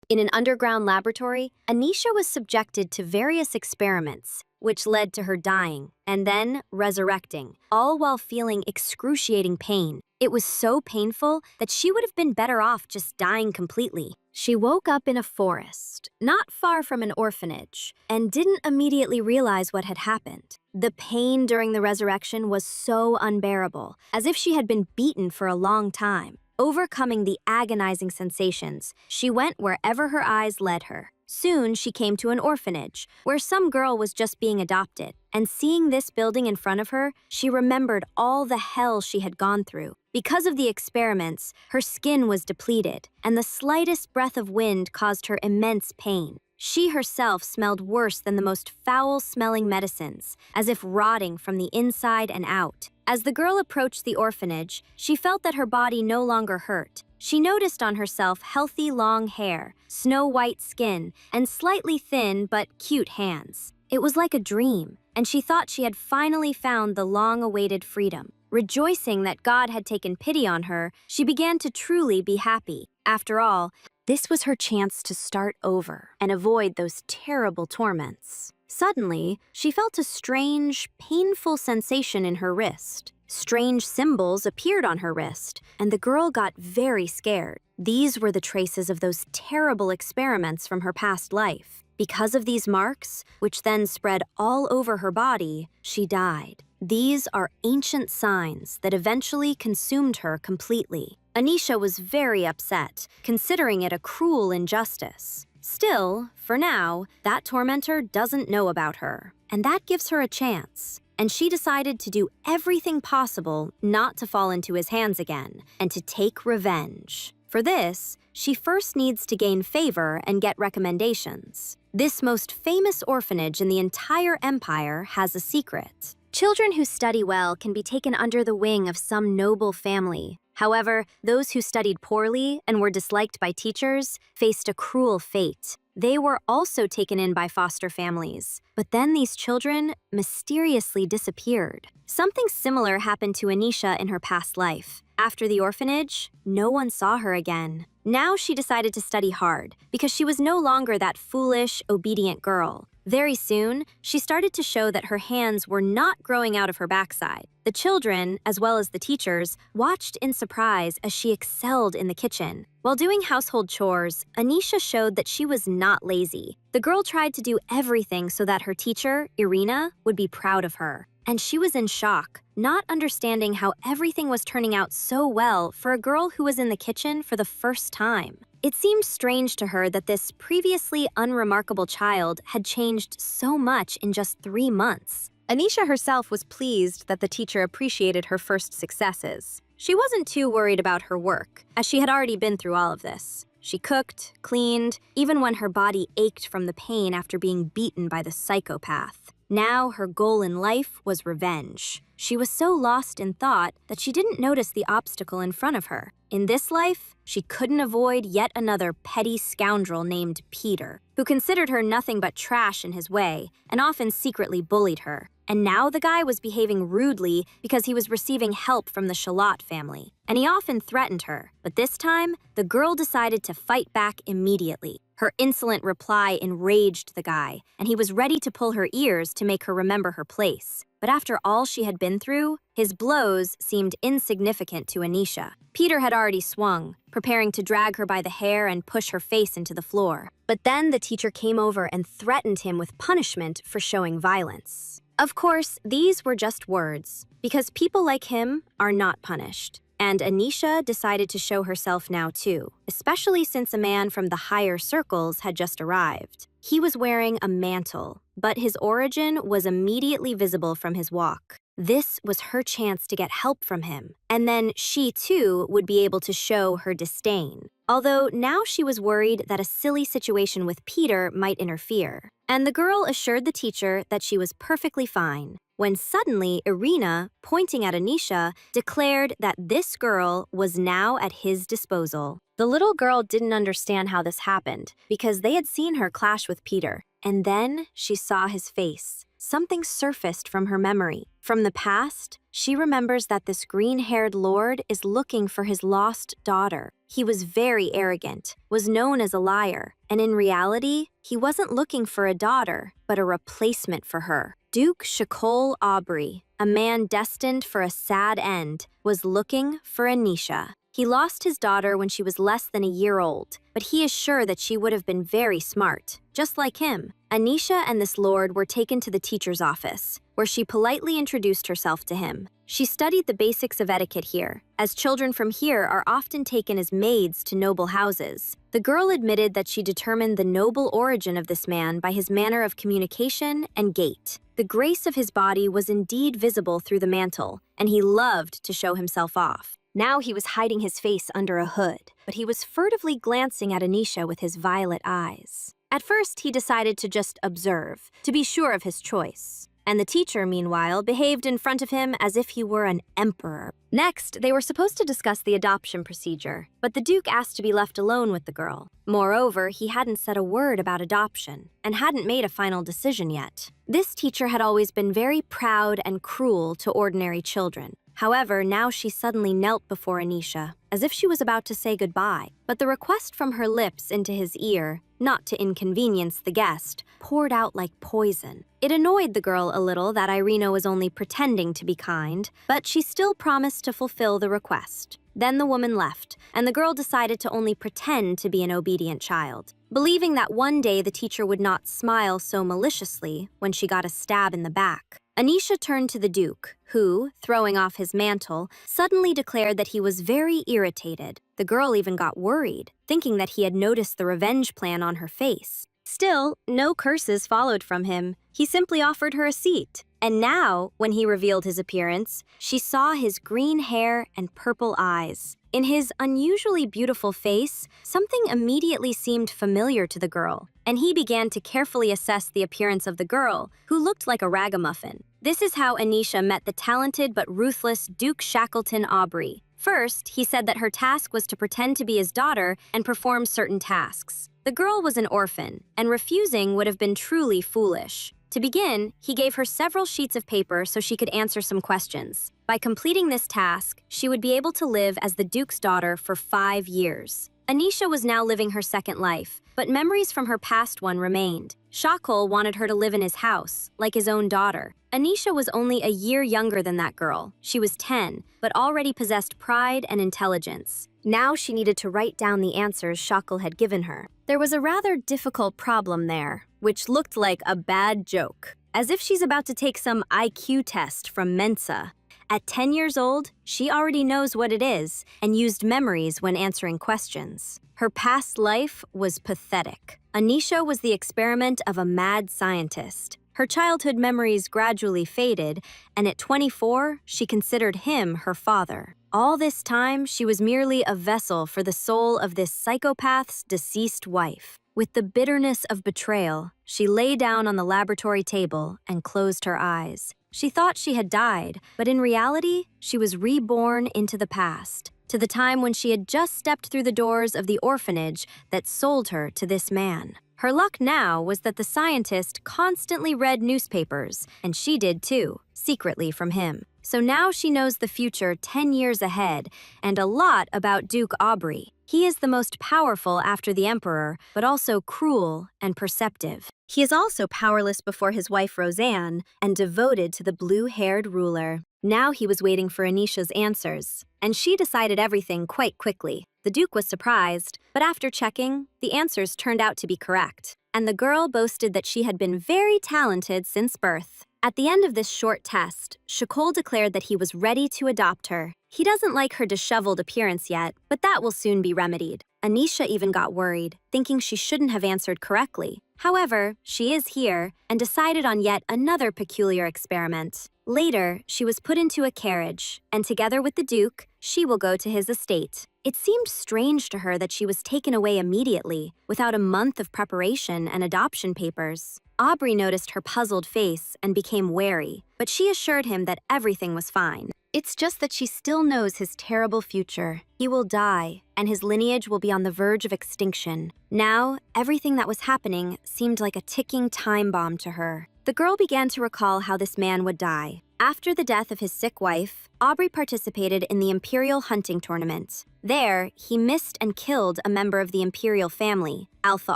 In an underground laboratory, Anisha was subjected to various experiments, which led to her dying and then resurrecting, all while feeling excruciating pain. It was so painful that she would have been better off just dying completely. She woke up in a forest, not far from an orphanage, and didn't immediately realize what had happened. The pain during the resurrection was so unbearable, as if she had been beaten for a long time. Overcoming the agonizing sensations, she went wherever her eyes led her. Soon, she came to an orphanage, where some girl was just being adopted. And seeing this building in front of her, she remembered all the hell she had gone through. Because of the experiments, her skin was depleted, and the slightest breath of wind caused her immense pain. She herself smelled worse than the most foul-smelling medicines, as if rotting from the inside and out. As the girl approached the orphanage, she felt that her body no longer hurt. She noticed on herself healthy long hair, snow-white skin, and slightly thin but cute hands. It was like a dream, and she thought she had finally found the long-awaited freedom. Rejoicing that God had taken pity on her, she began to truly be happy. After all, this was her chance to start over and avoid those terrible torments. Suddenly, she felt a strange, painful sensation in her wrist. Strange symbols appeared on her wrist, and the girl got very scared. These were the traces of those terrible experiments from her past life. Because of these marks, which then spread all over her body, she died. These are ancient signs that eventually consumed her completely. Anisha was very upset, considering it a cruel injustice. Still, for now, that tormentor doesn't know about her, and that gives her a chance. And she decided to do everything possible not to fall into his hands again, and to take revenge. For this, she first needs to gain favor and get recommendations. This most famous orphanage in the entire empire has a secret. Children who study well can be taken under the wing of some noble family. However, those who studied poorly and were disliked by teachers faced a cruel fate. They were also taken in by foster families, but then these children mysteriously disappeared. Something similar happened to Anisha in her past life. After the orphanage, no one saw her again. Now she decided to study hard because she was no longer that foolish, obedient girl. Very soon, she started to show that her hands were not growing out of her backside. The children, as well as the teachers, watched in surprise as she excelled in the kitchen. While doing household chores, Anisha showed that she was not lazy. The girl tried to do everything so that her teacher, Irina, would be proud of her. And she was in shock, not understanding how everything was turning out so well for a girl who was in the kitchen for the first time. It seemed strange to her that this previously unremarkable child had changed so much in just 3 months. Anisha herself was pleased that the teacher appreciated her first successes. She wasn't too worried about her work, as she had already been through all of this. She cooked, cleaned, even when her body ached from the pain after being beaten by the psychopath. Now her goal in life was revenge. She was so lost in thought that she didn't notice the obstacle in front of her. In this life, she couldn't avoid yet another petty scoundrel named Peter, who considered her nothing but trash in his way and often secretly bullied her. And now the guy was behaving rudely because he was receiving help from the Shalat family. And he often threatened her. But this time, the girl decided to fight back immediately. Her insolent reply enraged the guy, and he was ready to pull her ears to make her remember her place. But after all she had been through, his blows seemed insignificant to Anisha. Peter had already swung, preparing to drag her by the hair and push her face into the floor. But then the teacher came over and threatened him with punishment for showing violence. Of course, these were just words, because people like him are not punished. And Anisha decided to show herself now too, especially since a man from the higher circles had just arrived. He was wearing a mantle, but his origin was immediately visible from his walk. This was her chance to get help from him, and then she too would be able to show her disdain. Although now she was worried that a silly situation with Peter might interfere. And the girl assured the teacher that she was perfectly fine, when suddenly Irina, pointing at Anisha, declared that this girl was now at his disposal. The little girl didn't understand how this happened because they had seen her clash with Peter, and then she saw his face. Something surfaced from her memory. From the past, she remembers that this green-haired lord is looking for his lost daughter. He was very arrogant, was known as a liar, and in reality, he wasn't looking for a daughter, but a replacement for her. Duke Shakol Aubrey, a man destined for a sad end, was looking for Anisha. He lost his daughter when she was less than a year old, but he is sure that she would have been very smart, just like him. Anisha and this lord were taken to the teacher's office, where she politely introduced herself to him. She studied the basics of etiquette here, as children from here are often taken as maids to noble houses. The girl admitted that she determined the noble origin of this man by his manner of communication and gait. The grace of his body was indeed visible through the mantle, and he loved to show himself off. Now he was hiding his face under a hood, but he was furtively glancing at Anisha with his violet eyes. At first, he decided to just observe, to be sure of his choice. And the teacher, meanwhile, behaved in front of him as if he were an emperor. Next, they were supposed to discuss the adoption procedure, but the Duke asked to be left alone with the girl. Moreover, he hadn't said a word about adoption, and hadn't made a final decision yet. This teacher had always been very proud and cruel to ordinary children. However, now she suddenly knelt before Anisha, as if she was about to say goodbye. But the request from her lips into his ear, not to inconvenience the guest, poured out like poison. It annoyed the girl a little that Irina was only pretending to be kind, but she still promised to fulfill the request. Then the woman left, and the girl decided to only pretend to be an obedient child, believing that one day the teacher would not smile so maliciously when she got a stab in the back. Anisha turned to the Duke, who, throwing off his mantle, suddenly declared that he was very irritated. The girl even got worried, thinking that he had noticed the revenge plan on her face. Still, no curses followed from him. He simply offered her a seat. And now, when he revealed his appearance, she saw his green hair and purple eyes. In his unusually beautiful face, something immediately seemed familiar to the girl, and he began to carefully assess the appearance of the girl, who looked like a ragamuffin. This is how Anisha met the talented but ruthless Duke Shackleton Aubrey. First, he said that her task was to pretend to be his daughter and perform certain tasks. The girl was an orphan, and refusing would have been truly foolish. To begin, he gave her several sheets of paper so she could answer some questions. By completing this task, she would be able to live as the Duke's daughter for 5 years. Anisha was now living her second life, but memories from her past one remained. Shakul wanted her to live in his house, like his own daughter. Anisha was only a year younger than that girl. She was 10, but already possessed pride and intelligence. Now she needed to write down the answers Shakul had given her. There was a rather difficult problem there, which looked like a bad joke, as if she's about to take some IQ test from Mensa. At 10 years old, she already knows what it is and used memories when answering questions. Her past life was pathetic. Anisha was the experiment of a mad scientist. Her childhood memories gradually faded, and at 24, she considered him her father. All this time, she was merely a vessel for the soul of this psychopath's deceased wife. With the bitterness of betrayal, she lay down on the laboratory table and closed her eyes. She thought she had died, but in reality, she was reborn into the past, to the time when she had just stepped through the doors of the orphanage that sold her to this man. Her luck now was that the scientist constantly read newspapers, and she did too, secretly from him. So now she knows the future 10 years ahead, and a lot about Duke Aubrey. He is the most powerful after the Emperor, but also cruel and perceptive. He is also powerless before his wife Roseanne, and devoted to the blue-haired ruler. Now he was waiting for Anisha's answers, and she decided everything quite quickly. The Duke was surprised, but after checking, the answers turned out to be correct, and the girl boasted that she had been very talented since birth. At the end of this short test, Shakol declared that he was ready to adopt her. He doesn't like her disheveled appearance yet, but that will soon be remedied. Anisha even got worried, thinking she shouldn't have answered correctly. However, she is here, and decided on yet another peculiar experiment. Later, she was put into a carriage, and together with the Duke, she will go to his estate. It seemed strange to her that she was taken away immediately, without a month of preparation and adoption papers. Aubrey noticed her puzzled face and became wary, but she assured him that everything was fine. It's just that she still knows his terrible future. He will die, and his lineage will be on the verge of extinction. Now, everything that was happening seemed like a ticking time bomb to her. The girl began to recall how this man would die. After the death of his sick wife, Aubrey participated in the Imperial hunting tournament. There, he missed and killed a member of the Imperial family, Alpha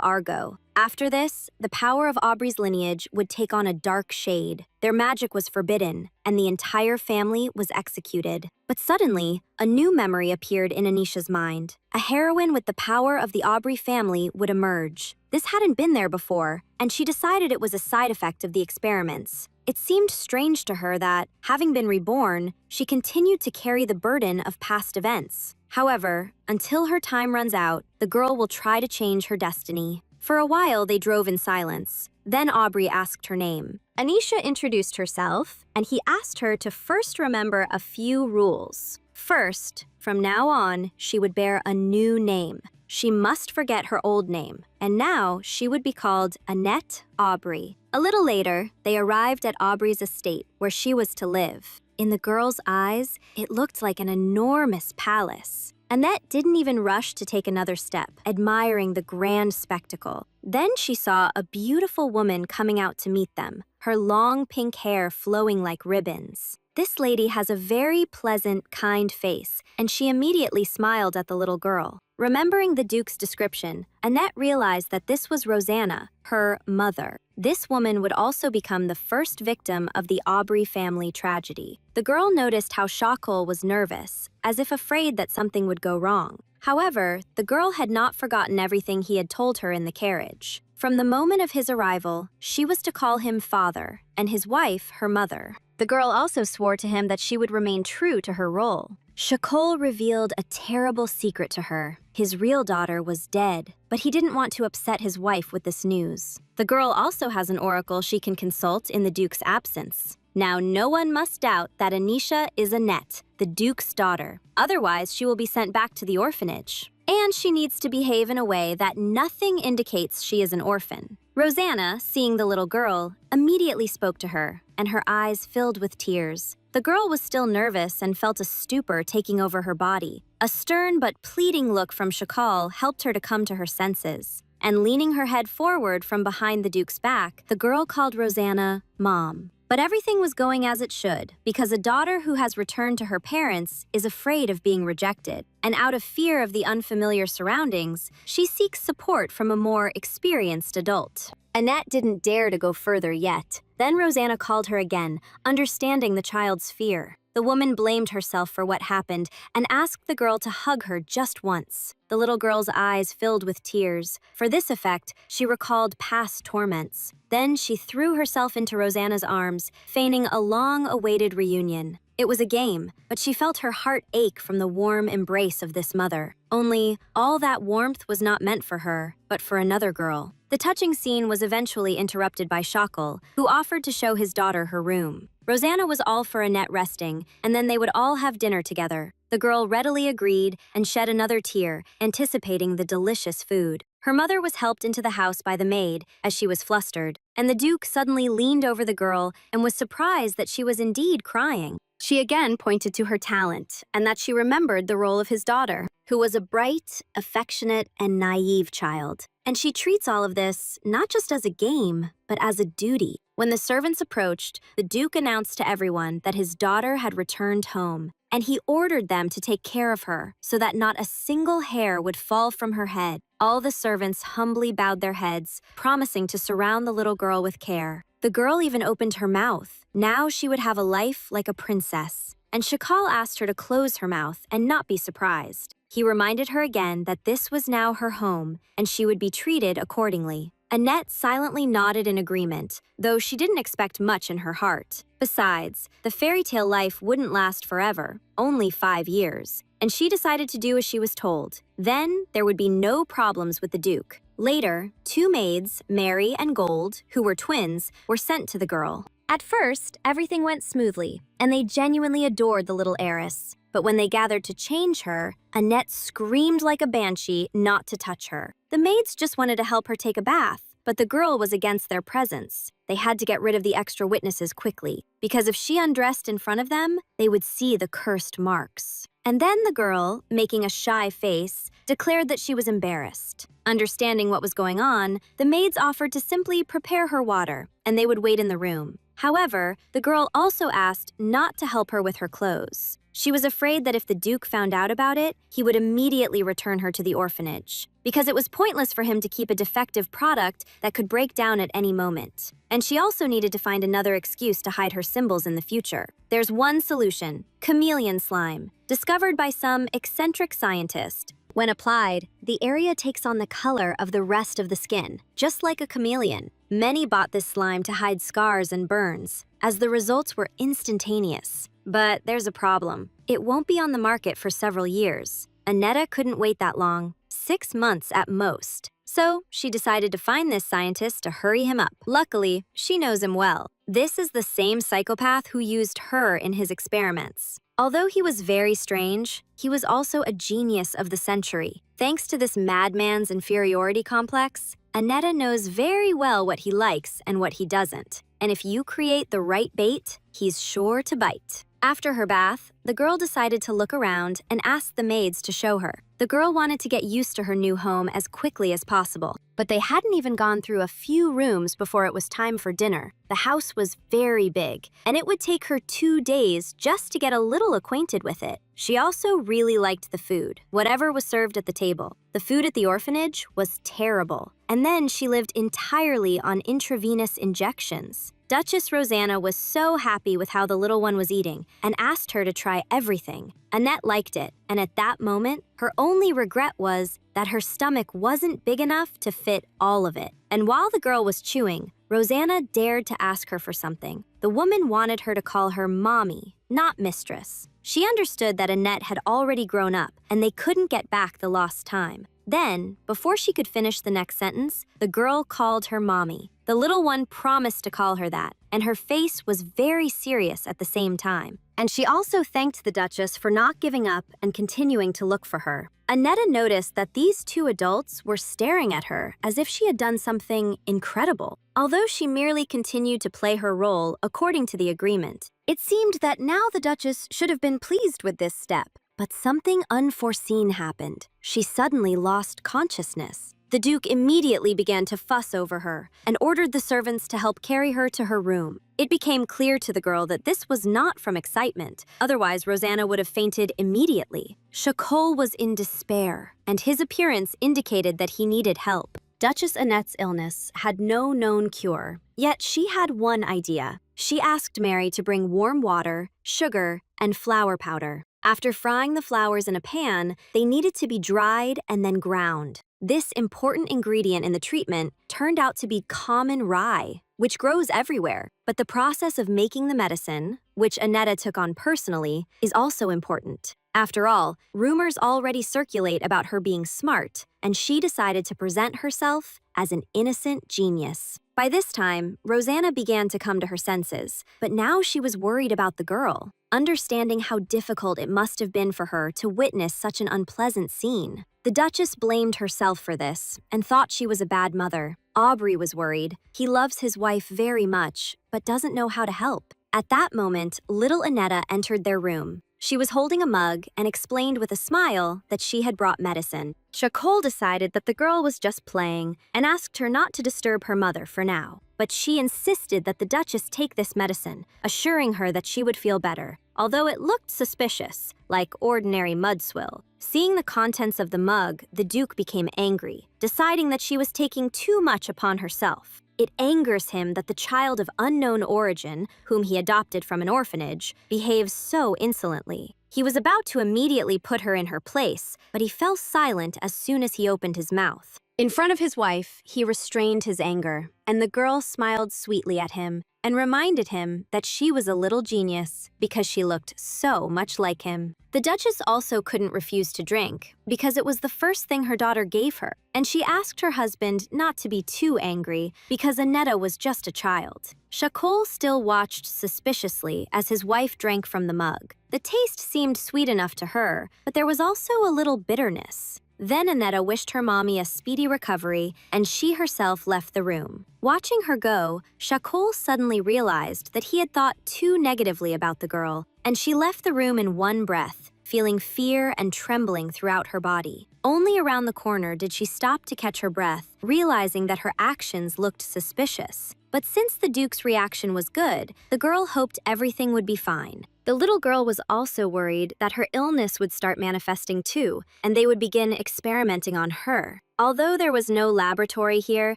Argo. After this, the power of Aubrey's lineage would take on a dark shade. Their magic was forbidden, and the entire family was executed. But suddenly, a new memory appeared in Anisha's mind. A heroine with the power of the Aubrey family would emerge. This hadn't been there before, and she decided it was a side effect of the experiments. It seemed strange to her that, having been reborn, she continued to carry the burden of past events. However, until her time runs out, the girl will try to change her destiny. For a while, they drove in silence. Then Aubrey asked her name. Anisha introduced herself, and he asked her to first remember a few rules. First, from now on, she would bear a new name. She must forget her old name, and now she would be called Annette Aubrey. A little later, they arrived at Aubrey's estate, where she was to live. In the girl's eyes, it looked like an enormous palace. Annette didn't even rush to take another step, admiring the grand spectacle. Then she saw a beautiful woman coming out to meet them, her long pink hair flowing like ribbons. This lady has a very pleasant, kind face, and she immediately smiled at the little girl. Remembering the Duke's description, Annette realized that this was Rosanna, her mother. This woman would also become the first victim of the Aubrey family tragedy. The girl noticed how Shakul was nervous, as if afraid that something would go wrong. However, the girl had not forgotten everything he had told her in the carriage. From the moment of his arrival, she was to call him father, and his wife her mother. The girl also swore to him that she would remain true to her role. Shakul revealed a terrible secret to her. His real daughter was dead, but he didn't want to upset his wife with this news. The girl also has an oracle she can consult in the Duke's absence. Now no one must doubt that Anisha is Annette, the Duke's daughter. Otherwise, she will be sent back to the orphanage. And she needs to behave in a way that nothing indicates she is an orphan. Rosanna, seeing the little girl, immediately spoke to her, and her eyes filled with tears. The girl was still nervous and felt a stupor taking over her body. A stern but pleading look from Shakal helped her to come to her senses. And leaning her head forward from behind the Duke's back, the girl called Rosanna Mom. But everything was going as it should, because a daughter who has returned to her parents is afraid of being rejected. And out of fear of the unfamiliar surroundings, she seeks support from a more experienced adult. Annette didn't dare to go further yet. Then Rosanna called her again, understanding the child's fear. The woman blamed herself for what happened and asked the girl to hug her just once. The little girl's eyes filled with tears. For this effect, she recalled past torments. Then she threw herself into Rosanna's arms, feigning a long-awaited reunion. It was a game, but she felt her heart ache from the warm embrace of this mother. Only, all that warmth was not meant for her, but for another girl. The touching scene was eventually interrupted by Shakul, who offered to show his daughter her room. Rosanna was all for Annette resting, and then they would all have dinner together. The girl readily agreed and shed another tear, anticipating the delicious food. Her mother was helped into the house by the maid, as she was flustered, and the Duke suddenly leaned over the girl and was surprised that she was indeed crying. She again pointed to her talent, and that she remembered the role of his daughter, who was a bright, affectionate, and naive child. And she treats all of this not just as a game, but as a duty. When the servants approached, the Duke announced to everyone that his daughter had returned home, and he ordered them to take care of her so that not a single hair would fall from her head. All the servants humbly bowed their heads, promising to surround the little girl with care. The girl even opened her mouth. Now she would have a life like a princess. And Shakal asked her to close her mouth and not be surprised. He reminded her again that this was now her home, and she would be treated accordingly. Annette silently nodded in agreement, though she didn't expect much in her heart. Besides, the fairy tale life wouldn't last forever, only 5 years, and she decided to do as she was told. Then, there would be no problems with the Duke. Later, 2 maids, Mary and Gold, who were twins, were sent to the girl. At first, everything went smoothly, and they genuinely adored the little heiress. But when they gathered to change her, Annette screamed like a banshee not to touch her. The maids just wanted to help her take a bath, but the girl was against their presence. They had to get rid of the extra witnesses quickly, because if she undressed in front of them, they would see the cursed marks. And then the girl, making a shy face, declared that she was embarrassed. Understanding what was going on, the maids offered to simply prepare her water, and they would wait in the room. However, the girl also asked not to help her with her clothes. She was afraid that if the Duke found out about it, he would immediately return her to the orphanage, because it was pointless for him to keep a defective product that could break down at any moment. And she also needed to find another excuse to hide her symbols in the future. There's one solution: chameleon slime, discovered by some eccentric scientist. When applied, the area takes on the color of the rest of the skin, just like a chameleon. Many bought this slime to hide scars and burns, as the results were instantaneous. But there's a problem. It won't be on the market for several years. Annetta couldn't wait that long, 6 months at most. So she decided to find this scientist to hurry him up. Luckily, she knows him well. This is the same psychopath who used her in his experiments. Although he was very strange, he was also a genius of the century. Thanks to this madman's inferiority complex, Annetta knows very well what he likes and what he doesn't. And if you create the right bait, he's sure to bite. After her bath, the girl decided to look around and asked the maids to show her. The girl wanted to get used to her new home as quickly as possible, but they hadn't even gone through a few rooms before it was time for dinner. The house was very big, and it would take her 2 days just to get a little acquainted with it. She also really liked the food, whatever was served at the table. The food at the orphanage was terrible, and then she lived entirely on intravenous injections. Duchess Rosanna was so happy with how the little one was eating and asked her to try everything. Annette liked it, and at that moment, her only regret was that her stomach wasn't big enough to fit all of it. And while the girl was chewing, Rosanna dared to ask her for something. The woman wanted her to call her mommy, not mistress. She understood that Annette had already grown up, and they couldn't get back the lost time. Then, before she could finish the next sentence, the girl called her mommy. The little one promised to call her that, and her face was very serious at the same time. And she also thanked the Duchess for not giving up and continuing to look for her. Annetta noticed that these 2 adults were staring at her as if she had done something incredible. Although she merely continued to play her role according to the agreement, it seemed that now the Duchess should have been pleased with this step. But something unforeseen happened. She suddenly lost consciousness. The Duke immediately began to fuss over her and ordered the servants to help carry her to her room. It became clear to the girl that this was not from excitement, otherwise Rosanna would have fainted immediately. Chacol was in despair, and his appearance indicated that he needed help. Duchess Annette's illness had no known cure, yet she had one idea. She asked Mary to bring warm water, sugar, and flour powder. After frying the flowers in a pan, they needed to be dried and then ground. This important ingredient in the treatment turned out to be common rye, which grows everywhere. But the process of making the medicine, which Annetta took on personally, is also important. After all, rumors already circulate about her being smart, and she decided to present herself as an innocent genius. By this time, Rosanna began to come to her senses, but now she was worried about the girl, understanding how difficult it must have been for her to witness such an unpleasant scene. The Duchess blamed herself for this and thought she was a bad mother. Aubrey was worried. He loves his wife very much, but doesn't know how to help. At that moment, little Annetta entered their room. She was holding a mug and explained with a smile that she had brought medicine. Chacol decided that the girl was just playing and asked her not to disturb her mother for now. But she insisted that the Duchess take this medicine, assuring her that she would feel better, although it looked suspicious, like ordinary mud swill. Seeing the contents of the mug, the Duke became angry, deciding that she was taking too much upon herself. It angers him that the child of unknown origin, whom he adopted from an orphanage, behaves so insolently. He was about to immediately put her in her place, but he fell silent as soon as he opened his mouth. In front of his wife, he restrained his anger, and the girl smiled sweetly at him and reminded him that she was a little genius because she looked so much like him. The Duchess also couldn't refuse to drink because it was the first thing her daughter gave her, and she asked her husband not to be too angry because Annetta was just a child. Chacol still watched suspiciously as his wife drank from the mug. The taste seemed sweet enough to her, but there was also a little bitterness. Then Annetta wished her mommy a speedy recovery, and she herself left the room. Watching her go, Shakol suddenly realized that he had thought too negatively about the girl, and she left the room in one breath, feeling fear and trembling throughout her body. Only around the corner did she stop to catch her breath, realizing that her actions looked suspicious. But since the Duke's reaction was good, the girl hoped everything would be fine. The little girl was also worried that her illness would start manifesting too, and they would begin experimenting on her. Although there was no laboratory here,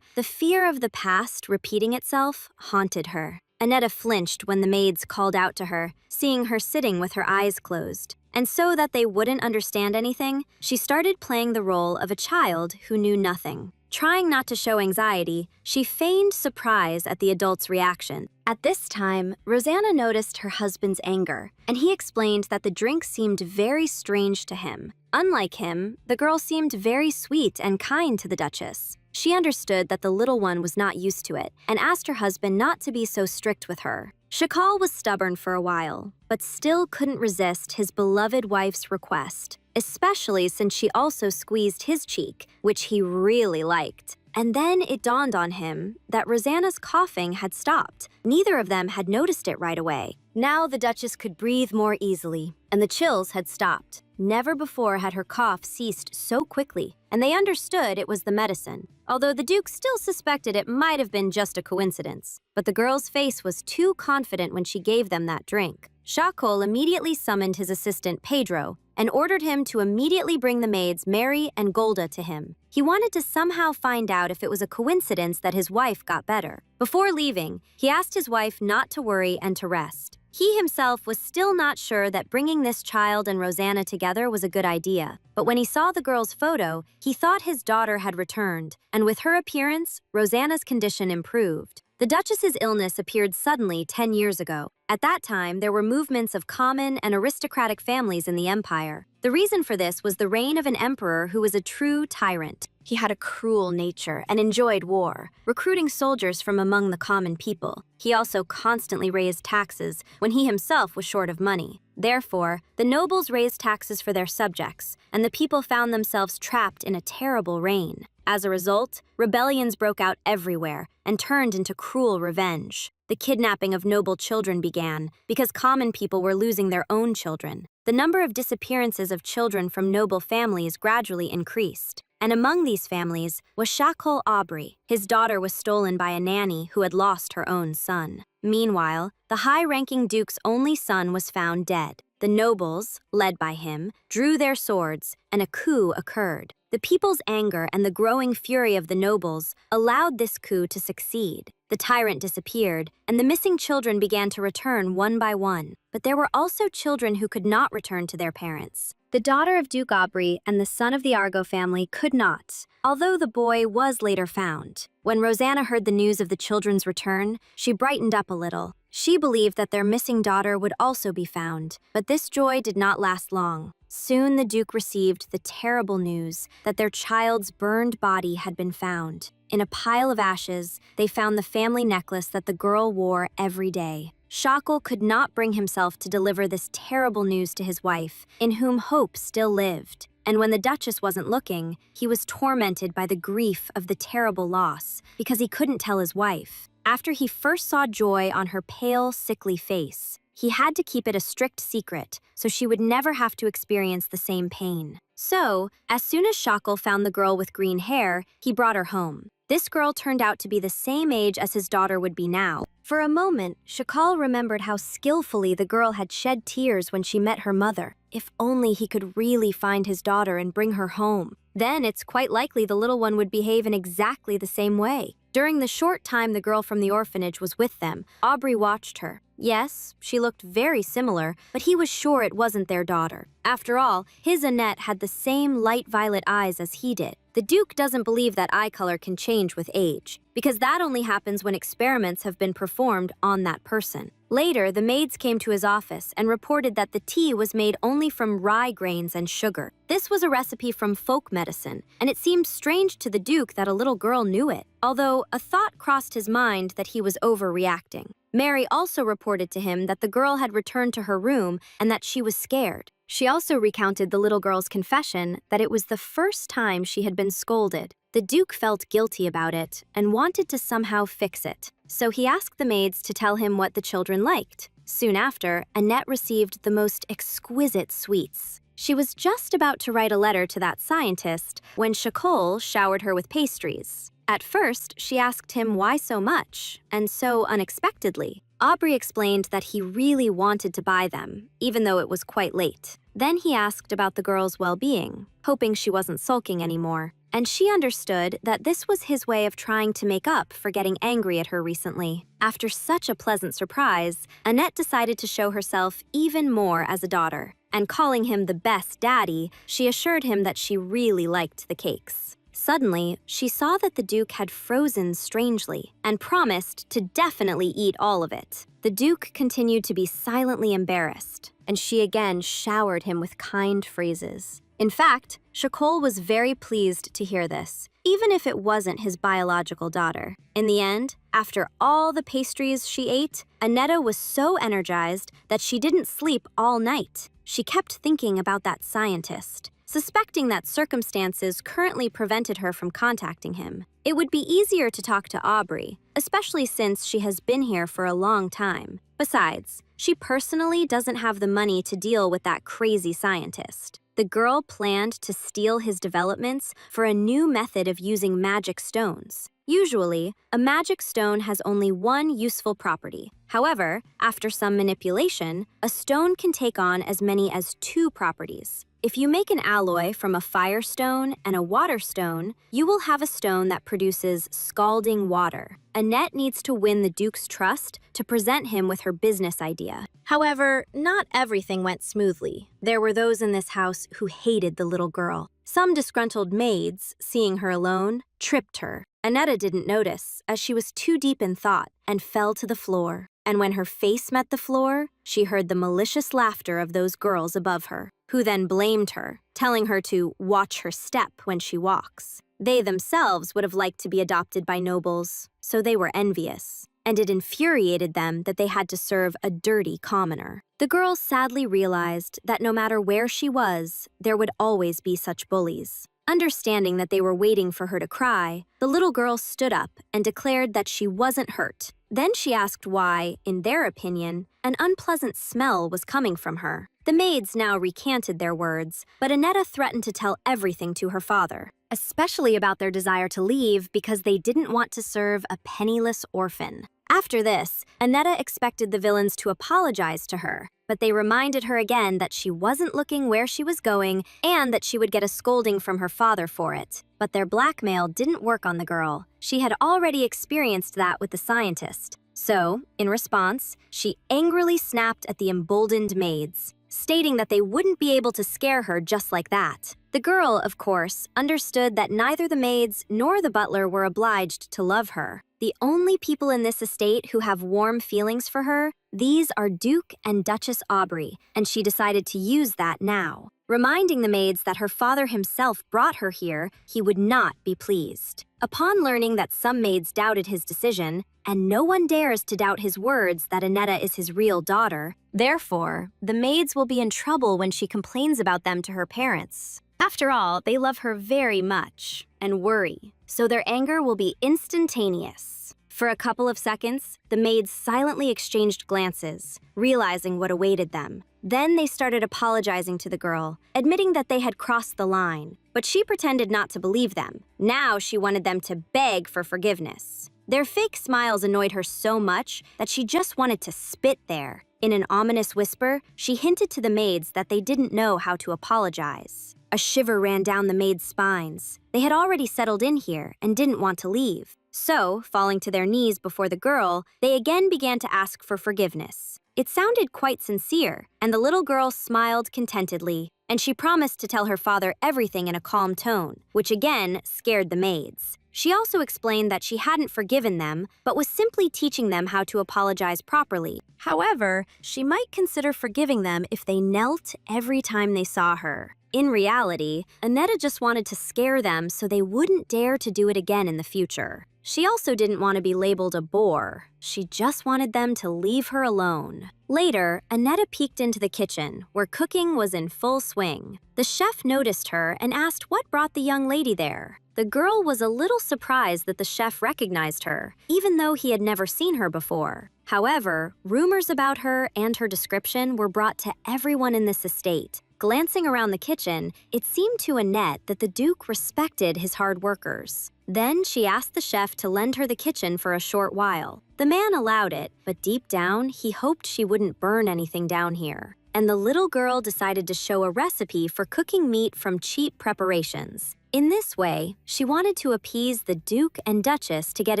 the fear of the past repeating itself haunted her. Annetta flinched when the maids called out to her, seeing her sitting with her eyes closed. And so that they wouldn't understand anything, she started playing the role of a child who knew nothing. Trying not to show anxiety, she feigned surprise at the adult's reaction. At this time, Rosanna noticed her husband's anger, and he explained that the drink seemed very strange to him. Unlike him, the girl seemed very sweet and kind to the Duchess. She understood that the little one was not used to it, and asked her husband not to be so strict with her. Shakal was stubborn for a while, but still couldn't resist his beloved wife's request, especially since she also squeezed his cheek, which he really liked. And then it dawned on him that Rosanna's coughing had stopped. Neither of them had noticed it right away. Now the Duchess could breathe more easily, and the chills had stopped. Never before had her cough ceased so quickly, and they understood it was the medicine, although the Duke still suspected it might have been just a coincidence. But the girl's face was too confident when she gave them that drink. Shakol immediately summoned his assistant Pedro and ordered him to immediately bring the maids Mary and Golda to him. He wanted to somehow find out if it was a coincidence that his wife got better. Before leaving, he asked his wife not to worry and to rest. He himself was still not sure that bringing this child and Rosanna together was a good idea. But when he saw the girl's photo, he thought his daughter had returned, and with her appearance, Rosanna's condition improved. The Duchess's illness appeared suddenly 10 years ago. At that time, there were movements of common and aristocratic families in the empire. The reason for this was the reign of an emperor who was a true tyrant. He had a cruel nature and enjoyed war, recruiting soldiers from among the common people. He also constantly raised taxes when he himself was short of money. Therefore, the nobles raised taxes for their subjects, and the people found themselves trapped in a terrible reign. As a result, rebellions broke out everywhere and turned into cruel revenge. The kidnapping of noble children began because common people were losing their own children. The number of disappearances of children from noble families gradually increased. And among these families was Shakol Aubrey. His daughter was stolen by a nanny who had lost her own son. Meanwhile, the high-ranking duke's only son was found dead. The nobles, led by him, drew their swords, and a coup occurred. The people's anger and the growing fury of the nobles allowed this coup to succeed. The tyrant disappeared, and the missing children began to return one by one. But there were also children who could not return to their parents. The daughter of Duke Aubrey and the son of the Argo family could not, although the boy was later found. When Rosanna heard the news of the children's return, she brightened up a little. She believed that their missing daughter would also be found, but this joy did not last long. Soon the Duke received the terrible news that their child's burned body had been found. In a pile of ashes, they found the family necklace that the girl wore every day. Shakol could not bring himself to deliver this terrible news to his wife, in whom hope still lived. And when the Duchess wasn't looking, he was tormented by the grief of the terrible loss, because he couldn't tell his wife. After he first saw joy on her pale, sickly face, he had to keep it a strict secret, so she would never have to experience the same pain. So, as soon as Shakol found the girl with green hair, he brought her home. This girl turned out to be the same age as his daughter would be now. For a moment, Shakal remembered how skillfully the girl had shed tears when she met her mother. If only he could really find his daughter and bring her home. Then it's quite likely the little one would behave in exactly the same way. During the short time the girl from the orphanage was with them, Aubrey watched her. Yes, she looked very similar, but he was sure it wasn't their daughter. After all, his Annette had the same light violet eyes as he did. The Duke doesn't believe that eye color can change with age, because that only happens when experiments have been performed on that person. Later, the maids came to his office and reported that the tea was made only from rye grains and sugar. This was a recipe from folk medicine, and it seemed strange to the Duke that a little girl knew it, although a thought crossed his mind that he was overreacting. Mary also reported to him that the girl had returned to her room and that she was scared. She also recounted the little girl's confession that it was the first time she had been scolded. The Duke felt guilty about it and wanted to somehow fix it, so he asked the maids to tell him what the children liked. Soon after, Annette received the most exquisite sweets. She was just about to write a letter to that scientist when Shakol showered her with pastries. At first, she asked him why so much, and so unexpectedly. Aubrey explained that he really wanted to buy them, even though it was quite late. Then he asked about the girl's well-being, hoping she wasn't sulking anymore. And she understood that this was his way of trying to make up for getting angry at her recently. After such a pleasant surprise, Annette decided to show herself even more as a daughter. And calling him the best daddy, she assured him that she really liked the cakes. Suddenly, she saw that the Duke had frozen strangely and promised to definitely eat all of it. The Duke continued to be silently embarrassed, and she again showered him with kind phrases. In fact, Shakol was very pleased to hear this, even if it wasn't his biological daughter. In the end, after all the pastries she ate, Annette was so energized that she didn't sleep all night. She kept thinking about that scientist, suspecting that circumstances currently prevented her from contacting him. It would be easier to talk to Aubrey, especially since she has been here for a long time. Besides, she personally doesn't have the money to deal with that crazy scientist. The girl planned to steal his developments for a new method of using magic stones. Usually, a magic stone has only one useful property. However, after some manipulation, a stone can take on as many as 2 properties. If you make an alloy from a fire stone and a water stone, you will have a stone that produces scalding water. Annette needs to win the Duke's trust to present him with her business idea. However, not everything went smoothly. There were those in this house who hated the little girl. Some disgruntled maids, seeing her alone, tripped her. Annette didn't notice, as she was too deep in thought, and fell to the floor. And when her face met the floor, she heard the malicious laughter of those girls above her, who then blamed her, telling her to watch her step when she walks. They themselves would have liked to be adopted by nobles, so they were envious, and it infuriated them that they had to serve a dirty commoner. The girls sadly realized that no matter where she was, there would always be such bullies. Understanding that they were waiting for her to cry, the little girl stood up and declared that she wasn't hurt. Then she asked why, in their opinion, an unpleasant smell was coming from her. The maids now recanted their words, but Annette threatened to tell everything to her father, especially about their desire to leave because they didn't want to serve a penniless orphan. After this, Annette expected the villains to apologize to her, but they reminded her again that she wasn't looking where she was going and that she would get a scolding from her father for it. But their blackmail didn't work on the girl. She had already experienced that with the scientist. So, in response, she angrily snapped at the emboldened maids, stating that they wouldn't be able to scare her just like that. The girl, of course, understood that neither the maids nor the butler were obliged to love her. The only people in this estate who have warm feelings for her, these are Duke and Duchess Aubrey, and she decided to use that now. Reminding the maids that her father himself brought her here, he would not be pleased. Upon learning that some maids doubted his decision, and no one dares to doubt his words that Annette is his real daughter, therefore, the maids will be in trouble when she complains about them to her parents. After all, they love her very much and worry, so their anger will be instantaneous. For a couple of seconds, the maids silently exchanged glances, realizing what awaited them. Then they started apologizing to the girl, admitting that they had crossed the line, but she pretended not to believe them. Now she wanted them to beg for forgiveness. Their fake smiles annoyed her so much that she just wanted to spit there. In an ominous whisper, she hinted to the maids that they didn't know how to apologize. A shiver ran down the maids' spines. They had already settled in here and didn't want to leave. So, falling to their knees before the girl, they again began to ask for forgiveness. It sounded quite sincere, and the little girl smiled contentedly, and she promised to tell her father everything in a calm tone, which again scared the maids. She also explained that she hadn't forgiven them, but was simply teaching them how to apologize properly. However, she might consider forgiving them if they knelt every time they saw her. In reality, Annetta just wanted to scare them so they wouldn't dare to do it again in the future. She also didn't want to be labeled a bore. She just wanted them to leave her alone. Later, Annetta peeked into the kitchen, where cooking was in full swing. The chef noticed her and asked what brought the young lady there. The girl was a little surprised that the chef recognized her, even though he had never seen her before. However, rumors about her and her description were brought to everyone in this estate. Glancing around the kitchen, it seemed to Annette that the Duke respected his hard workers. Then she asked the chef to lend her the kitchen for a short while. The man allowed it, but deep down, he hoped she wouldn't burn anything down here. And the little girl decided to show a recipe for cooking meat from cheap preparations. In this way, she wanted to appease the Duke and Duchess to get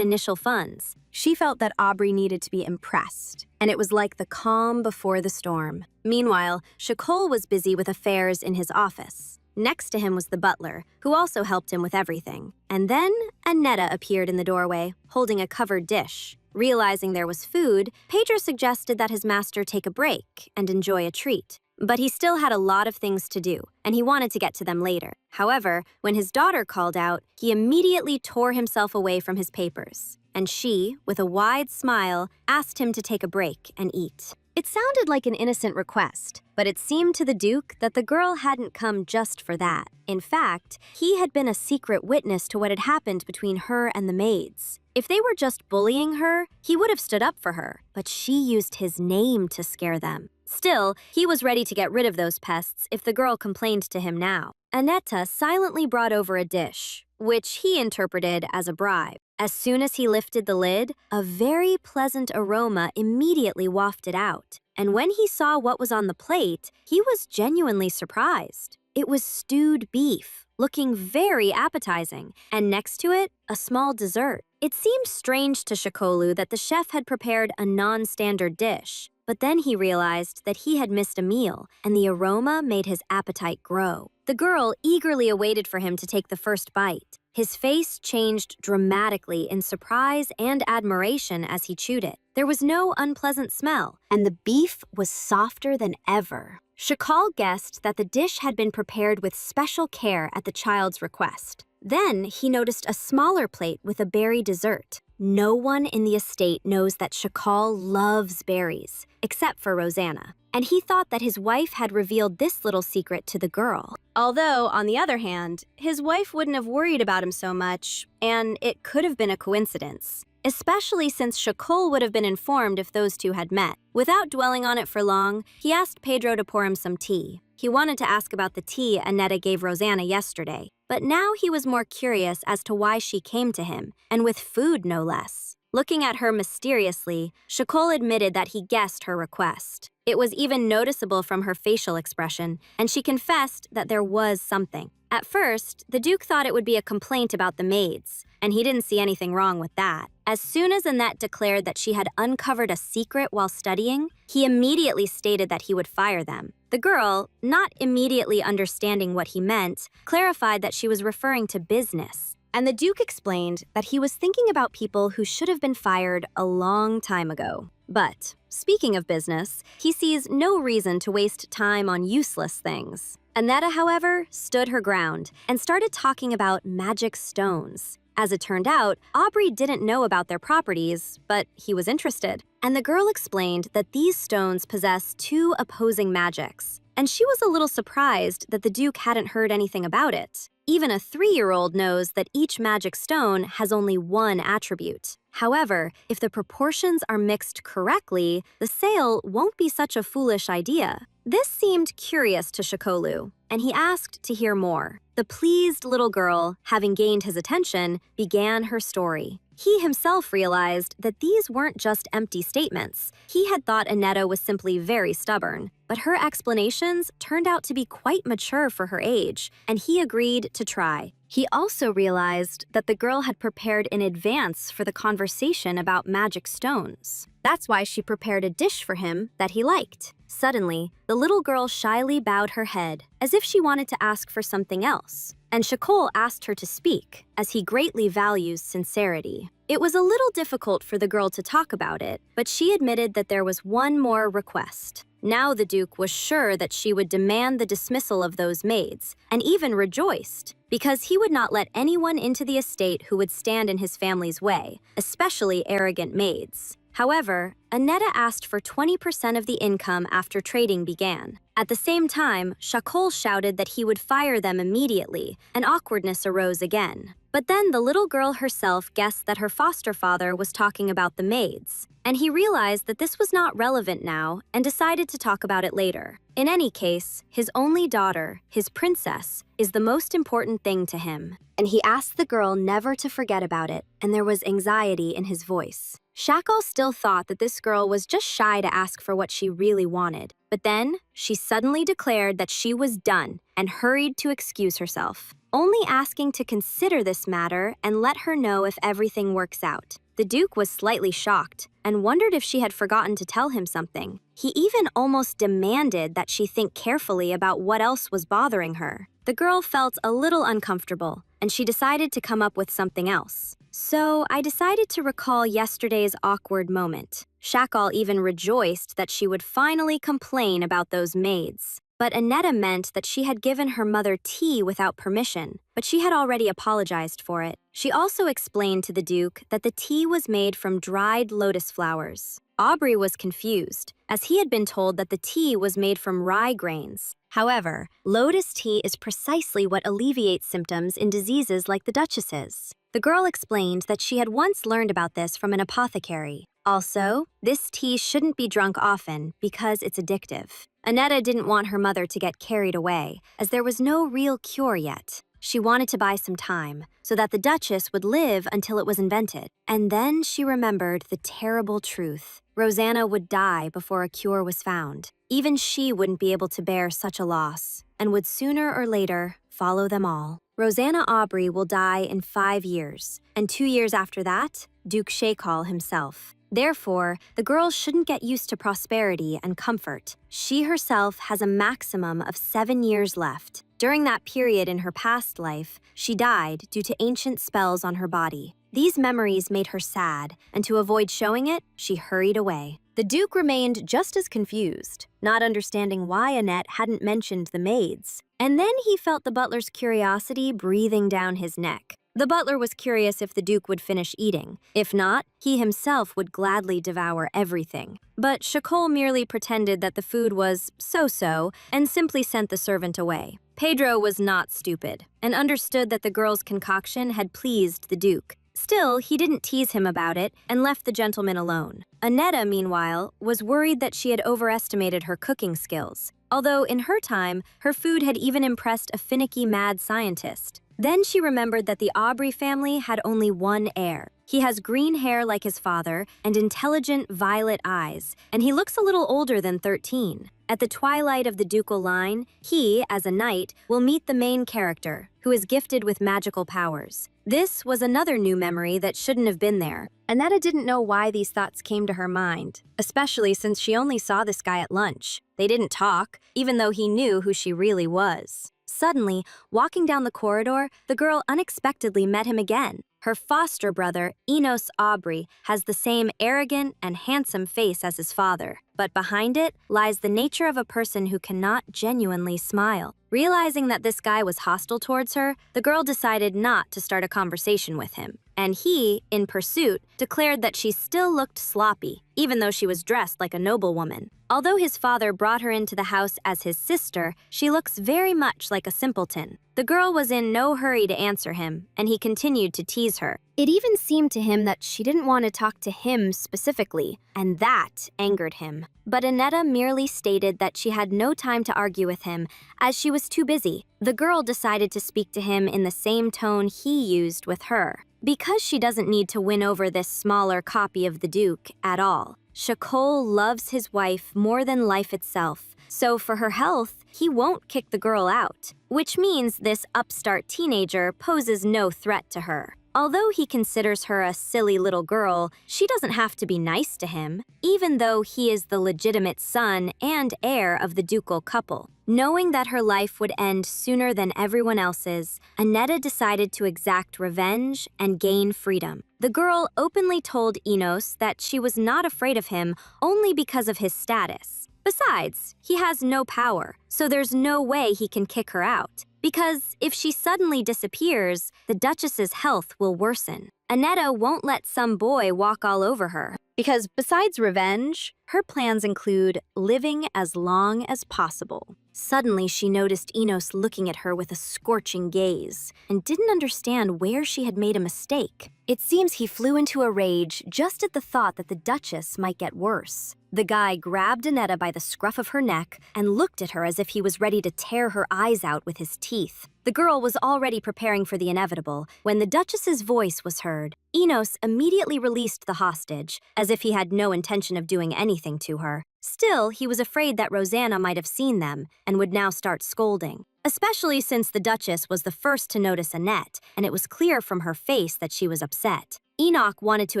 initial funds. She felt that Aubrey needed to be impressed, and it was like the calm before the storm. Meanwhile, Shakol was busy with affairs in his office. Next to him was the butler, who also helped him with everything. And then Annetta appeared in the doorway, holding a covered dish. Realizing there was food, Pedro suggested that his master take a break and enjoy a treat. But he still had a lot of things to do, and he wanted to get to them later. However, when his daughter called out, he immediately tore himself away from his papers. And she, with a wide smile, asked him to take a break and eat. It sounded like an innocent request, but it seemed to the Duke that the girl hadn't come just for that. In fact, he had been a secret witness to what had happened between her and the maids. If they were just bullying her, he would have stood up for her, but she used his name to scare them. Still, he was ready to get rid of those pests if the girl complained to him now. Annetta silently brought over a dish, which he interpreted as a bribe. As soon as he lifted the lid, a very pleasant aroma immediately wafted out. And when he saw what was on the plate, he was genuinely surprised. It was stewed beef, looking very appetizing, and next to it, a small dessert. It seemed strange to Shakolu that the chef had prepared a non-standard dish. But then he realized that he had missed a meal, and the aroma made his appetite grow. The girl eagerly awaited for him to take the first bite. His face changed dramatically in surprise and admiration as he chewed it. There was no unpleasant smell, and the beef was softer than ever. Shakal guessed that the dish had been prepared with special care at the child's request. Then he noticed a smaller plate with a berry dessert. No one in the estate knows that Shakal loves berries, except for Rosanna, and he thought that his wife had revealed this little secret to the girl. Although, on the other hand, his wife wouldn't have worried about him so much, and it could have been a coincidence, especially since Shakol would have been informed if those two had met. Without dwelling on it for long, he asked Pedro to pour him some tea. He wanted to ask about the tea Annetta gave Rosanna yesterday, but now he was more curious as to why she came to him, and with food no less. Looking at her mysteriously, Shakol admitted that he guessed her request. It was even noticeable from her facial expression, and she confessed that there was something. At first, the Duke thought it would be a complaint about the maids, and he didn't see anything wrong with that. As soon as Annette declared that she had uncovered a secret while studying, he immediately stated that he would fire them. The girl, not immediately understanding what he meant, clarified that she was referring to business. And the Duke explained that he was thinking about people who should have been fired a long time ago. But, speaking of business, he sees no reason to waste time on useless things. Annetta, however, stood her ground and started talking about magic stones. As it turned out, Aubrey didn't know about their properties, but he was interested. And the girl explained that these stones possess two opposing magics. And she was a little surprised that the Duke hadn't heard anything about it. Even a 3-year-old knows that each magic stone has only one attribute. However, if the proportions are mixed correctly, the sale won't be such a foolish idea. This seemed curious to Shakolu, and he asked to hear more. The pleased little girl, having gained his attention, began her story. He himself realized that these weren't just empty statements. He had thought Annetta was simply very stubborn, but her explanations turned out to be quite mature for her age, and he agreed to try. He also realized that the girl had prepared in advance for the conversation about magic stones. That's why she prepared a dish for him that he liked. Suddenly, the little girl shyly bowed her head, as if she wanted to ask for something else. And Shakol asked her to speak, as he greatly values sincerity. It was a little difficult for the girl to talk about it, but she admitted that there was one more request. Now the Duke was sure that she would demand the dismissal of those maids, and even rejoiced, because he would not let anyone into the estate who would stand in his family's way, especially arrogant maids. However, Annetta asked for 20% of the income after trading began. At the same time, Shakol shouted that he would fire them immediately, and awkwardness arose again. But then the little girl herself guessed that her foster father was talking about the maids, and he realized that this was not relevant now and decided to talk about it later. In any case, his only daughter, his princess, is the most important thing to him, and he asked the girl never to forget about it, and there was anxiety in his voice. Shakol still thought that this girl was just shy to ask for what she really wanted, but then she suddenly declared that she was done and hurried to excuse herself, only asking to consider this matter and let her know if everything works out. The Duke was slightly shocked and wondered if she had forgotten to tell him something. He even almost demanded that she think carefully about what else was bothering her. The girl felt a little uncomfortable, and she decided to come up with something else. So I decided to recall yesterday's awkward moment. Shakol even rejoiced that she would finally complain about those maids. But Annetta meant that she had given her mother tea without permission, but she had already apologized for it. She also explained to the Duke that the tea was made from dried lotus flowers. Aubrey was confused, as he had been told that the tea was made from rye grains. However, lotus tea is precisely what alleviates symptoms in diseases like the Duchess's. The girl explained that she had once learned about this from an apothecary. Also, this tea shouldn't be drunk often because it's addictive. Annetta didn't want her mother to get carried away, as there was no real cure yet. She wanted to buy some time, so that the Duchess would live until it was invented. And then she remembered the terrible truth. Rosanna would die before a cure was found. Even she wouldn't be able to bear such a loss, and would sooner or later follow them all. Rosanna Aubrey will die in 5 years, and 2 years after that, Duke Shakol himself. Therefore, the girl shouldn't get used to prosperity and comfort. She herself has a maximum of 7 years left. During that period in her past life, she died due to ancient spells on her body. These memories made her sad, and to avoid showing it, she hurried away. The Duke remained just as confused, not understanding why Annette hadn't mentioned the maids. And then he felt the butler's curiosity breathing down his neck. The butler was curious if the Duke would finish eating. If not, he himself would gladly devour everything. But Shakol merely pretended that the food was so-so and simply sent the servant away. Pedro was not stupid and understood that the girl's concoction had pleased the Duke. Still, he didn't tease him about it and left the gentleman alone. Annetta, meanwhile, was worried that she had overestimated her cooking skills, although in her time, her food had even impressed a finicky mad scientist. Then she remembered that the Aubrey family had only one heir. He has green hair like his father and intelligent violet eyes, and he looks a little older than 13. At the twilight of the ducal line, he, as a knight, will meet the main character, who is gifted with magical powers. This was another new memory that shouldn't have been there. Annetta didn't know why these thoughts came to her mind, especially since she only saw this guy at lunch. They didn't talk, even though he knew who she really was. Suddenly, walking down the corridor, the girl unexpectedly met him again. Her foster brother, Enos Aubrey, has the same arrogant and handsome face as his father, but behind it lies the nature of a person who cannot genuinely smile. Realizing that this guy was hostile towards her, the girl decided not to start a conversation with him. And he, in pursuit, declared that she still looked sloppy, even though she was dressed like a noblewoman. Although his father brought her into the house as his sister, she looks very much like a simpleton. The girl was in no hurry to answer him, and he continued to tease her. It even seemed to him that she didn't want to talk to him specifically, and that angered him. But Annetta merely stated that she had no time to argue with him, as she was too busy. The girl decided to speak to him in the same tone he used with her, because she doesn't need to win over this smaller copy of the Duke at all. Shakol loves his wife more than life itself, so for her health, he won't kick the girl out, which means this upstart teenager poses no threat to her. Although he considers her a silly little girl, she doesn't have to be nice to him, even though he is the legitimate son and heir of the ducal couple. Knowing that her life would end sooner than everyone else's, Annetta decided to exact revenge and gain freedom. The girl openly told Enos that she was not afraid of him only because of his status. Besides, he has no power, so there's no way he can kick her out. Because if she suddenly disappears, the Duchess's health will worsen. Annetta won't let some boy walk all over her. Because besides revenge, her plans include living as long as possible. Suddenly, she noticed Enos looking at her with a scorching gaze and didn't understand where she had made a mistake. It seems he flew into a rage just at the thought that the Duchess might get worse. The guy grabbed Annetta by the scruff of her neck and looked at her as if he was ready to tear her eyes out with his teeth. The girl was already preparing for the inevitable when the Duchess's voice was heard. Enos immediately released the hostage, as if he had no intention of doing anything to her. Still, he was afraid that Rosanna might have seen them and would now start scolding, especially since the Duchess was the first to notice Annette, and it was clear from her face that she was upset. Enoch wanted to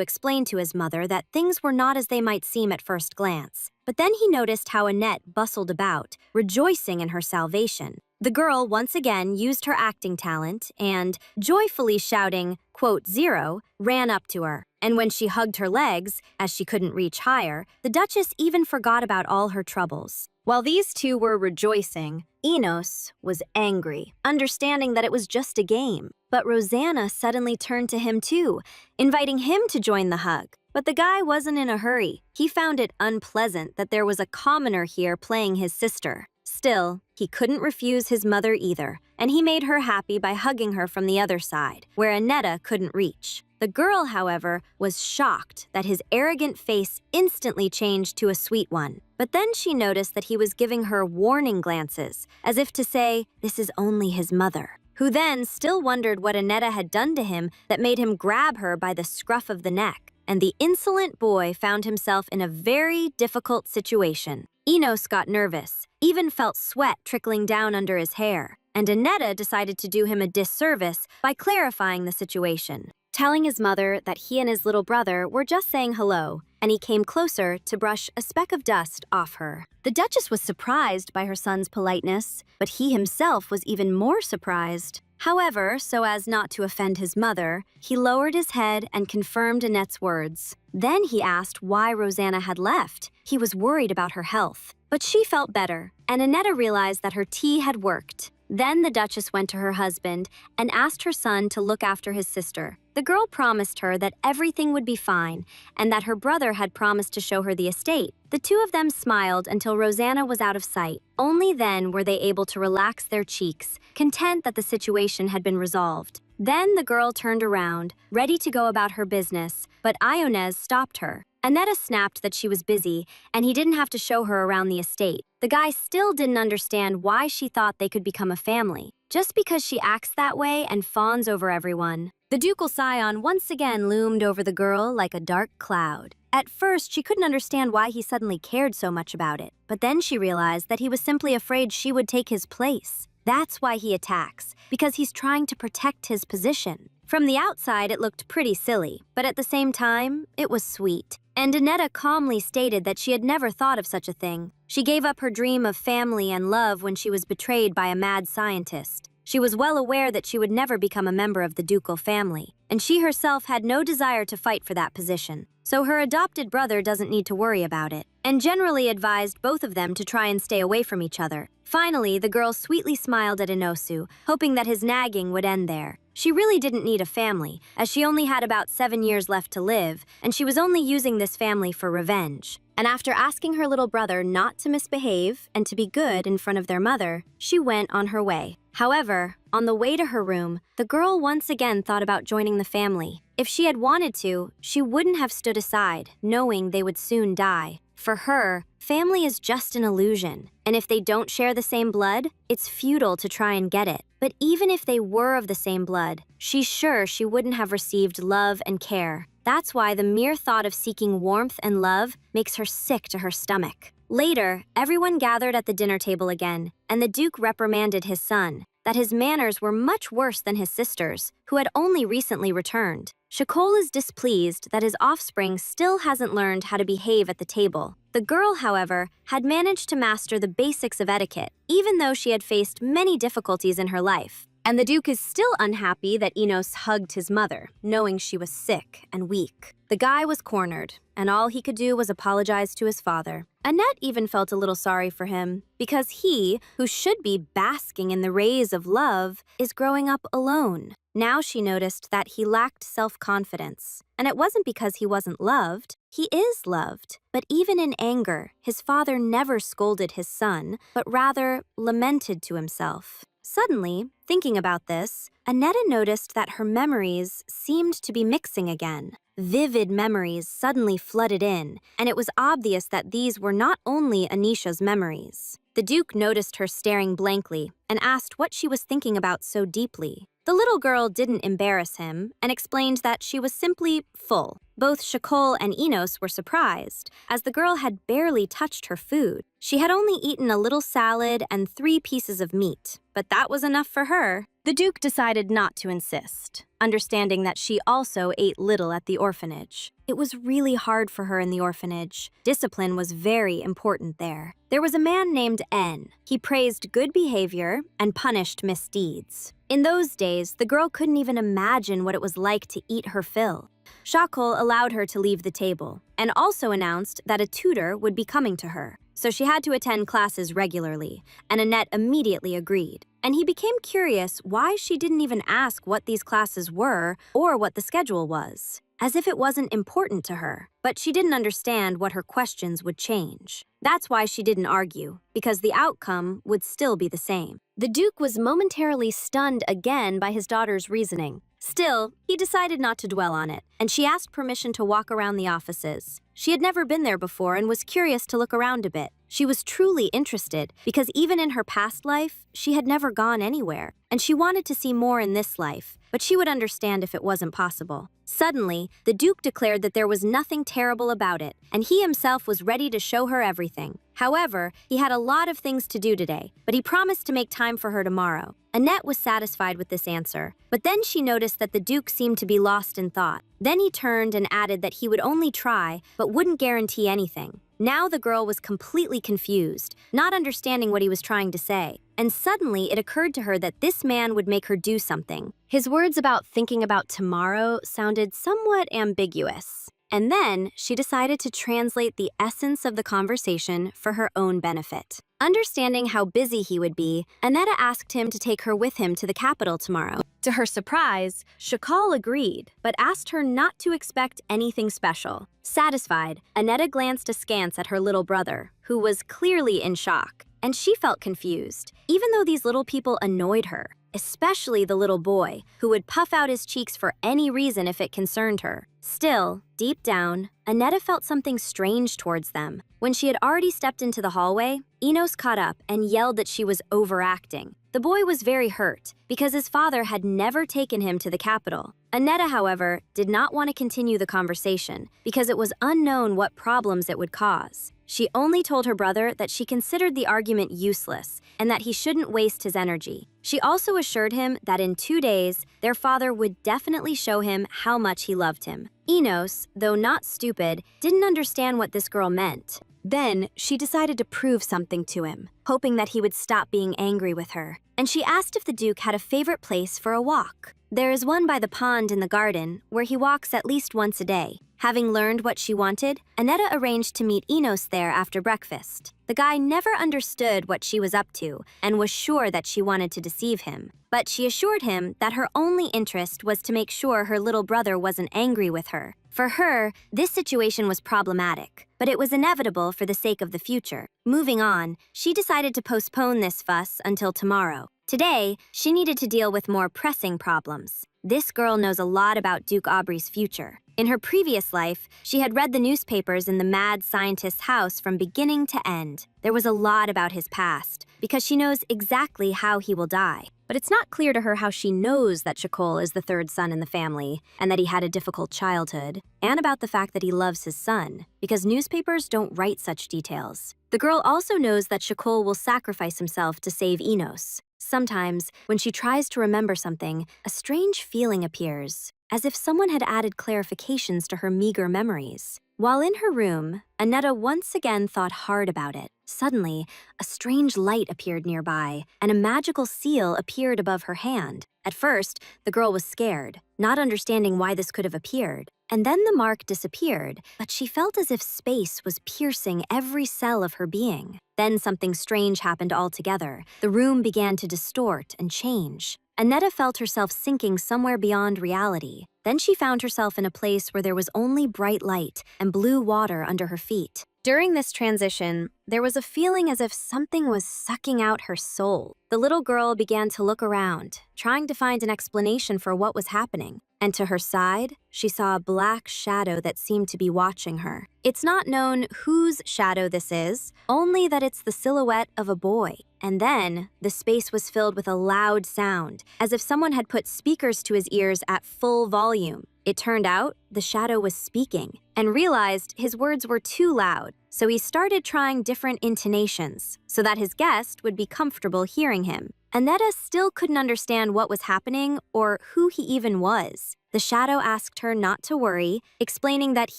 explain to his mother that things were not as they might seem at first glance, but then he noticed how Annette bustled about, rejoicing in her salvation. The girl once again used her acting talent and, joyfully shouting, quote, 0, ran up to her. And when she hugged her legs, as she couldn't reach higher, the Duchess even forgot about all her troubles. While these two were rejoicing, Enos was angry, understanding that it was just a game. But Rosanna suddenly turned to him too, inviting him to join the hug. But the guy wasn't in a hurry. He found it unpleasant that there was a commoner here playing his sister. Still, he couldn't refuse his mother either, and he made her happy by hugging her from the other side, where Annetta couldn't reach. The girl, however, was shocked that his arrogant face instantly changed to a sweet one. But then she noticed that he was giving her warning glances, as if to say, this is only his mother, who then still wondered what Annetta had done to him that made him grab her by the scruff of the neck. And the insolent boy found himself in a very difficult situation. Enos got nervous, even felt sweat trickling down under his hair, and Annetta decided to do him a disservice by clarifying the situation, telling his mother that he and his little brother were just saying hello, and he came closer to brush a speck of dust off her. The Duchess was surprised by her son's politeness, but he himself was even more surprised. However, so as not to offend his mother, he lowered his head and confirmed Annette's words. Then he asked why Rosanna had left. He was worried about her health. But she felt better, and Annetta realized that her tea had worked. Then the Duchess went to her husband and asked her son to look after his sister. The girl promised her that everything would be fine and that her brother had promised to show her the estate. The two of them smiled until Rosanna was out of sight. Only then were they able to relax their cheeks, content that the situation had been resolved. Then the girl turned around, ready to go about her business, but Ionez stopped her. Annetta snapped that she was busy, and he didn't have to show her around the estate. The guy still didn't understand why she thought they could become a family, just because she acts that way and fawns over everyone. The ducal scion once again loomed over the girl like a dark cloud. At first, she couldn't understand why he suddenly cared so much about it, but then she realized that he was simply afraid she would take his place. That's why he attacks, because he's trying to protect his position. From the outside, it looked pretty silly, but at the same time, it was sweet. And Annetta calmly stated that she had never thought of such a thing. She gave up her dream of family and love when she was betrayed by a mad scientist. She was well aware that she would never become a member of the ducal family, and she herself had no desire to fight for that position. So her adopted brother doesn't need to worry about it, and generally advised both of them to try and stay away from each other. Finally, the girl sweetly smiled at Inosu, hoping that his nagging would end there. She really didn't need a family, as she only had about 7 years left to live, and she was only using this family for revenge. And after asking her little brother not to misbehave and to be good in front of their mother, she went on her way. However, on the way to her room, the girl once again thought about joining the family. If she had wanted to, she wouldn't have stood aside, knowing they would soon die. For her, family is just an illusion, and if they don't share the same blood, it's futile to try and get it. But even if they were of the same blood, she's sure she wouldn't have received love and care. That's why the mere thought of seeking warmth and love makes her sick to her stomach. Later, everyone gathered at the dinner table again, and the Duke reprimanded his son, that his manners were much worse than his sister's, who had only recently returned. Shakol is displeased that his offspring still hasn't learned how to behave at the table. The girl, however, had managed to master the basics of etiquette, even though she had faced many difficulties in her life. And the Duke is still unhappy that Enos hugged his mother, knowing she was sick and weak. The guy was cornered, and all he could do was apologize to his father. Annette even felt a little sorry for him, because he, who should be basking in the rays of love, is growing up alone. Now she noticed that he lacked self-confidence, and it wasn't because he wasn't loved. He is loved, but even in anger, his father never scolded his son, but rather lamented to himself. Suddenly, thinking about this, Annetta noticed that her memories seemed to be mixing again. Vivid memories suddenly flooded in, and it was obvious that these were not only Anisha's memories. The Duke noticed her staring blankly and asked what she was thinking about so deeply. The little girl didn't embarrass him and explained that she was simply full. Both Shakol and Enos were surprised, as the girl had barely touched her food. She had only eaten a little salad and 3 pieces of meat, but that was enough for her. The Duke decided not to insist, understanding that she also ate little at the orphanage. It was really hard for her in the orphanage. Discipline was very important there. There was a man named N. He praised good behavior and punished misdeeds. In those days, the girl couldn't even imagine what it was like to eat her fill. Shakol allowed her to leave the table and also announced that a tutor would be coming to her. So she had to attend classes regularly, and Annette immediately agreed. And he became curious why she didn't even ask what these classes were or what the schedule was, as if it wasn't important to her. But she didn't understand what her questions would change. That's why she didn't argue, because the outcome would still be the same. The Duke was momentarily stunned again by his daughter's reasoning. Still, he decided not to dwell on it, and she asked permission to walk around the offices. She had never been there before and was curious to look around a bit. She was truly interested, because even in her past life, she had never gone anywhere, and she wanted to see more in this life, but she would understand if it wasn't possible. Suddenly, the Duke declared that there was nothing terrible about it, and he himself was ready to show her everything. However, he had a lot of things to do today, but he promised to make time for her tomorrow. Annette was satisfied with this answer, but then she noticed that the Duke seemed to be lost in thought. Then he turned and added that he would only try, but wouldn't guarantee anything. Now the girl was completely confused, not understanding what he was trying to say. And suddenly it occurred to her that this man would make her do something. His words about thinking about tomorrow sounded somewhat ambiguous. And then she decided to translate the essence of the conversation for her own benefit. Understanding how busy he would be, Annetta asked him to take her with him to the capital tomorrow. To her surprise, Shakal agreed, but asked her not to expect anything special. Satisfied, Annetta glanced askance at her little brother, who was clearly in shock, and she felt confused, even though these little people annoyed her, especially the little boy, who would puff out his cheeks for any reason if it concerned her. Still, deep down, Annetta felt something strange towards them. When she had already stepped into the hallway, Enos caught up and yelled that she was overacting. The boy was very hurt because his father had never taken him to the capital. Annetta, however, did not want to continue the conversation because it was unknown what problems it would cause. She only told her brother that she considered the argument useless and that he shouldn't waste his energy. She also assured him that in 2 days, their father would definitely show him how much he loved him. Enos, though not stupid, didn't understand what this girl meant. Then, she decided to prove something to him, hoping that he would stop being angry with her. And she asked if the Duke had a favorite place for a walk. There is one by the pond in the garden, where he walks at least once a day. Having learned what she wanted, Annetta arranged to meet Enos there after breakfast. The guy never understood what she was up to and was sure that she wanted to deceive him. But she assured him that her only interest was to make sure her little brother wasn't angry with her. For her, this situation was problematic, but it was inevitable for the sake of the future. Moving on, she decided to postpone this fuss until tomorrow. Today, she needed to deal with more pressing problems. This girl knows a lot about Duke Aubrey's future. In her previous life, she had read the newspapers in the mad scientist's house from beginning to end. There was a lot about his past, because she knows exactly how he will die. But it's not clear to her how she knows that Shakol is the 3rd son in the family, and that he had a difficult childhood, and about the fact that he loves his son, because newspapers don't write such details. The girl also knows that Shakol will sacrifice himself to save Enos. Sometimes, when she tries to remember something, a strange feeling appears, as if someone had added clarifications to her meager memories. While in her room, Annetta once again thought hard about it. Suddenly, a strange light appeared nearby, and a magical seal appeared above her hand. At first, the girl was scared, not understanding why this could have appeared. And then the mark disappeared, but she felt as if space was piercing every cell of her being. Then something strange happened altogether. The room began to distort and change. Annetta felt herself sinking somewhere beyond reality. Then she found herself in a place where there was only bright light and blue water under her feet. During this transition, there was a feeling as if something was sucking out her soul. The little girl began to look around, trying to find an explanation for what was happening. And to her side, she saw a black shadow that seemed to be watching her. It's not known whose shadow this is, only that it's the silhouette of a boy. And then, the space was filled with a loud sound, as if someone had put speakers to his ears at full volume. It turned out the shadow was speaking, and realized his words were too loud, so he started trying different intonations so that his guest would be comfortable hearing him. Annetta still couldn't understand what was happening or who he even was. The shadow asked her not to worry, explaining that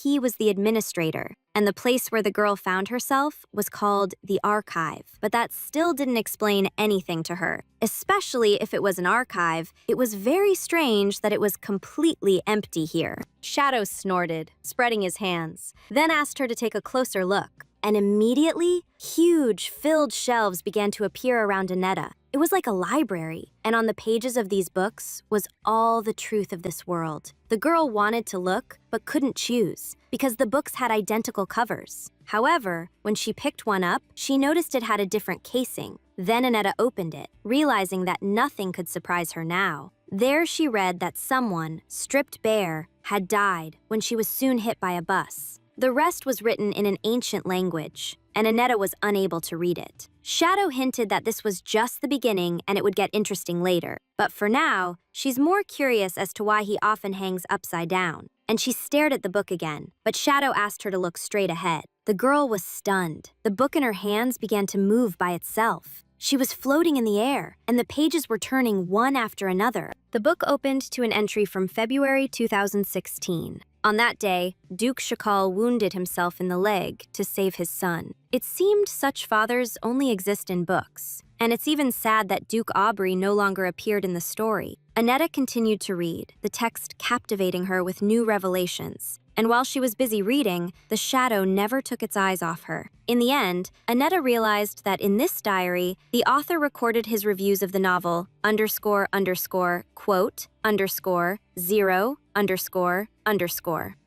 he was the administrator, and the place where the girl found herself was called the archive. But that still didn't explain anything to her, especially if it was an archive. It was very strange that it was completely empty here. Shadow snorted, spreading his hands, then asked her to take a closer look. And immediately, huge, filled shelves began to appear around Annetta. It was like a library, and on the pages of these books was all the truth of this world. The girl wanted to look, but couldn't choose, because the books had identical covers. However, when she picked one up, she noticed it had a different casing. Then Annetta opened it, realizing that nothing could surprise her now. There she read that someone, stripped bare, had died when she was soon hit by a bus. The rest was written in an ancient language, and Annetta was unable to read it. Shadow hinted that this was just the beginning and it would get interesting later. But for now, she's more curious as to why he often hangs upside down. And she stared at the book again, but Shadow asked her to look straight ahead. The girl was stunned. The book in her hands began to move by itself. She was floating in the air, and the pages were turning one after another. The book opened to an entry from February 2016. On that day, Duke Shakal wounded himself in the leg to save his son. It seemed such fathers only exist in books, and it's even sad that Duke Aubrey no longer appeared in the story. Annetta continued to read, the text captivating her with new revelations. And while she was busy reading, the shadow never took its eyes off her. In the end, Annetta realized that in this diary, the author recorded his reviews of the novel __quote _0___.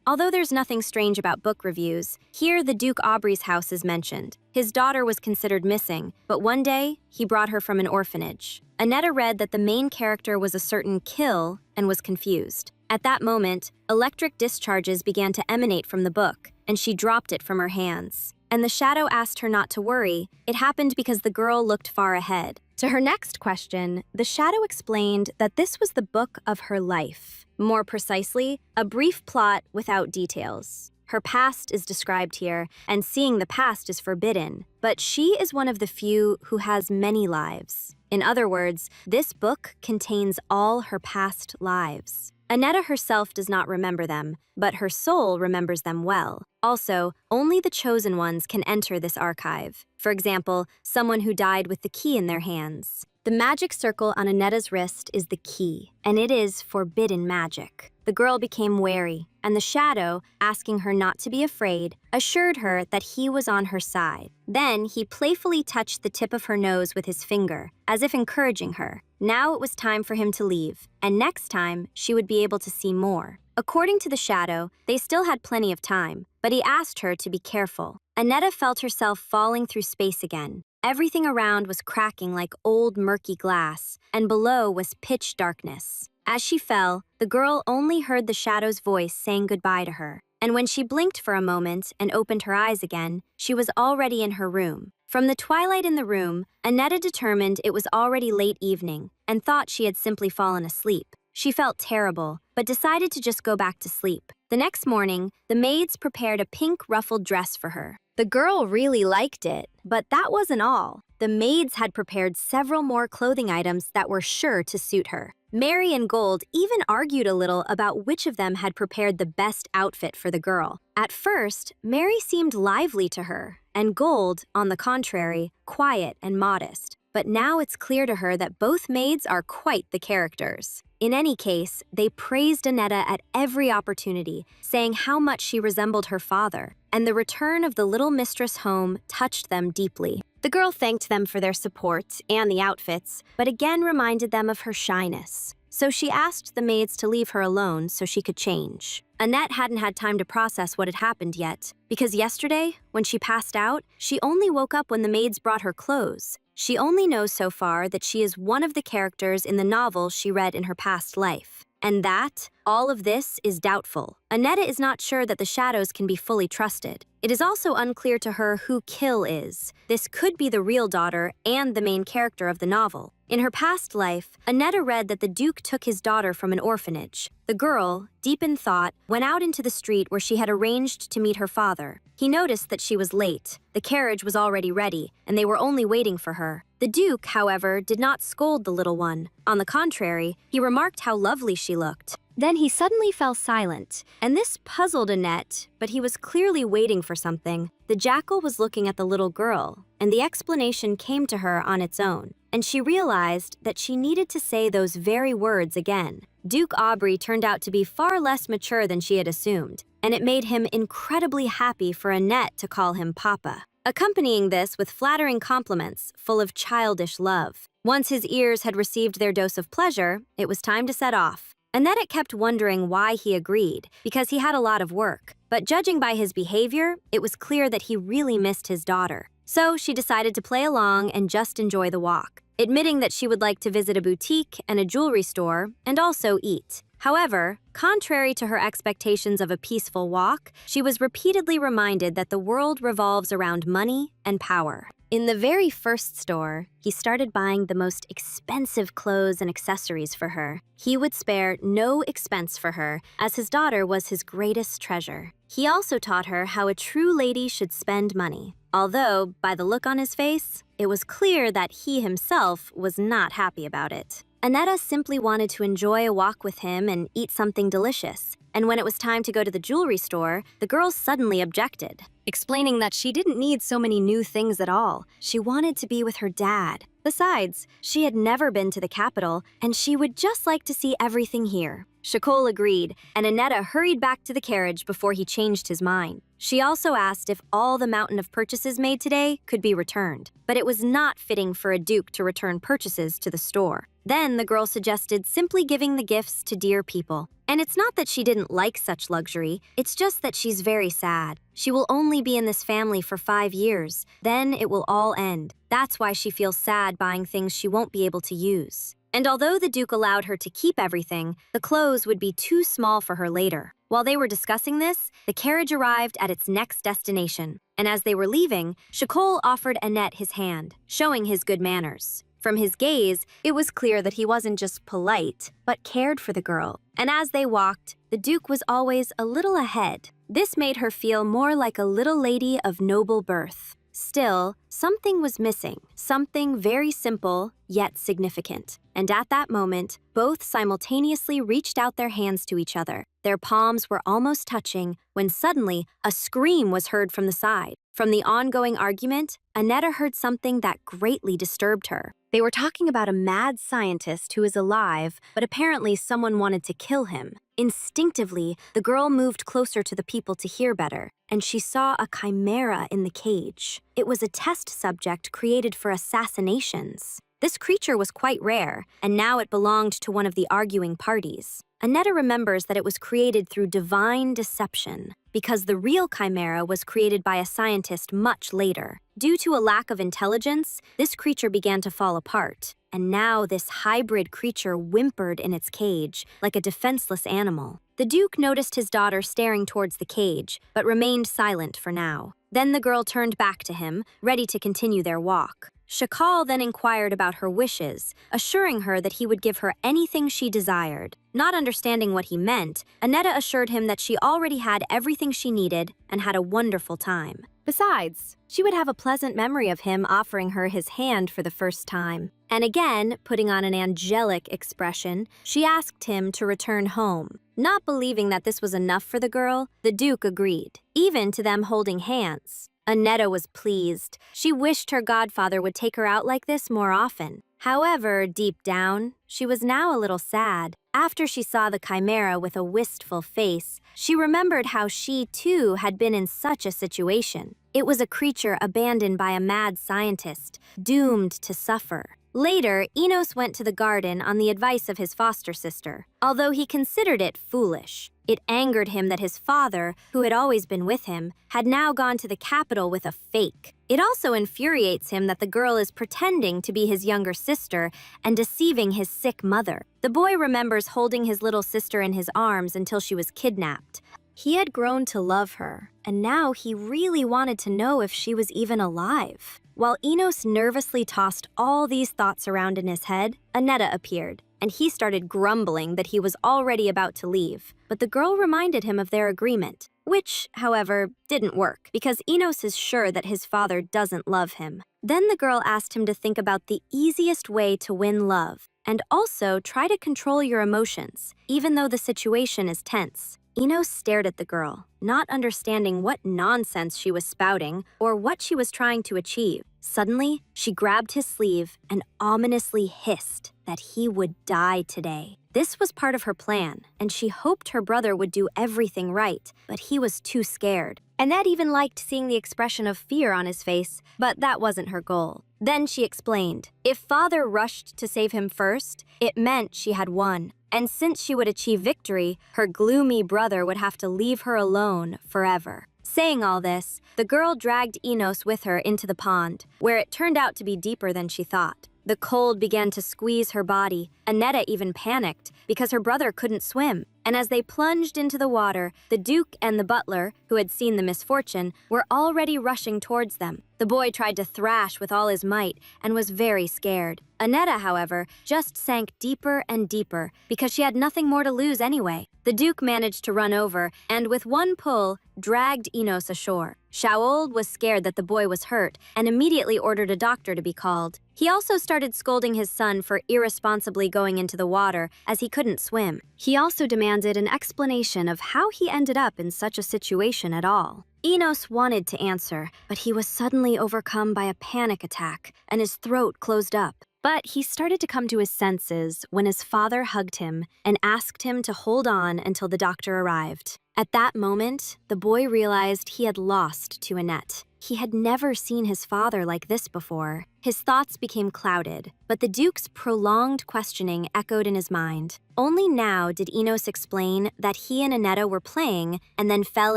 Although there's nothing strange about book reviews, here the Duke Aubrey's house is mentioned. His daughter was considered missing, but one day, he brought her from an orphanage. Annetta read that the main character was a certain Kill and was confused. At that moment, electric discharges began to emanate from the book, and she dropped it from her hands. And the shadow asked her not to worry. It happened because the girl looked far ahead. To her next question, the shadow explained that this was the book of her life. More precisely, a brief plot without details. Her past is described here, and seeing the past is forbidden. But she is one of the few who has many lives. In other words, this book contains all her past lives. Annetta herself does not remember them, but her soul remembers them well. Also, only the chosen ones can enter this archive. For example, someone who died with the key in their hands. The magic circle on Annetta's wrist is the key, and it is forbidden magic. The girl became wary, and the shadow, asking her not to be afraid, assured her that he was on her side. Then he playfully touched the tip of her nose with his finger, as if encouraging her. Now it was time for him to leave, and next time she would be able to see more. According to the shadow, they still had plenty of time, but he asked her to be careful. Annetta felt herself falling through space again. Everything around was cracking like old murky glass, and below was pitch darkness. As she fell, the girl only heard the shadow's voice saying goodbye to her. And when she blinked for a moment and opened her eyes again, she was already in her room. From the twilight in the room, Annetta determined it was already late evening and thought she had simply fallen asleep. She felt terrible, but decided to just go back to sleep. The next morning, the maids prepared a pink ruffled dress for her. The girl really liked it, but that wasn't all. The maids had prepared several more clothing items that were sure to suit her. Mary and Gold even argued a little about which of them had prepared the best outfit for the girl. At first, Mary seemed lively to her, and Gold, on the contrary, quiet and modest. But now it's clear to her that both maids are quite the characters. In any case, they praised Annetta at every opportunity, saying how much she resembled her father, and the return of the little mistress home touched them deeply. The girl thanked them for their support and the outfits, but again reminded them of her shyness. So she asked the maids to leave her alone so she could change. Annette hadn't had time to process what had happened yet, because yesterday, when she passed out, she only woke up when the maids brought her clothes. She only knows so far that she is one of the characters in the novel she read in her past life. And that, all of this, is doubtful. Annetta is not sure that the shadows can be fully trusted. It is also unclear to her who Kill is. This could be the real daughter and the main character of the novel. In her past life, Annetta read that the Duke took his daughter from an orphanage. The girl, deep in thought, went out into the street where she had arranged to meet her father. He noticed that she was late. The carriage was already ready, and they were only waiting for her. The Duke, however, did not scold the little one. On the contrary, he remarked how lovely she looked. Then he suddenly fell silent, and this puzzled Annette, but he was clearly waiting for something. The jackal was looking at the little girl, and the explanation came to her on its own, and she realized that she needed to say those very words again. Duke Aubrey turned out to be far less mature than she had assumed, and it made him incredibly happy for Annette to call him Papa, accompanying this with flattering compliments full of childish love. Once his ears had received their dose of pleasure, it was time to set off. Annette kept wondering why he agreed, because he had a lot of work. But judging by his behavior, it was clear that he really missed his daughter. So she decided to play along and just enjoy the walk, admitting that she would like to visit a boutique and a jewelry store and also eat. However, contrary to her expectations of a peaceful walk, she was repeatedly reminded that the world revolves around money and power. In the very first store, he started buying the most expensive clothes and accessories for her. He would spare no expense for her, as his daughter was his greatest treasure. He also taught her how a true lady should spend money. Although, by the look on his face, it was clear that he himself was not happy about it. Annetta simply wanted to enjoy a walk with him and eat something delicious. And when it was time to go to the jewelry store, the girl suddenly objected, explaining that she didn't need so many new things at all. She wanted to be with her dad. Besides, she had never been to the capital, and she would just like to see everything here. Shakol agreed, and Annetta hurried back to the carriage before he changed his mind. She also asked if all the mountain of purchases made today could be returned, but it was not fitting for a duke to return purchases to the store. Then the girl suggested simply giving the gifts to dear people. And it's not that she didn't like such luxury, it's just that she's very sad. She will only be in this family for 5 years, then it will all end. That's why she feels sad buying things she won't be able to use. And although the Duke allowed her to keep everything, the clothes would be too small for her later. While they were discussing this, the carriage arrived at its next destination. And as they were leaving, Shakol offered Annette his hand, showing his good manners. From his gaze, it was clear that he wasn't just polite, but cared for the girl. And as they walked, the Duke was always a little ahead. This made her feel more like a little lady of noble birth. Still, something was missing, something very simple, yet significant. And at that moment, both simultaneously reached out their hands to each other. Their palms were almost touching when suddenly a scream was heard from the side. From the ongoing argument, Annetta heard something that greatly disturbed her. They were talking about a mad scientist who is alive, but apparently someone wanted to kill him. Instinctively, the girl moved closer to the people to hear better, and she saw a chimera in the cage. It was a test subject created for assassinations. This creature was quite rare, and now it belonged to one of the arguing parties. Annetta remembers that it was created through divine deception, because the real chimera was created by a scientist much later. Due to a lack of intelligence, this creature began to fall apart, and now this hybrid creature whimpered in its cage, like a defenseless animal. The Duke noticed his daughter staring towards the cage, but remained silent for now. Then the girl turned back to him, ready to continue their walk. Shakal then inquired about her wishes, assuring her that he would give her anything she desired. Not understanding what he meant, Annetta assured him that she already had everything she needed and had a wonderful time. Besides, she would have a pleasant memory of him offering her his hand for the first time. And again, putting on an angelic expression, she asked him to return home. Not believing that this was enough for the girl, the Duke agreed, even to them holding hands. Annetta was pleased. She wished her godfather would take her out like this more often. However, deep down, she was now a little sad. After she saw the chimera with a wistful face, she remembered how she, too, had been in such a situation. It was a creature abandoned by a mad scientist, doomed to suffer. Later, Enos went to the garden on the advice of his foster sister, although he considered it foolish. It angered him that his father, who had always been with him, had now gone to the capital with a fake. It also infuriates him that the girl is pretending to be his younger sister and deceiving his sick mother. The boy remembers holding his little sister in his arms until she was kidnapped. He had grown to love her, and now he really wanted to know if she was even alive. While Enos nervously tossed all these thoughts around in his head, Annetta appeared, and he started grumbling that he was already about to leave. But the girl reminded him of their agreement, which, however, didn't work, because Enos is sure that his father doesn't love him. Then the girl asked him to think about the easiest way to win love, and also try to control your emotions, even though the situation is tense. Enos stared at the girl, not understanding what nonsense she was spouting or what she was trying to achieve. Suddenly, she grabbed his sleeve and ominously hissed that he would die today. This was part of her plan, and she hoped her brother would do everything right, but he was too scared. Annette even liked seeing the expression of fear on his face, but that wasn't her goal. Then she explained, if father rushed to save him first, it meant she had won. And since she would achieve victory, her gloomy brother would have to leave her alone forever. Saying all this, the girl dragged Enos with her into the pond, where it turned out to be deeper than she thought. The cold began to squeeze her body. Annetta even panicked because her brother couldn't swim. And as they plunged into the water, the Duke and the butler, who had seen the misfortune, were already rushing towards them. The boy tried to thrash with all his might and was very scared. Annetta, however, just sank deeper and deeper because she had nothing more to lose anyway. The Duke managed to run over and, with one pull, dragged Enos ashore. Shaold was scared that the boy was hurt and immediately ordered a doctor to be called. He also started scolding his son for irresponsibly going into the water as he couldn't swim. He also demanded an explanation of how he ended up in such a situation at all. Enos wanted to answer, but he was suddenly overcome by a panic attack and his throat closed up. But he started to come to his senses when his father hugged him and asked him to hold on until the doctor arrived. At that moment, the boy realized he had lost to Annette. He had never seen his father like this before. His thoughts became clouded, but the Duke's prolonged questioning echoed in his mind. Only now did Enos explain that he and Annetta were playing and then fell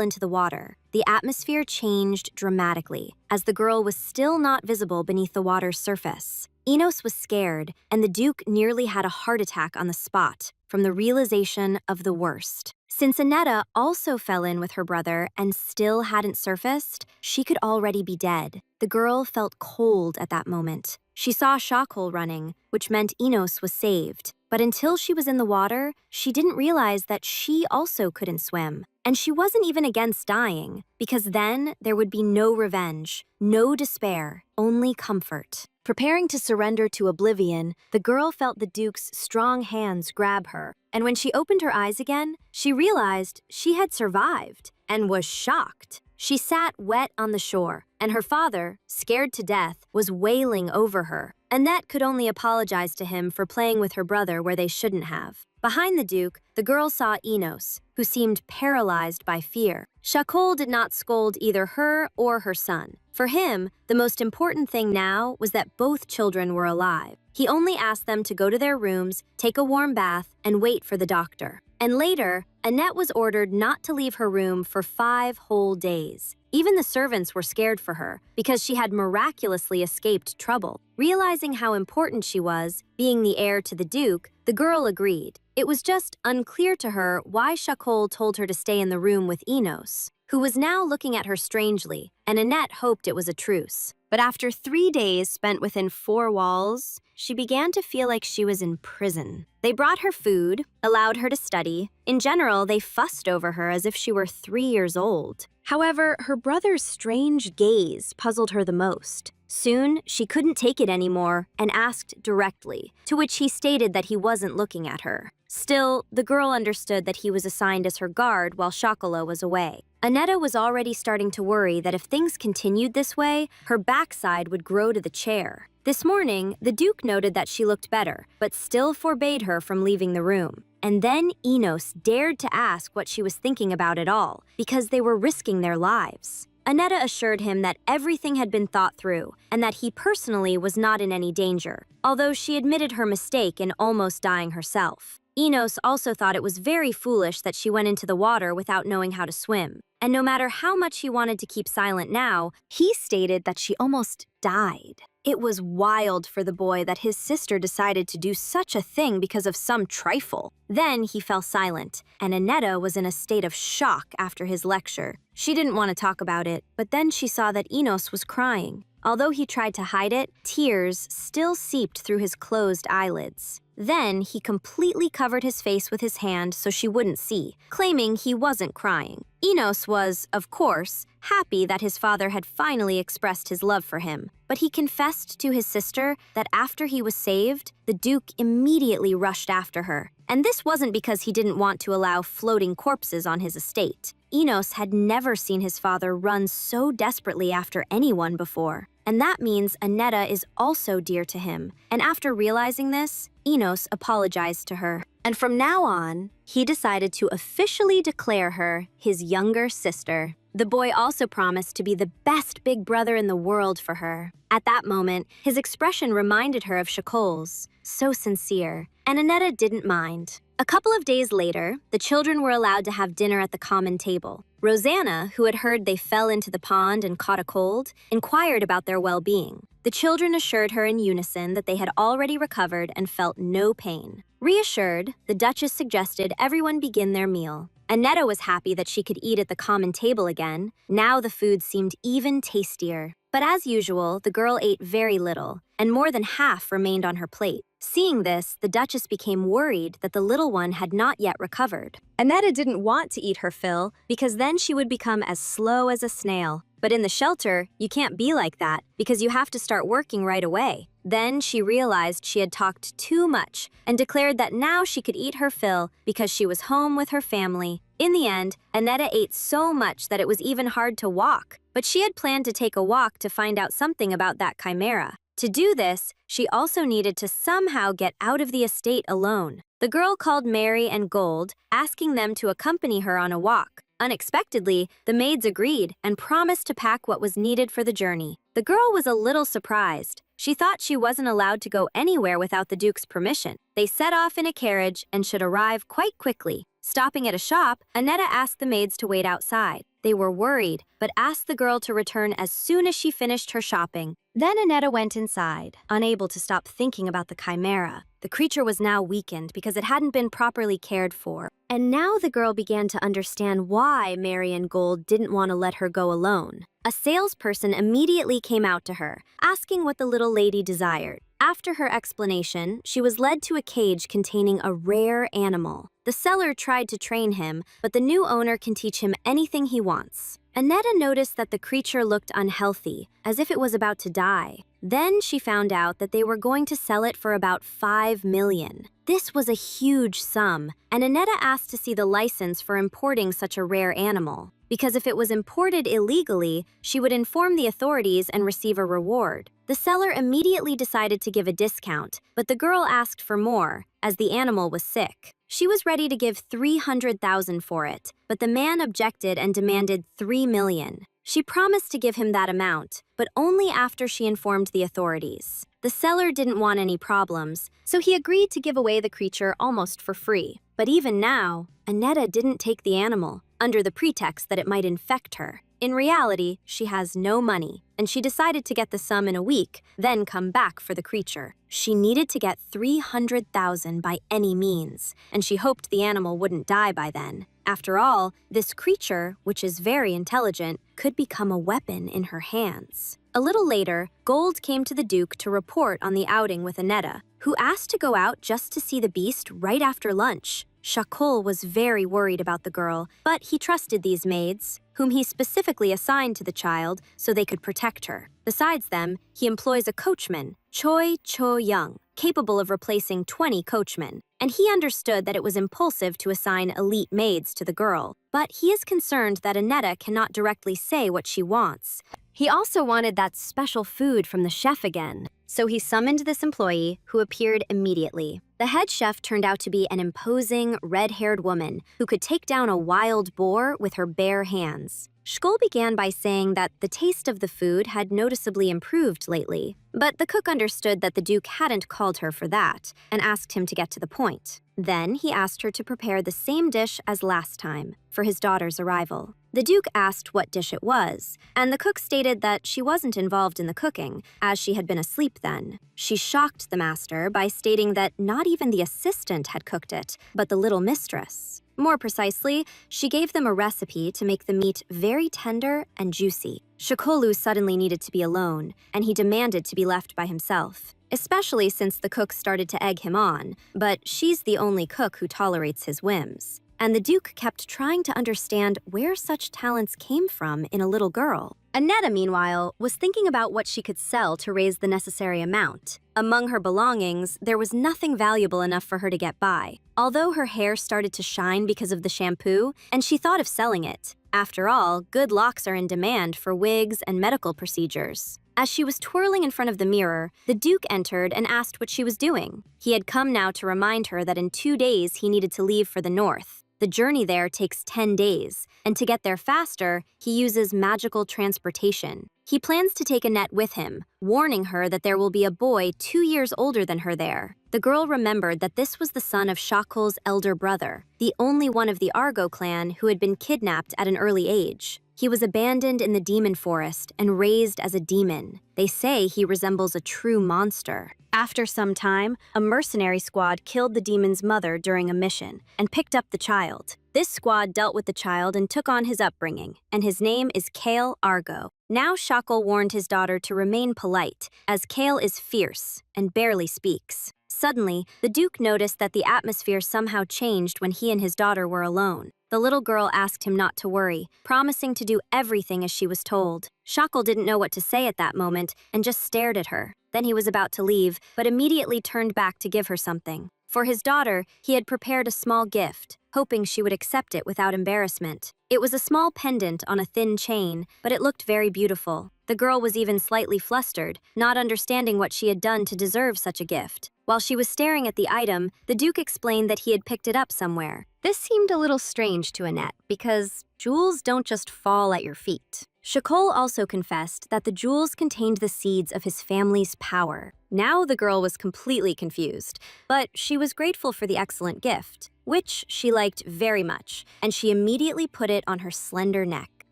into the water. The atmosphere changed dramatically, as the girl was still not visible beneath the water's surface. Enos was scared, and the Duke nearly had a heart attack on the spot from the realization of the worst. Since Annetta also fell in with her brother and still hadn't surfaced, she could already be dead. The girl felt cold at that moment. She saw Shockhole running, which meant Enos was saved. But until she was in the water, she didn't realize that she also couldn't swim. And she wasn't even against dying, because then there would be no revenge, no despair, only comfort. Preparing to surrender to oblivion, the girl felt the Duke's strong hands grab her. And when she opened her eyes again, she realized she had survived and was shocked. She sat wet on the shore, and her father, scared to death, was wailing over her. Annette could only apologize to him for playing with her brother where they shouldn't have. Behind the Duke, the girl saw Enos, who seemed paralyzed by fear. Shakol did not scold either her or her son. For him, the most important thing now was that both children were alive. He only asked them to go to their rooms, take a warm bath, and wait for the doctor. And later, Annette was ordered not to leave her room for 5 whole days. Even the servants were scared for her because she had miraculously escaped trouble. Realizing how important she was, being the heir to the Duke, the girl agreed. It was just unclear to her why Shakol told her to stay in the room with Enos, who was now looking at her strangely, and Annette hoped it was a truce. But after 3 days spent within 4 walls, she began to feel like she was in prison. They brought her food, allowed her to study. In general, they fussed over her as if she were 3 years old. However, her brother's strange gaze puzzled her the most. Soon, she couldn't take it anymore and asked directly, to which he stated that he wasn't looking at her. Still, the girl understood that he was assigned as her guard while Shokolo was away. Annetta was already starting to worry that if things continued this way, her backside would grow to the chair. This morning, the Duke noted that she looked better, but still forbade her from leaving the room. And then Enos dared to ask what she was thinking about it all, because they were risking their lives. Annetta assured him that everything had been thought through, and that he personally was not in any danger, although she admitted her mistake in almost dying herself. Enos also thought it was very foolish that she went into the water without knowing how to swim. And no matter how much he wanted to keep silent now, he stated that she almost died. It was wild for the boy that his sister decided to do such a thing because of some trifle. Then he fell silent, and Annetta was in a state of shock after his lecture. She didn't want to talk about it, but then she saw that Enos was crying. Although he tried to hide it, tears still seeped through his closed eyelids. Then he completely covered his face with his hand so she wouldn't see, claiming he wasn't crying. Enos was, of course, happy that his father had finally expressed his love for him, but he confessed to his sister that after he was saved, the Duke immediately rushed after her. And this wasn't because he didn't want to allow floating corpses on his estate. Enos had never seen his father run so desperately after anyone before. And that means Annetta is also dear to him. And after realizing this, Enos apologized to her. And from now on, he decided to officially declare her his younger sister. The boy also promised to be the best big brother in the world for her. At that moment, his expression reminded her of Shakol's, so sincere, and Annetta didn't mind. A couple of days later, the children were allowed to have dinner at the common table. Rosanna, who had heard they fell into the pond and caught a cold, inquired about their well-being. The children assured her in unison that they had already recovered and felt no pain. Reassured, the Duchess suggested everyone begin their meal. Annetta was happy that she could eat at the common table again. Now the food seemed even tastier. But as usual, the girl ate very little, and more than half remained on her plate. Seeing this, the Duchess became worried that the little one had not yet recovered. Annetta didn't want to eat her fill because then she would become as slow as a snail. But in the shelter, you can't be like that because you have to start working right away. Then she realized she had talked too much and declared that now she could eat her fill because she was home with her family. In the end, Annetta ate so much that it was even hard to walk. But she had planned to take a walk to find out something about that chimera. To do this, she also needed to somehow get out of the estate alone. The girl called Mary and Gold, asking them to accompany her on a walk. Unexpectedly, the maids agreed and promised to pack what was needed for the journey. The girl was a little surprised. She thought she wasn't allowed to go anywhere without the Duke's permission. They set off in a carriage and should arrive quite quickly. Stopping at a shop, Annetta asked the maids to wait outside. They were worried, but asked the girl to return as soon as she finished her shopping. Then Annetta went inside, unable to stop thinking about the chimera. The creature was now weakened because it hadn't been properly cared for. And now the girl began to understand why Mary and Gold didn't want to let her go alone. A salesperson immediately came out to her, asking what the little lady desired. After her explanation, she was led to a cage containing a rare animal. The seller tried to train him, but the new owner can teach him anything he wants. Annetta noticed that the creature looked unhealthy, as if it was about to die. Then she found out that they were going to sell it for about 5 million. This was a huge sum, and Annetta asked to see the license for importing such a rare animal. Because if it was imported illegally, she would inform the authorities and receive a reward. The seller immediately decided to give a discount, but the girl asked for more, as the animal was sick. She was ready to give 300,000 for it, but the man objected and demanded 3 million. She promised to give him that amount, but only after she informed the authorities. The seller didn't want any problems, so he agreed to give away the creature almost for free. But even now, Annetta didn't take the animal, under the pretext that it might infect her. In reality, she has no money, and she decided to get the sum in a week, then come back for the creature. She needed to get 300,000 by any means, and she hoped the animal wouldn't die by then. After all, this creature, which is very intelligent, could become a weapon in her hands. A little later, Gold came to the Duke to report on the outing with Annetta, who asked to go out just to see the beast right after lunch. Shakul was very worried about the girl, but he trusted these maids, whom he specifically assigned to the child so they could protect her. Besides them, he employs a coachman, Choi Cho-young, capable of replacing 20 coachmen. And he understood that it was impulsive to assign elite maids to the girl, but he is concerned that Aneta cannot directly say what she wants. He also wanted that special food from the chef again, so he summoned this employee, who appeared immediately. The head chef turned out to be an imposing, red-haired woman who could take down a wild boar with her bare hands. Shkol began by saying that the taste of the food had noticeably improved lately, but the cook understood that the Duke hadn't called her for that and asked him to get to the point. Then he asked her to prepare the same dish as last time for his daughter's arrival. The Duke asked what dish it was, and the cook stated that she wasn't involved in the cooking, as she had been asleep then. She shocked the master by stating that not even the assistant had cooked it, but the little mistress. More precisely, she gave them a recipe to make the meat very tender and juicy. Shakolu suddenly needed to be alone, and he demanded to be left by himself, especially since the cook started to egg him on, but she's the only cook who tolerates his whims. And the Duke kept trying to understand where such talents came from in a little girl. Aneta, meanwhile, was thinking about what she could sell to raise the necessary amount. Among her belongings, there was nothing valuable enough for her to get by, although her hair started to shine because of the shampoo, and she thought of selling it. After all, good locks are in demand for wigs and medical procedures. As she was twirling in front of the mirror, the Duke entered and asked what she was doing. He had come now to remind her that in 2 days he needed to leave for the north. The journey there takes 10 days, and to get there faster, he uses magical transportation. He plans to take Annette with him, warning her that there will be a boy 2 years older than her there. The girl remembered that this was the son of Shakul's elder brother, the only one of the Argo clan who had been kidnapped at an early age. He was abandoned in the demon forest and raised as a demon. They say he resembles a true monster. After some time, a mercenary squad killed the demon's mother during a mission and picked up the child. This squad dealt with the child and took on his upbringing, and his name is Kale Argo. Now Shakul warned his daughter to remain polite, as Kale is fierce and barely speaks. Suddenly, the Duke noticed that the atmosphere somehow changed when he and his daughter were alone. The little girl asked him not to worry, promising to do everything as she was told. Shakul didn't know what to say at that moment and just stared at her. Then he was about to leave, but immediately turned back to give her something. For his daughter, he had prepared a small gift, hoping she would accept it without embarrassment. It was a small pendant on a thin chain, but it looked very beautiful. The girl was even slightly flustered, not understanding what she had done to deserve such a gift. While she was staring at the item, the Duke explained that he had picked it up somewhere. This seemed a little strange to Annette, because jewels don't just fall at your feet. Shakul also confessed that the jewels contained the seeds of his family's power. Now the girl was completely confused, but she was grateful for the excellent gift, which she liked very much, and she immediately put it on her slender neck.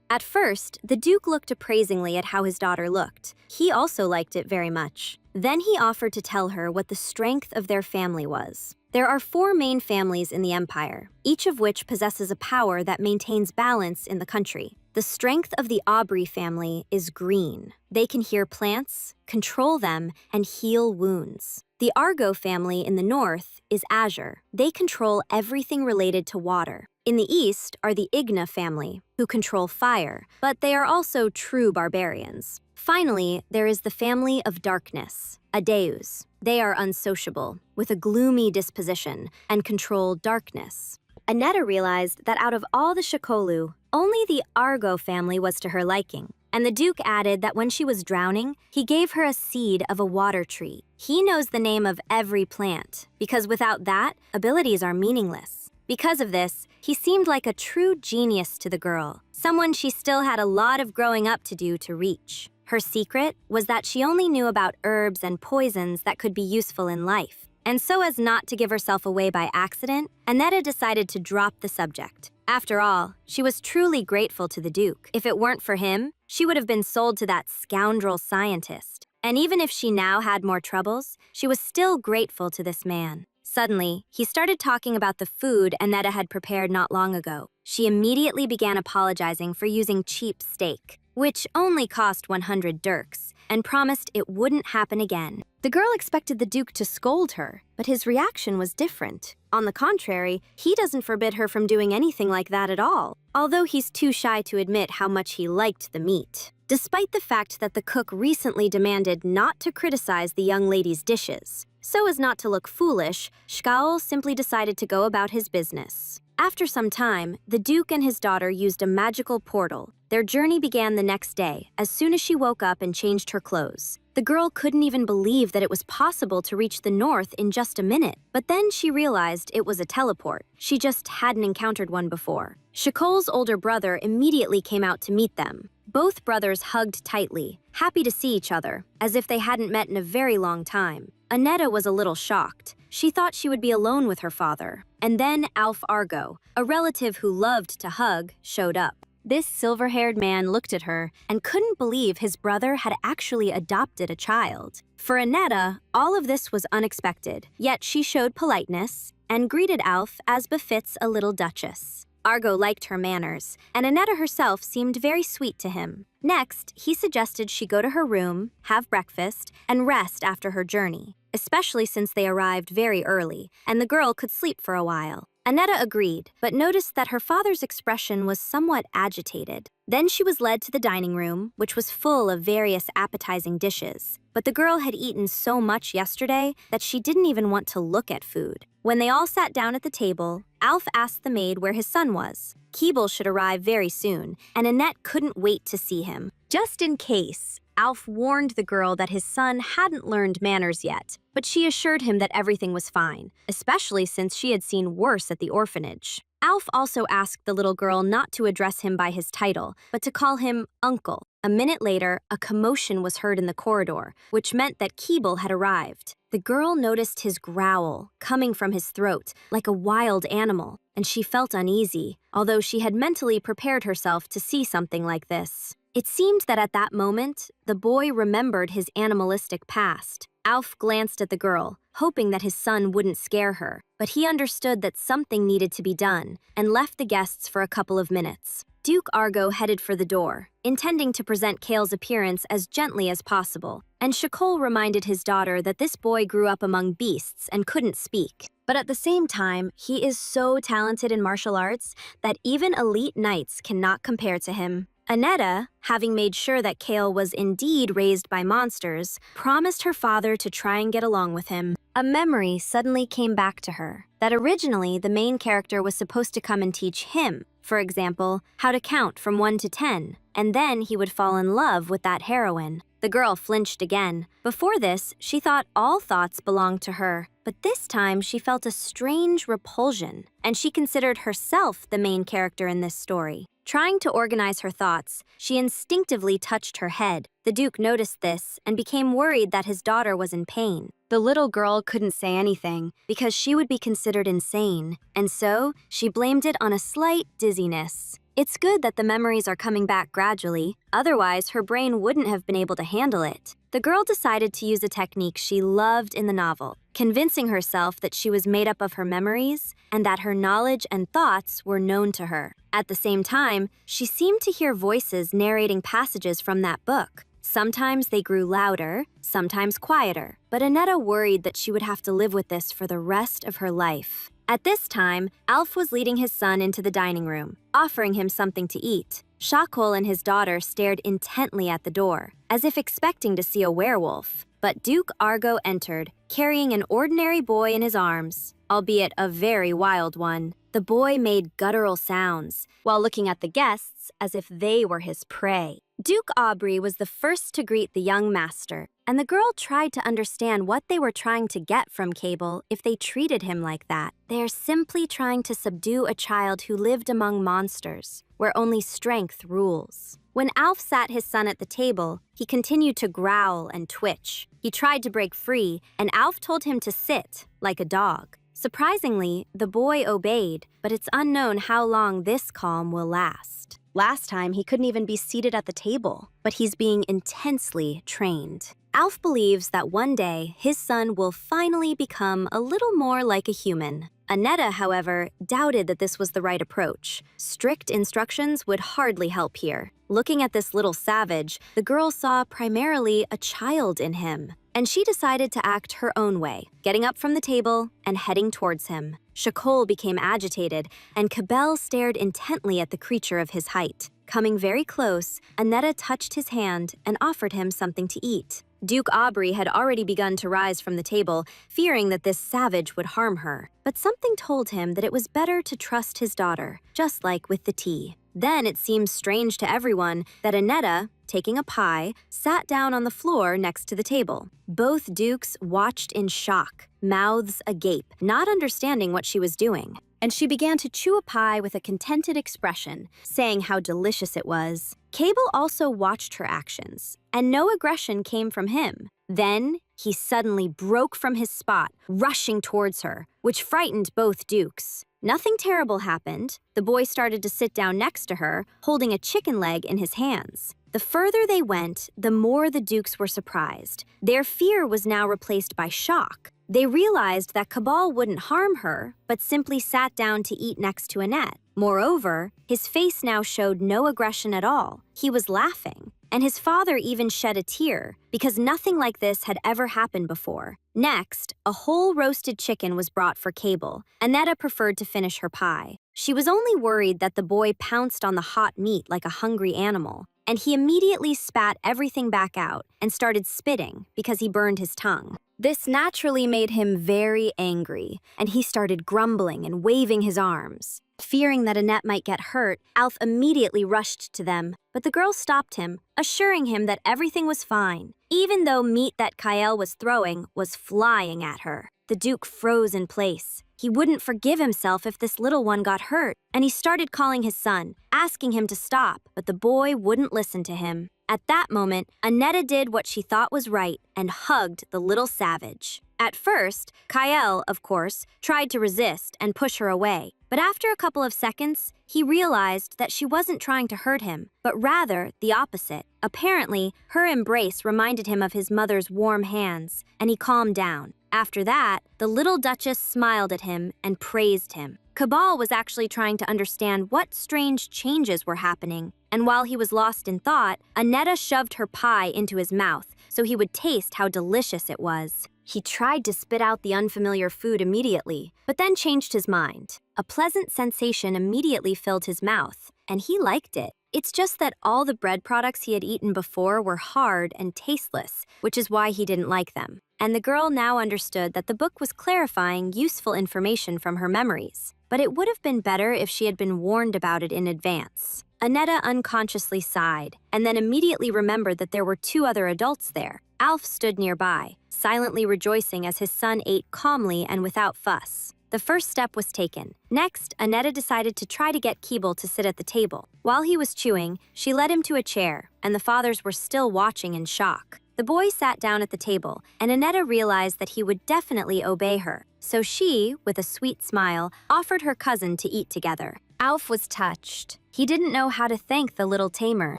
At first, the Duke looked appraisingly at how his daughter looked. He also liked it very much. Then he offered to tell her what the strength of their family was. There are 4 main families in the empire, each of which possesses a power that maintains balance in the country. The strength of the Aubrey family is green. They can hear plants, control them, and heal wounds. The Argo family in the north is azure. They control everything related to water. In the east are the Igna family, who control fire, but they are also true barbarians. Finally, there is the family of darkness, Adeus. They are unsociable, with a gloomy disposition, and control darkness. Annetta realized that out of all the Shakolu, only the Argo family was to her liking. And the Duke added that when she was drowning, he gave her a seed of a water tree. He knows the name of every plant, because without that, abilities are meaningless. Because of this, he seemed like a true genius to the girl, someone she still had a lot of growing up to do to reach. Her secret was that she only knew about herbs and poisons that could be useful in life. And so as not to give herself away by accident, Annetta decided to drop the subject. After all, she was truly grateful to the Duke. If it weren't for him, she would have been sold to that scoundrel scientist. And even if she now had more troubles, she was still grateful to this man. Suddenly, he started talking about the food Annetta had prepared not long ago. She immediately began apologizing for using cheap steak, which only cost 100 dirks, and promised it wouldn't happen again. The girl expected the Duke to scold her, but his reaction was different. On the contrary, he doesn't forbid her from doing anything like that at all, although he's too shy to admit how much he liked the meat. Despite the fact that the cook recently demanded not to criticize the young lady's dishes, so as not to look foolish, Shkaol simply decided to go about his business. After some time, the Duke and his daughter used a magical portal. Their journey began the next day, as soon as she woke up and changed her clothes. The girl couldn't even believe that it was possible to reach the north in just a minute, but then she realized it was a teleport. She just hadn't encountered one before. Shakol's older brother immediately came out to meet them. Both brothers hugged tightly, happy to see each other, as if they hadn't met in a very long time. Annetta was a little shocked. She thought she would be alone with her father. And then Alf Argo, a relative who loved to hug, showed up. This silver-haired man looked at her and couldn't believe his brother had actually adopted a child. For Annetta, all of this was unexpected, yet she showed politeness and greeted Alf as befits a little duchess. Argo liked her manners, and Annetta herself seemed very sweet to him. Next, he suggested she go to her room, have breakfast, and rest after her journey, especially since they arrived very early, and the girl could sleep for a while. Annetta agreed, but noticed that her father's expression was somewhat agitated. Then she was led to the dining room, which was full of various appetizing dishes. But the girl had eaten so much yesterday that she didn't even want to look at food. When they all sat down at the table, Alf asked the maid where his son was. Keeble should arrive very soon, and Annette couldn't wait to see him. Just in case, Alf warned the girl that his son hadn't learned manners yet, but she assured him that everything was fine, especially since she had seen worse at the orphanage. Alf also asked the little girl not to address him by his title, but to call him Uncle. A minute later, a commotion was heard in the corridor, which meant that Keeble had arrived. The girl noticed his growl coming from his throat, like a wild animal, and she felt uneasy, although she had mentally prepared herself to see something like this. It seemed that at that moment, the boy remembered his animalistic past. Alf glanced at the girl, hoping that his son wouldn't scare her, but he understood that something needed to be done and left the guests for a couple of minutes. Duke Argo headed for the door, intending to present Kale's appearance as gently as possible, and Shakol reminded his daughter that this boy grew up among beasts and couldn't speak. But at the same time, he is so talented in martial arts that even elite knights cannot compare to him. Annetta, having made sure that Kale was indeed raised by monsters, promised her father to try and get along with him. A memory suddenly came back to her, that originally the main character was supposed to come and teach him, for example, how to count from 1 to 10, and then he would fall in love with that heroine. The girl flinched again. Before this, she thought all thoughts belonged to her, but this time she felt a strange repulsion, and she considered herself the main character in this story. Trying to organize her thoughts, she instinctively touched her head. The Duke noticed this and became worried that his daughter was in pain. The little girl couldn't say anything because she would be considered insane, and so she blamed it on a slight dizziness. It's good that the memories are coming back gradually, otherwise her brain wouldn't have been able to handle it. The girl decided to use a technique she loved in the novel, convincing herself that she was made up of her memories and that her knowledge and thoughts were known to her. At the same time, she seemed to hear voices narrating passages from that book. Sometimes they grew louder, sometimes quieter, but Annetta worried that she would have to live with this for the rest of her life. At this time, Alf was leading his son into the dining room, offering him something to eat. Shakol and his daughter stared intently at the door, as if expecting to see a werewolf. But Duke Argo entered, carrying an ordinary boy in his arms, albeit a very wild one. The boy made guttural sounds, while looking at the guests as if they were his prey. Duke Aubrey was the first to greet the young master, and the girl tried to understand what they were trying to get from Cable if they treated him like that. They are simply trying to subdue a child who lived among monsters, where only strength rules. When Alf sat his son at the table, he continued to growl and twitch. He tried to break free, and Alf told him to sit, like a dog. Surprisingly, the boy obeyed, but it's unknown how long this calm will last. Last time, he couldn't even be seated at the table, but he's being intensely trained. Alf believes that one day, his son will finally become a little more like a human. Annetta, however, doubted that this was the right approach. Strict instructions would hardly help here. Looking at this little savage, the girl saw primarily a child in him, and she decided to act her own way, getting up from the table and heading towards him. Shakol became agitated, and Cabell stared intently at the creature of his height. Coming very close, Annetta touched his hand and offered him something to eat. Duke Aubrey had already begun to rise from the table, fearing that this savage would harm her. But something told him that it was better to trust his daughter, just like with the tea. Then it seemed strange to everyone that Annetta, taking a pie, sat down on the floor next to the table. Both dukes watched in shock, mouths agape, not understanding what she was doing. And she began to chew a pie with a contented expression, saying how delicious it was. Cable also watched her actions, and no aggression came from him. Then, he suddenly broke from his spot, rushing towards her, which frightened both dukes. Nothing terrible happened. The boy started to sit down next to her, holding a chicken leg in his hands. The further they went, the more the dukes were surprised. Their fear was now replaced by shock. They realized that Cabal wouldn't harm her, but simply sat down to eat next to Annette. Moreover, his face now showed no aggression at all. He was laughing. And his father even shed a tear, because nothing like this had ever happened before. Next, a whole roasted chicken was brought for Cable. Annetta preferred to finish her pie. She was only worried that the boy pounced on the hot meat like a hungry animal, and he immediately spat everything back out and started spitting because he burned his tongue. This naturally made him very angry, and he started grumbling and waving his arms. Fearing that Annette might get hurt, Alf immediately rushed to them, but the girl stopped him, assuring him that everything was fine, even though meat that Kael was throwing was flying at her. The Duke froze in place. He wouldn't forgive himself if this little one got hurt, and he started calling his son, asking him to stop, but the boy wouldn't listen to him. At that moment, Annetta did what she thought was right and hugged the little savage. At first, Kael, of course, tried to resist and push her away, but after a couple of seconds, he realized that she wasn't trying to hurt him, but rather the opposite. Apparently, her embrace reminded him of his mother's warm hands, and he calmed down. After that, the little Duchess smiled at him and praised him. Cabal was actually trying to understand what strange changes were happening, and while he was lost in thought, Annetta shoved her pie into his mouth so he would taste how delicious it was. He tried to spit out the unfamiliar food immediately, but then changed his mind. A pleasant sensation immediately filled his mouth, and he liked it. It's just that all the bread products he had eaten before were hard and tasteless, which is why he didn't like them. And the girl now understood that the book was clarifying useful information from her memories. But it would have been better if she had been warned about it in advance. Annetta unconsciously sighed, and then immediately remembered that there were two other adults there. Alf stood nearby, silently rejoicing as his son ate calmly and without fuss. The first step was taken. Next, Annetta decided to try to get Keeble to sit at the table. While he was chewing, she led him to a chair, and the fathers were still watching in shock. The boy sat down at the table, and Annetta realized that he would definitely obey her. So she, with a sweet smile, offered her cousin to eat together. Alf was touched. He didn't know how to thank the little tamer.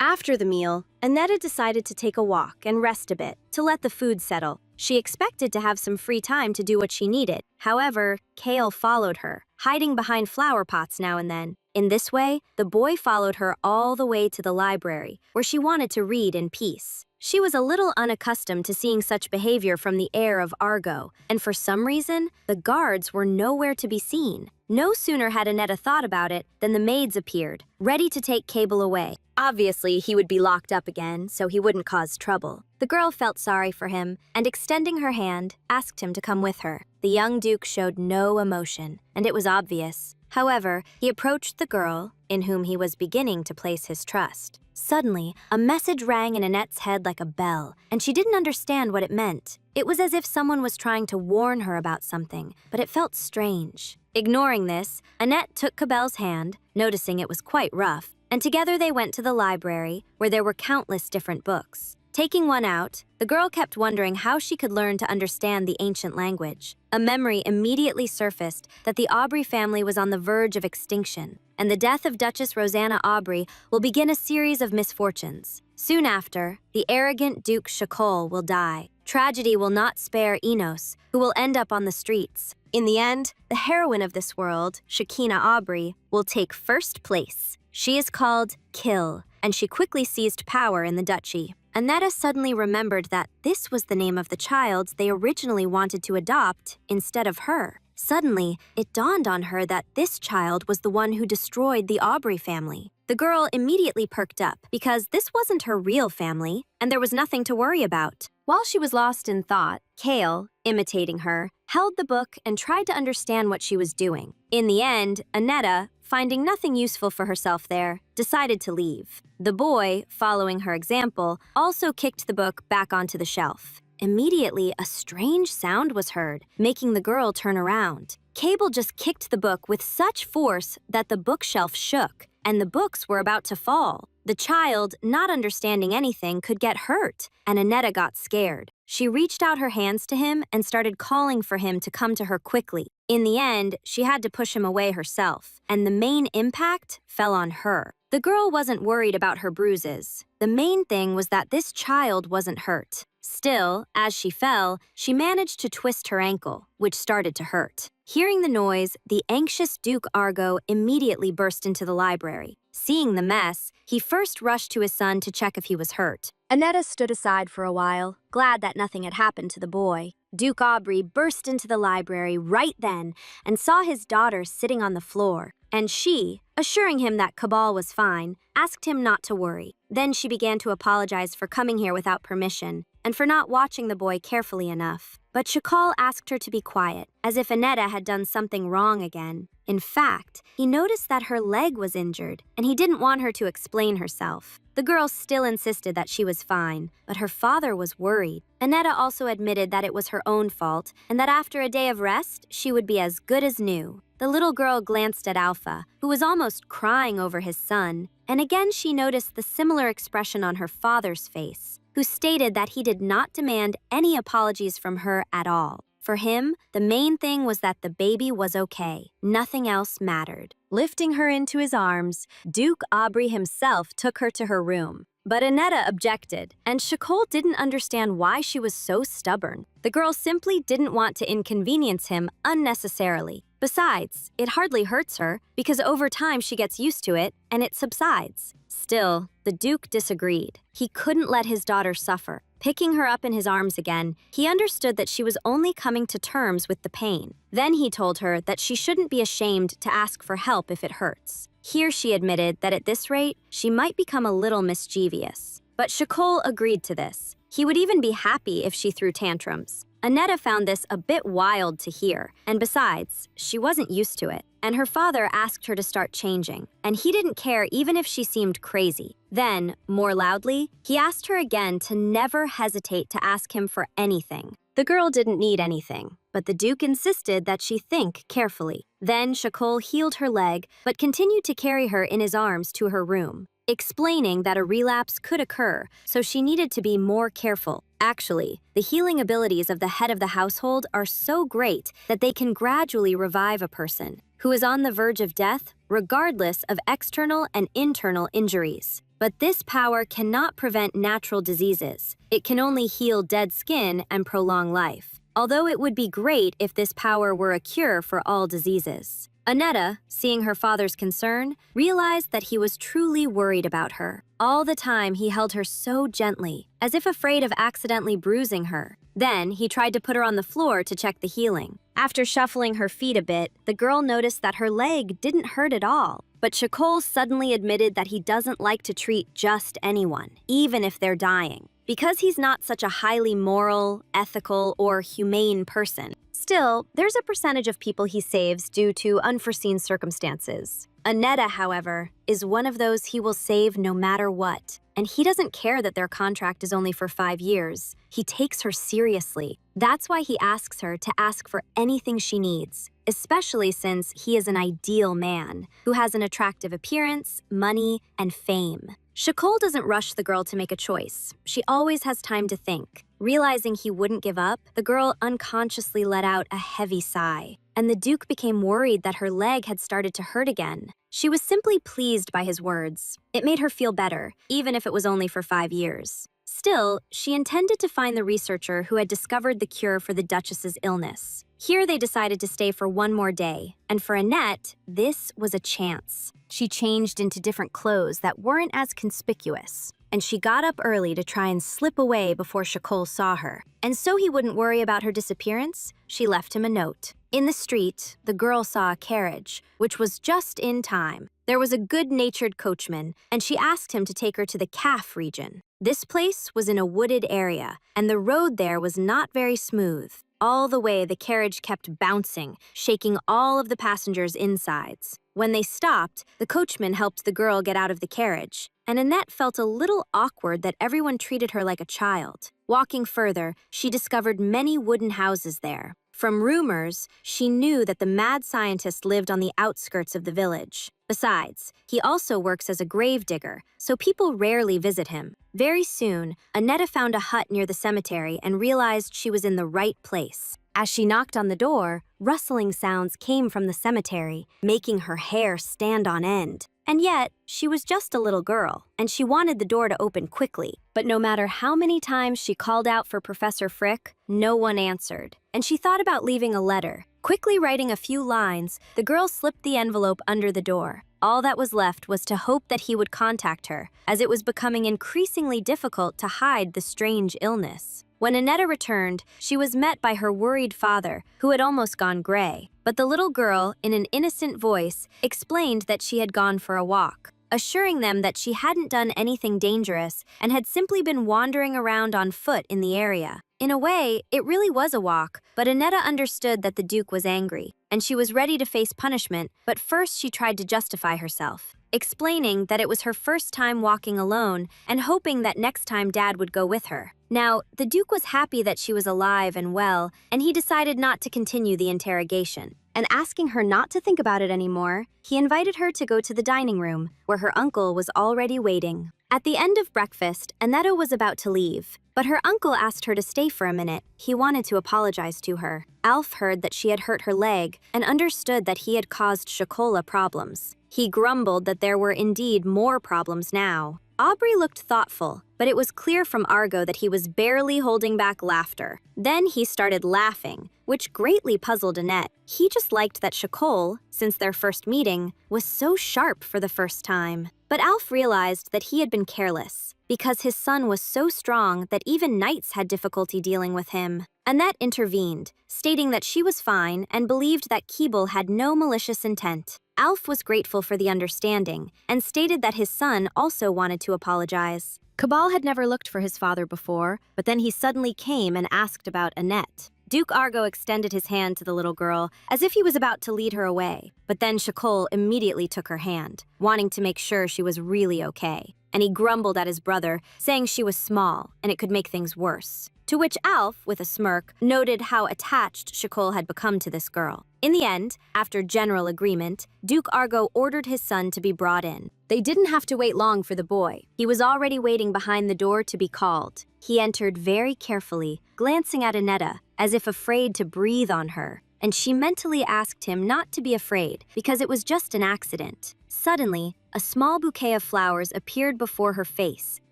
After the meal, Annetta decided to take a walk and rest a bit, to let the food settle. She expected to have some free time to do what she needed. However, Kale followed her, hiding behind flower pots now and then. In this way, the boy followed her all the way to the library, where she wanted to read in peace. She was a little unaccustomed to seeing such behavior from the heir of Argo, and for some reason, the guards were nowhere to be seen. No sooner had Annetta thought about it than the maids appeared, ready to take Cable away. Obviously, he would be locked up again, so he wouldn't cause trouble. The girl felt sorry for him, and extending her hand, asked him to come with her. The young Duke showed no emotion, and it was obvious. However, he approached the girl, in whom he was beginning to place his trust. Suddenly, a message rang in Annette's head like a bell, and she didn't understand what it meant. It was as if someone was trying to warn her about something, but it felt strange. Ignoring this, Annette took Cabell's hand, noticing it was quite rough, and together they went to the library, where there were countless different books. Taking one out, the girl kept wondering how she could learn to understand the ancient language. A memory immediately surfaced that the Aubrey family was on the verge of extinction, and the death of Duchess Rosanna Aubrey will begin a series of misfortunes. Soon after, the arrogant Duke Shakol will die. Tragedy will not spare Enos, who will end up on the streets. In the end, the heroine of this world, Shakina Aubrey, will take first place. She is called Kill, and she quickly seized power in the duchy. Annetta suddenly remembered that this was the name of the child they originally wanted to adopt instead of her. Suddenly, it dawned on her that this child was the one who destroyed the Aubrey family. The girl immediately perked up because this wasn't her real family, and there was nothing to worry about. While she was lost in thought, Kale, imitating her, held the book and tried to understand what she was doing. In the end, Annetta, finding nothing useful for herself there, decided to leave. The boy, following her example, also kicked the book back onto the shelf. Immediately, a strange sound was heard, making the girl turn around. Cable just kicked the book with such force that the bookshelf shook, and the books were about to fall. The child, not understanding anything, could get hurt, and Annetta got scared. She reached out her hands to him and started calling for him to come to her quickly. In the end, she had to push him away herself, and the main impact fell on her. The girl wasn't worried about her bruises. The main thing was that this child wasn't hurt. Still, as she fell, she managed to twist her ankle, which started to hurt. Hearing the noise, the anxious Duke Argo immediately burst into the library. Seeing the mess, he first rushed to his son to check if he was hurt. Annetta stood aside for a while, glad that nothing had happened to the boy. Duke Aubrey burst into the library right then and saw his daughter sitting on the floor, and she, assuring him that Cabal was fine, asked him not to worry. Then she began to apologize for coming here without permission and for not watching the boy carefully enough. But Shakal asked her to be quiet, as if Annetta had done something wrong again. In fact, he noticed that her leg was injured, and he didn't want her to explain herself. The girl still insisted that she was fine, but her father was worried. Annetta also admitted that it was her own fault, and that after a day of rest, she would be as good as new. The little girl glanced at Alpha, who was almost crying over his son, and again she noticed the similar expression on her father's face, who stated that he did not demand any apologies from her at all. For him, the main thing was that the baby was okay. Nothing else mattered. Lifting her into his arms, Duke Aubrey himself took her to her room. But Annetta objected, and Shakol didn't understand why she was so stubborn. The girl simply didn't want to inconvenience him unnecessarily. Besides, it hardly hurts her, because over time she gets used to it, and it subsides. Still, the Duke disagreed. He couldn't let his daughter suffer. Picking her up in his arms again, he understood that she was only coming to terms with the pain. Then he told her that she shouldn't be ashamed to ask for help if it hurts. Here she admitted that at this rate, she might become a little mischievous. But Shakol agreed to this. He would even be happy if she threw tantrums. Annetta found this a bit wild to hear, and besides, she wasn't used to it. And her father asked her to start changing, and he didn't care even if she seemed crazy. Then, more loudly, he asked her again to never hesitate to ask him for anything. The girl didn't need anything, but the Duke insisted that she think carefully. Then Shakol healed her leg, but continued to carry her in his arms to her room, explaining that a relapse could occur, so she needed to be more careful. Actually, the healing abilities of the head of the household are so great that they can gradually revive a person who is on the verge of death, regardless of external and internal injuries. But this power cannot prevent natural diseases. It can only heal dead skin and prolong life, although it would be great if this power were a cure for all diseases. Annetta, seeing her father's concern, realized that he was truly worried about her. All the time he held her so gently, as if afraid of accidentally bruising her. Then he tried to put her on the floor to check the healing. After shuffling her feet a bit, the girl noticed that her leg didn't hurt at all. But Shakol suddenly admitted that he doesn't like to treat just anyone, even if they're dying, because he's not such a highly moral, ethical, or humane person. Still, there's a percentage of people he saves due to unforeseen circumstances. Annetta, however, is one of those he will save no matter what. And he doesn't care that their contract is only for 5 years. He takes her seriously. That's why he asks her to ask for anything she needs, especially since he is an ideal man who has an attractive appearance, money, and fame. Shakol doesn't rush the girl to make a choice. She always has time to think. Realizing he wouldn't give up, the girl unconsciously let out a heavy sigh, and the Duke became worried that her leg had started to hurt again. She was simply pleased by his words. It made her feel better, even if it was only for 5 years. Still, she intended to find the researcher who had discovered the cure for the Duchess's illness. Here they decided to stay for one more day, and for Annette, this was a chance. She changed into different clothes that weren't as conspicuous, and she got up early to try and slip away before Shakol saw her. And so he wouldn't worry about her disappearance, she left him a note. In the street, the girl saw a carriage, which was just in time. There was a good-natured coachman, and she asked him to take her to the Calf region. This place was in a wooded area, and the road there was not very smooth. All the way, the carriage kept bouncing, shaking all of the passengers' insides. When they stopped, the coachman helped the girl get out of the carriage, and Annette felt a little awkward that everyone treated her like a child. Walking further, she discovered many wooden houses there. From rumors, she knew that the mad scientist lived on the outskirts of the village. Besides, he also works as a gravedigger, so people rarely visit him. Very soon, Annette found a hut near the cemetery and realized she was in the right place. As she knocked on the door, rustling sounds came from the cemetery, making her hair stand on end. And yet, she was just a little girl, and she wanted the door to open quickly. But no matter how many times she called out for Professor Frick, no one answered. And she thought about leaving a letter. Quickly writing a few lines, the girl slipped the envelope under the door. All that was left was to hope that he would contact her, as it was becoming increasingly difficult to hide the strange illness. When Annette returned, she was met by her worried father, who had almost gone gray. But the little girl, in an innocent voice, explained that she had gone for a walk, assuring them that she hadn't done anything dangerous and had simply been wandering around on foot in the area. In a way, it really was a walk, but Annette understood that the Duke was angry, and she was ready to face punishment, but first she tried to justify herself, explaining that it was her first time walking alone and hoping that next time Dad would go with her. Now, the Duke was happy that she was alive and well, and he decided not to continue the interrogation. And asking her not to think about it anymore, he invited her to go to the dining room, where her uncle was already waiting. At the end of breakfast, Annette was about to leave, but her uncle asked her to stay for a minute. He wanted to apologize to her. Alf heard that she had hurt her leg and understood that he had caused Shakola problems. He grumbled that there were indeed more problems now. Aubrey looked thoughtful, but it was clear from Argo that he was barely holding back laughter. Then he started laughing, which greatly puzzled Annette. He just liked that Shakol, since their first meeting, was so sharp for the first time. But Alf realized that he had been careless, because his son was so strong that even knights had difficulty dealing with him. Annette intervened, stating that she was fine and believed that Keeble had no malicious intent. Alf was grateful for the understanding and stated that his son also wanted to apologize. Cabal had never looked for his father before, but then he suddenly came and asked about Annette. Duke Argo extended his hand to the little girl as if he was about to lead her away, but then Shakol immediately took her hand, wanting to make sure she was really okay. And he grumbled at his brother, saying she was small and it could make things worse. To which Alf, with a smirk, noted how attached Shakol had become to this girl. In the end, after general agreement, Duke Argo ordered his son to be brought in. They didn't have to wait long for the boy. He was already waiting behind the door to be called. He entered very carefully, glancing at Annette, as if afraid to breathe on her, and she mentally asked him not to be afraid because it was just an accident. Suddenly, a small bouquet of flowers appeared before her face,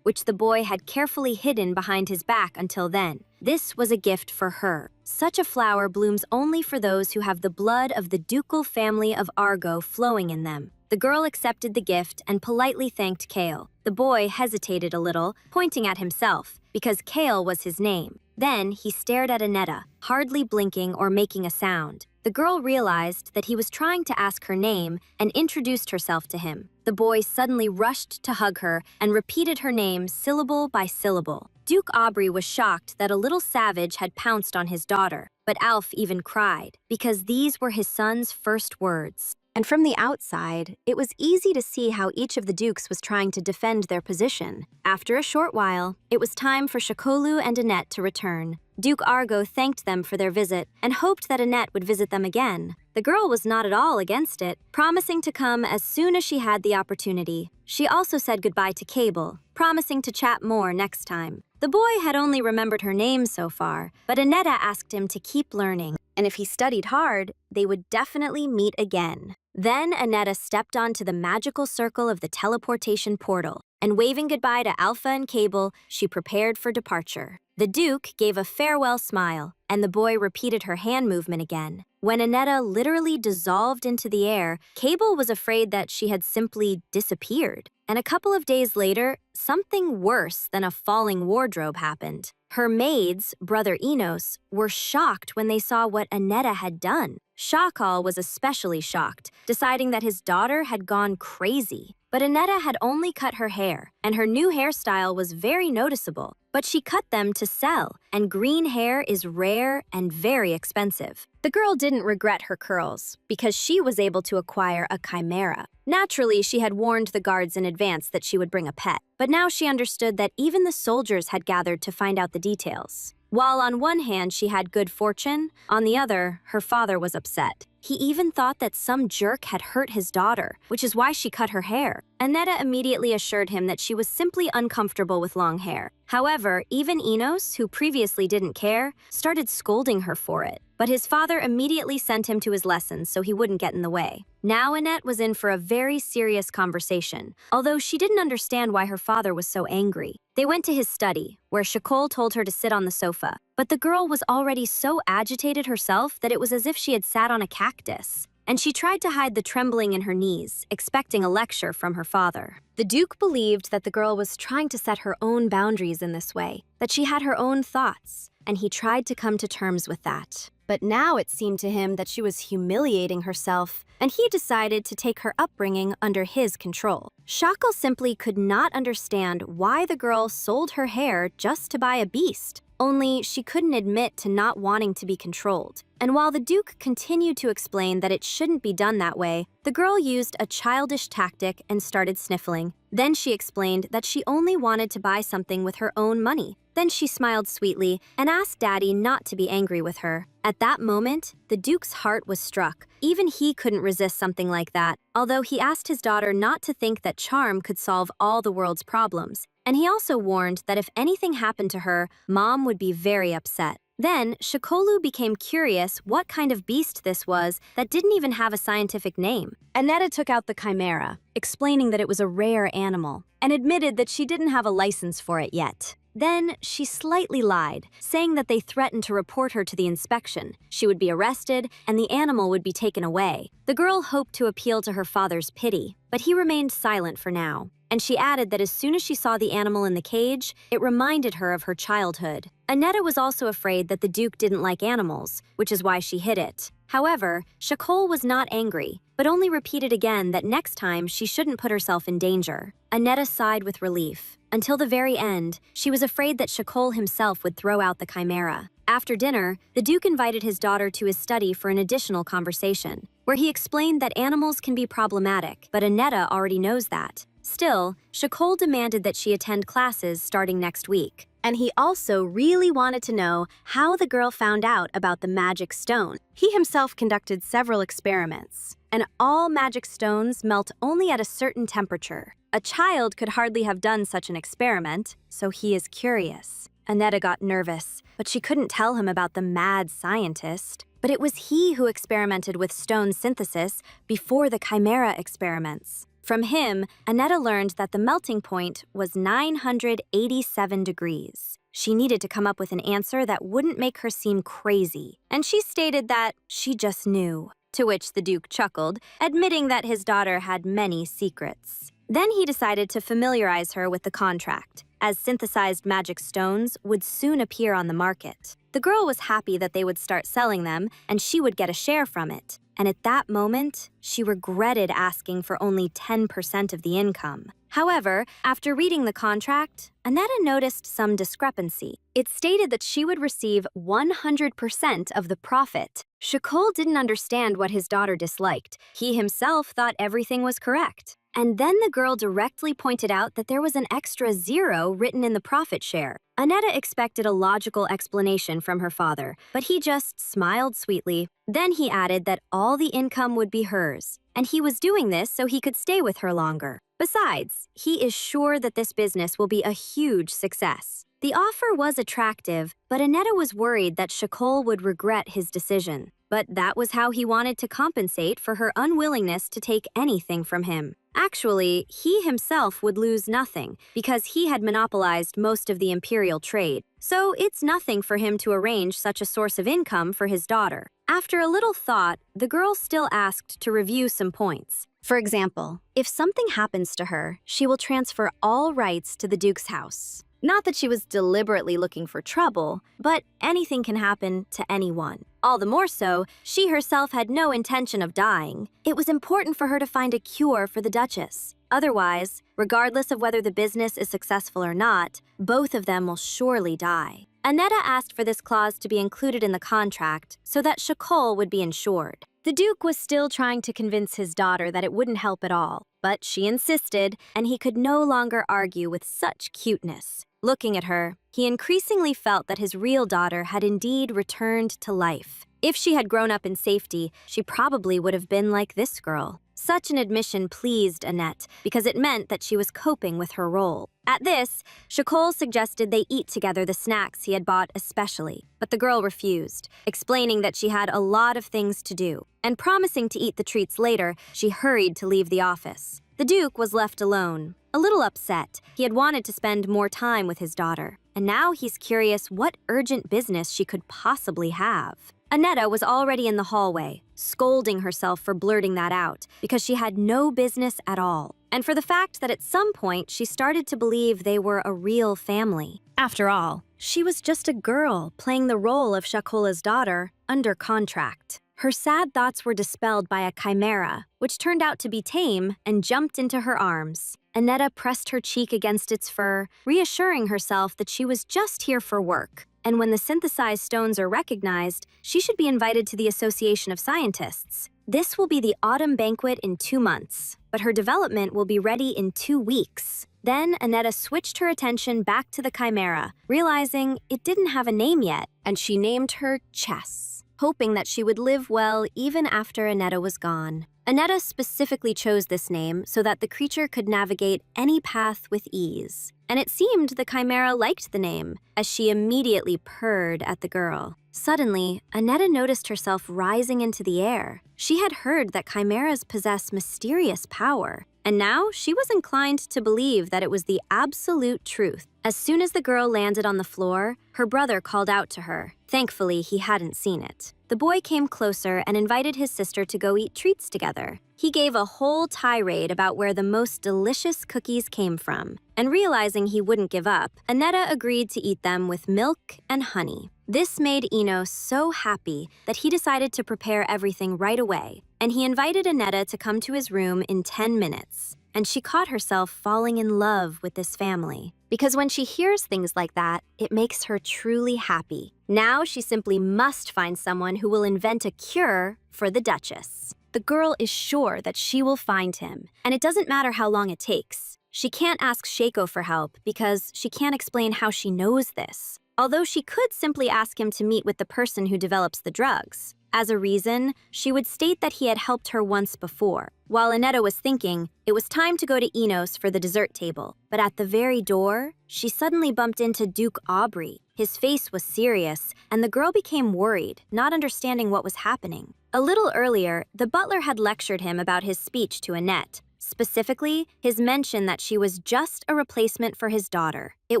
which the boy had carefully hidden behind his back until then. This was a gift for her. Such a flower blooms only for those who have the blood of the ducal family of Argo flowing in them. The girl accepted the gift and politely thanked Kale. The boy hesitated a little, pointing at himself, because Kale was his name. Then he stared at Annette, hardly blinking or making a sound. The girl realized that he was trying to ask her name and introduced herself to him. The boy suddenly rushed to hug her and repeated her name syllable by syllable. Duke Aubrey was shocked that a little savage had pounced on his daughter, but Alf even cried, because these were his son's first words. And from the outside, it was easy to see how each of the dukes was trying to defend their position. After a short while, it was time for Shakolu and Annette to return. Duke Argo thanked them for their visit and hoped that Annette would visit them again. The girl was not at all against it, promising to come as soon as she had the opportunity. She also said goodbye to Cable, promising to chat more next time. The boy had only remembered her name so far, but Annette asked him to keep learning, and if he studied hard, they would definitely meet again. Then Annette stepped onto the magical circle of the teleportation portal. and waving goodbye to Alpha and Cable, she prepared for departure. The Duke gave a farewell smile, and the boy repeated her hand movement again. When Annetta literally dissolved into the air, Cable was afraid that she had simply disappeared. And a couple of days later, something worse than a falling wardrobe happened. Her maids, Brother Enos, were shocked when they saw what Annetta had done. Shakal was especially shocked, deciding that his daughter had gone crazy. But Annetta had only cut her hair, and her new hairstyle was very noticeable. But she cut them to sell, and green hair is rare and very expensive. The girl didn't regret her curls, because she was able to acquire a chimera. Naturally, she had warned the guards in advance that she would bring a pet, but now she understood that even the soldiers had gathered to find out the details. While on one hand she had good fortune, on the other, her father was upset. He even thought that some jerk had hurt his daughter, which is why she cut her hair. Annetta immediately assured him that she was simply uncomfortable with long hair. However, even Enos, who previously didn't care, started scolding her for it. But his father immediately sent him to his lessons so he wouldn't get in the way. Now Annette was in for a very serious conversation, although she didn't understand why her father was so angry. They went to his study, where Shakol told her to sit on the sofa, but the girl was already so agitated herself that it was as if she had sat on a cactus. And she tried to hide the trembling in her knees, expecting a lecture from her father. The Duke believed that the girl was trying to set her own boundaries in this way, that she had her own thoughts, and he tried to come to terms with that. But now it seemed to him that she was humiliating herself, and he decided to take her upbringing under his control. Shakal simply could not understand why the girl sold her hair just to buy a beast. Only she couldn't admit to not wanting to be controlled. And while the Duke continued to explain that it shouldn't be done that way, the girl used a childish tactic and started sniffling. Then she explained that she only wanted to buy something with her own money. Then she smiled sweetly and asked Daddy not to be angry with her. At that moment, the Duke's heart was struck. Even he couldn't resist something like that, although he asked his daughter not to think that charm could solve all the world's problems. And he also warned that if anything happened to her, Mom would be very upset. Then, Shakolu became curious what kind of beast this was that didn't even have a scientific name. Annetta took out the chimera, explaining that it was a rare animal, and admitted that she didn't have a license for it yet. Then, she slightly lied, saying that they threatened to report her to the inspection. She would be arrested, and the animal would be taken away. The girl hoped to appeal to her father's pity, but he remained silent for now. And she added that as soon as she saw the animal in the cage, it reminded her of her childhood. Annetta was also afraid that the Duke didn't like animals, which is why she hid it. However, Shakol was not angry, but only repeated again that next time she shouldn't put herself in danger. Annetta sighed with relief. Until the very end, she was afraid that Shakol himself would throw out the chimera. After dinner, the Duke invited his daughter to his study for an additional conversation, where he explained that animals can be problematic, but Annetta already knows that. Still, Shakol demanded that she attend classes starting next week. And he also really wanted to know how the girl found out about the magic stone. He himself conducted several experiments, and all magic stones melt only at a certain temperature. A child could hardly have done such an experiment, so he is curious. Annetta got nervous, but she couldn't tell him about the mad scientist. But it was he who experimented with stone synthesis before the chimera experiments. From him, Annetta learned that the melting point was 987 degrees. She needed to come up with an answer that wouldn't make her seem crazy, and she stated that she just knew. To which the Duke chuckled, admitting that his daughter had many secrets. Then he decided to familiarize her with the contract, as synthesized magic stones would soon appear on the market. The girl was happy that they would start selling them, and she would get a share from it. And at that moment, she regretted asking for only 10% of the income. However, after reading the contract, Annetta noticed some discrepancy. It stated that she would receive 100% of the profit. Shakol didn't understand what his daughter disliked. He himself thought everything was correct. And then the girl directly pointed out that there was an extra 0 written in the profit share. Annetta expected a logical explanation from her father, but he just smiled sweetly. Then he added that all the income would be hers, and he was doing this so he could stay with her longer. Besides, he is sure that this business will be a huge success. The offer was attractive, but Annetta was worried that Shakol would regret his decision. But that was how he wanted to compensate for her unwillingness to take anything from him. Actually, he himself would lose nothing because he had monopolized most of the imperial trade. So it's nothing for him to arrange such a source of income for his daughter. After a little thought, the girl still asked to review some points. For example, if something happens to her, she will transfer all rights to the Duke's house. Not that she was deliberately looking for trouble, but anything can happen to anyone. All the more so, she herself had no intention of dying. It was important for her to find a cure for the Duchess. Otherwise, regardless of whether the business is successful or not, both of them will surely die. Annetta asked for this clause to be included in the contract so that Shakol would be insured. The Duke was still trying to convince his daughter that it wouldn't help at all, but she insisted, and he could no longer argue with such cuteness. Looking at her, he increasingly felt that his real daughter had indeed returned to life. If she had grown up in safety, she probably would have been like this girl. Such an admission pleased Annette because it meant that she was coping with her role. At this, Shakol suggested they eat together the snacks he had bought especially, but the girl refused, explaining that she had a lot of things to do, and promising to eat the treats later, she hurried to leave the office. The Duke was left alone, a little upset. He had wanted to spend more time with his daughter, and now he's curious what urgent business she could possibly have. Annetta was already in the hallway, scolding herself for blurting that out, because she had no business at all, and for the fact that at some point she started to believe they were a real family. After all, she was just a girl playing the role of Shakola's daughter under contract. Her sad thoughts were dispelled by a chimera, which turned out to be tame and jumped into her arms. Annetta pressed her cheek against its fur, reassuring herself that she was just here for work. And when the synthesized stones are recognized, she should be invited to the Association of Scientists. This will be the autumn banquet in 2 months, but her development will be ready in 2 weeks. Then Annetta switched her attention back to the chimera, realizing it didn't have a name yet, and she named her Chess, hoping that she would live well even after Annetta was gone. Annetta specifically chose this name so that the creature could navigate any path with ease. And it seemed the chimera liked the name, as she immediately purred at the girl. Suddenly, Annetta noticed herself rising into the air. She had heard that chimeras possess mysterious power, and now she was inclined to believe that it was the absolute truth. As soon as the girl landed on the floor, her brother called out to her. Thankfully, he hadn't seen it. The boy came closer and invited his sister to go eat treats together. He gave a whole tirade about where the most delicious cookies came from, and realizing he wouldn't give up, Annetta agreed to eat them with milk and honey. This made Enos so happy that he decided to prepare everything right away, and he invited Annetta to come to his room in 10 minutes. And she caught herself falling in love with this family. Because when she hears things like that, it makes her truly happy. Now she simply must find someone who will invent a cure for the Duchess. The girl is sure that she will find him, and it doesn't matter how long it takes. She can't ask Shaco for help because she can't explain how she knows this. Although she could simply ask him to meet with the person who develops the drugs. As a reason, she would state that he had helped her once before. While Annetta was thinking, it was time to go to Enos for the dessert table. But at the very door, she suddenly bumped into Duke Aubrey. His face was serious, and the girl became worried, not understanding what was happening. A little earlier, the butler had lectured him about his speech to Annette. Specifically, his mention that she was just a replacement for his daughter. It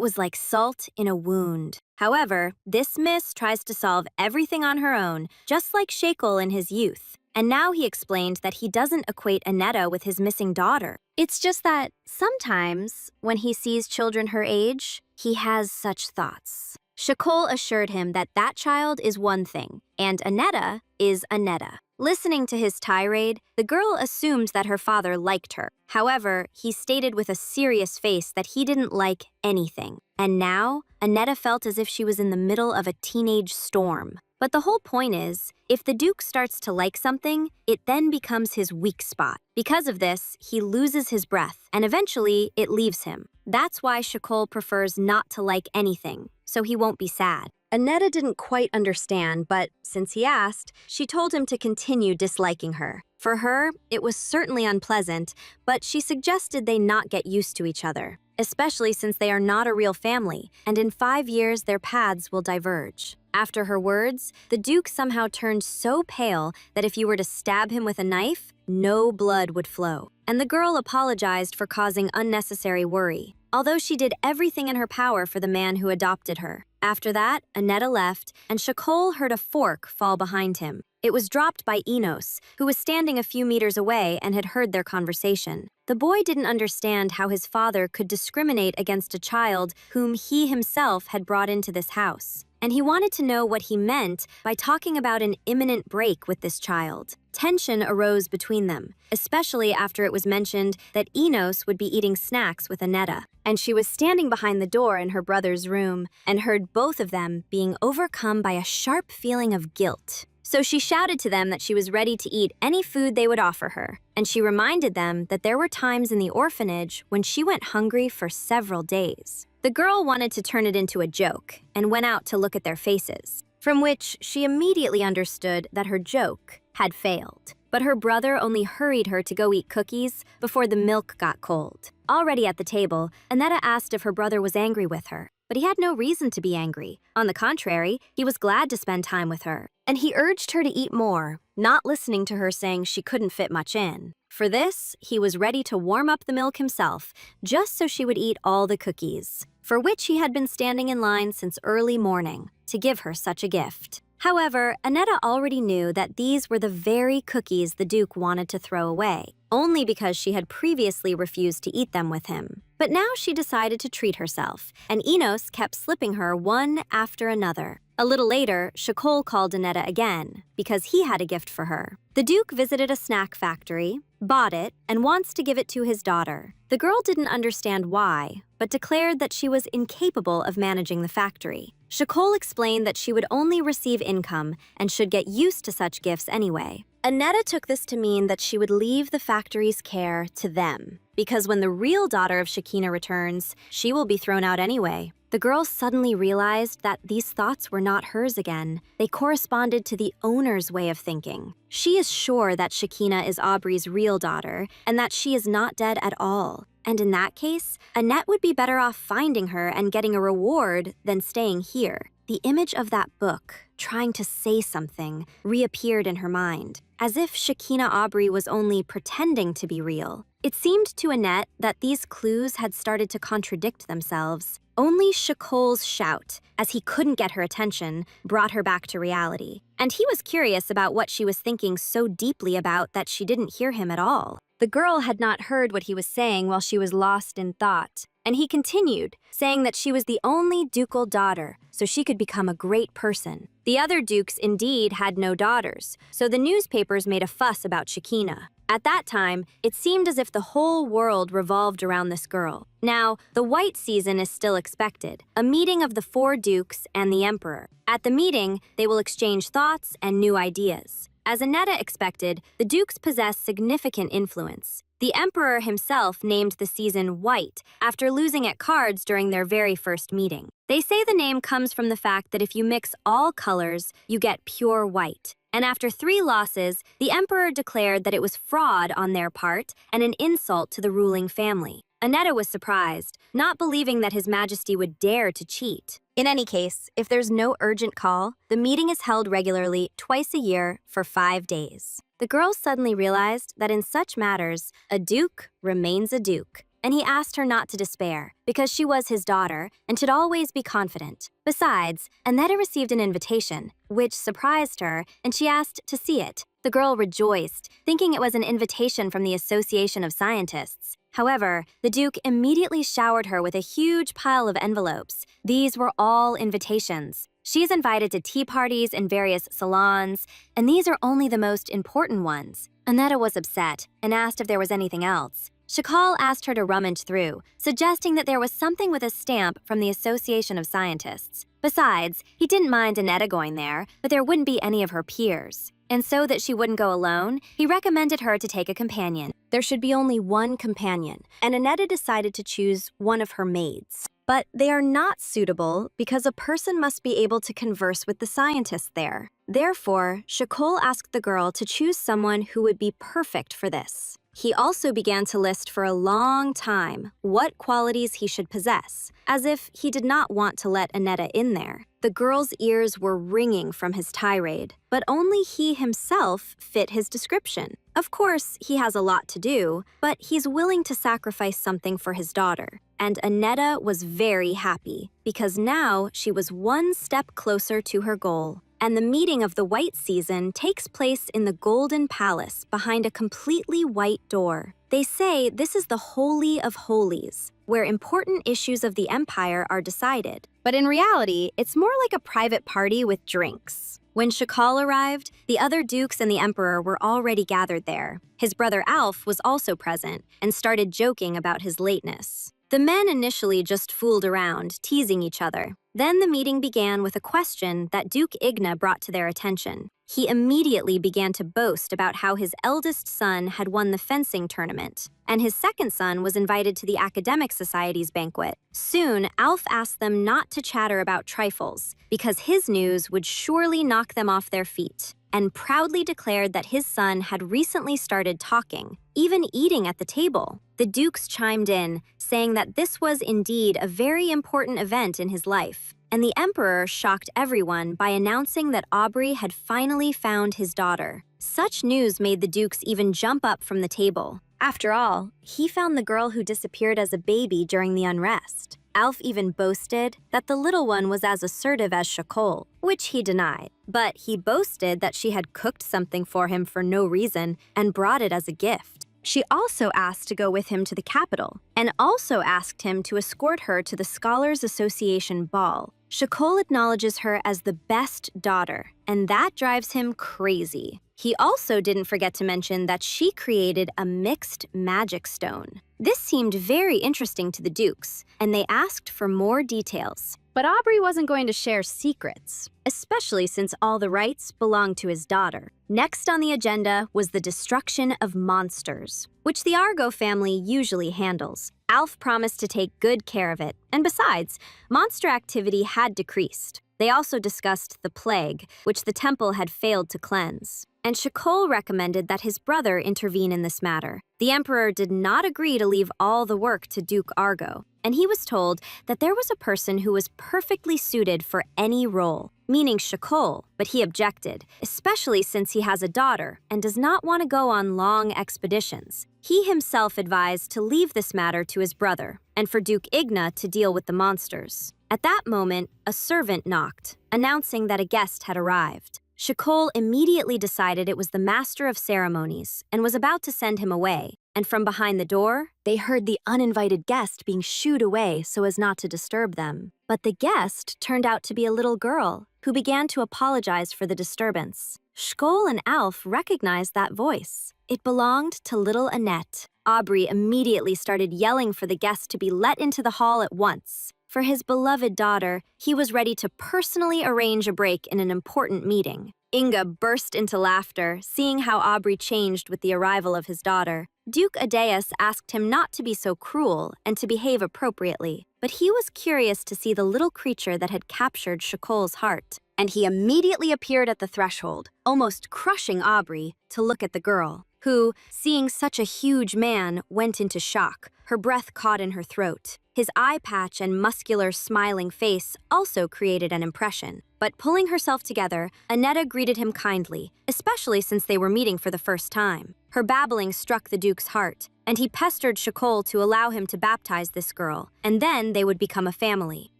was like salt in a wound. However, this miss tries to solve everything on her own, just like Shakel in his youth. And now he explained that he doesn't equate Annetta with his missing daughter. It's just that sometimes, when he sees children her age, he has such thoughts. Shakel assured him that that child is one thing, and Annetta is Annetta. Listening to his tirade, the girl assumed that her father liked her. However, he stated with a serious face that he didn't like anything. And now, Annetta felt as if she was in the middle of a teenage storm. But the whole point is, if the Duke starts to like something, it then becomes his weak spot. Because of this, he loses his breath, and eventually, it leaves him. That's why Shakel prefers not to like anything, so he won't be sad. Annetta didn't quite understand, but since he asked, she told him to continue disliking her. For her, it was certainly unpleasant, but she suggested they not get used to each other. especially since they are not a real family, and in 5 years their paths will diverge. After her words, the Duke somehow turned so pale that if you were to stab him with a knife, no blood would flow. And the girl apologized for causing unnecessary worry, although she did everything in her power for the man who adopted her. After that, Aneta left, and Shakol heard a fork fall behind him. It was dropped by Enos, who was standing a few meters away and had heard their conversation. The boy didn't understand how his father could discriminate against a child whom he himself had brought into this house. And he wanted to know what he meant by talking about an imminent break with this child. Tension arose between them, especially after it was mentioned that Enos would be eating snacks with Aneta, and she was standing behind the door in her brother's room and heard both of them being overcome by a sharp feeling of guilt. So she shouted to them that she was ready to eat any food they would offer her, and she reminded them that there were times in the orphanage when she went hungry for several days. The girl wanted to turn it into a joke and went out to look at their faces, from which she immediately understood that her joke had failed. But her brother only hurried her to go eat cookies before the milk got cold. Already at the table, Aneta asked if her brother was angry with her, but he had no reason to be angry. On the contrary, he was glad to spend time with her, and he urged her to eat more, not listening to her saying she couldn't fit much in. For this, he was ready to warm up the milk himself, just so she would eat all the cookies, for which he had been standing in line since early morning to give her such a gift. However, Aneta already knew that these were the very cookies the Duke wanted to throw away, only because she had previously refused to eat them with him. But now she decided to treat herself, and Enos kept slipping her one after another. A little later, Shakol called Aneta again, because he had a gift for her. The Duke visited a snack factory, bought it, and wants to give it to his daughter. The girl didn't understand why, but declared that she was incapable of managing the factory. Shakol explained that she would only receive income and should get used to such gifts anyway. Aneta took this to mean that she would leave the factory's care to them, because when the real daughter of Shakina returns, she will be thrown out anyway. The girl suddenly realized that these thoughts were not hers again. They corresponded to the owner's way of thinking. She is sure that Shakina is Aubrey's real daughter and that she is not dead at all. And in that case, Annette would be better off finding her and getting a reward than staying here. The image of that book, trying to say something, reappeared in her mind, as if Shakina Aubrey was only pretending to be real. It seemed to Annette that these clues had started to contradict themselves. Only Shakol's shout, as he couldn't get her attention, brought her back to reality. And he was curious about what she was thinking so deeply about that she didn't hear him at all. The girl had not heard what he was saying while she was lost in thought. And he continued, saying that she was the only ducal daughter, so she could become a great person. The other dukes indeed had no daughters, so the newspapers made a fuss about Shakina. At that time, it seemed as if the whole world revolved around this girl. Now, the White Season is still expected, a meeting of the 4 dukes and the emperor. At the meeting, they will exchange thoughts and new ideas. As Annetta expected, the dukes possess significant influence. The emperor himself named the season White after losing at cards during their very first meeting. They say the name comes from the fact that if you mix all colors, you get pure white. And after 3 losses, the emperor declared that it was fraud on their part and an insult to the ruling family. Annetta was surprised, not believing that His Majesty would dare to cheat. In any case, if there's no urgent call, the meeting is held regularly twice a year for 5 days. The girl suddenly realized that in such matters, a duke remains a duke, and he asked her not to despair, because she was his daughter and should always be confident. Besides, Annetta received an invitation, which surprised her, and she asked to see it. The girl rejoiced, thinking it was an invitation from the Association of Scientists. However, the Duke immediately showered her with a huge pile of envelopes. These were all invitations. She's invited to tea parties in various salons, and these are only the most important ones. Annetta was upset and asked if there was anything else. Shakal asked her to rummage through, suggesting that there was something with a stamp from the Association of Scientists. Besides, he didn't mind Annetta going there, but there wouldn't be any of her peers. And so that she wouldn't go alone, he recommended her to take a companion. There should be only one companion, and Annetta decided to choose one of her maids. But they are not suitable because a person must be able to converse with the scientists there. Therefore, Shakol asked the girl to choose someone who would be perfect for this. He also began to list for a long time what qualities he should possess, as if he did not want to let Annetta in there. The girl's ears were ringing from his tirade, but only he himself fit his description. Of course, he has a lot to do, but he's willing to sacrifice something for his daughter. And Annetta was very happy, because now she was one step closer to her goal. And the meeting of the white season takes place in the Golden Palace behind a completely white door. They say this is the Holy of Holies, where important issues of the empire are decided. But in reality, it's more like a private party with drinks. When Shakal arrived, the other dukes and the emperor were already gathered there. His brother Alf was also present and started joking about his lateness. The men initially just fooled around, teasing each other. Then the meeting began with a question that Duke Igna brought to their attention. He immediately began to boast about how his eldest son had won the fencing tournament, and his second son was invited to the Academic Society's banquet. Soon, Alf asked them not to chatter about trifles, because his news would surely knock them off their feet, and proudly declared that his son had recently started talking, even eating at the table. The dukes chimed in, saying that this was indeed a very important event in his life, and the emperor shocked everyone by announcing that Aubrey had finally found his daughter. Such news made the dukes even jump up from the table. After all, he found the girl who disappeared as a baby during the unrest. Alf even boasted that the little one was as assertive as Shakol, which he denied. But he boasted that she had cooked something for him for no reason and brought it as a gift. She also asked to go with him to the capital, and also asked him to escort her to the Scholars Association ball. Shakol acknowledges her as the best daughter, and that drives him crazy. He also didn't forget to mention that she created a mixed magic stone. This seemed very interesting to the dukes, and they asked for more details. But Aubrey wasn't going to share secrets, especially since all the rights belonged to his daughter. Next on the agenda was the destruction of monsters, which the Argo family usually handles. Alf promised to take good care of it, and besides, monster activity had decreased. They also discussed the plague, which the temple had failed to cleanse. And Shakol recommended that his brother intervene in this matter. The emperor did not agree to leave all the work to Duke Argo, and he was told that there was a person who was perfectly suited for any role, meaning Shakol, but he objected, especially since he has a daughter and does not want to go on long expeditions. He himself advised to leave this matter to his brother, and for Duke Igna to deal with the monsters. At that moment, a servant knocked, announcing that a guest had arrived. Shakol immediately decided it was the master of ceremonies and was about to send him away. And from behind the door, they heard the uninvited guest being shooed away so as not to disturb them. But the guest turned out to be a little girl who began to apologize for the disturbance. Shkol and Alf recognized that voice. It belonged to little Annette. Aubrey immediately started yelling for the guest to be let into the hall at once. For his beloved daughter, he was ready to personally arrange a break in an important meeting. Inga burst into laughter, seeing how Aubrey changed with the arrival of his daughter. Duke Adeus asked him not to be so cruel and to behave appropriately, but he was curious to see the little creature that had captured Shakol's heart. And he immediately appeared at the threshold, almost crushing Aubrey, to look at the girl, who, seeing such a huge man, went into shock. Her breath caught in her throat. His eye patch and muscular, smiling face also created an impression. But pulling herself together, Annetta greeted him kindly, especially since they were meeting for the first time. Her babbling struck the Duke's heart, and he pestered Shakol to allow him to baptize this girl, and then they would become a family.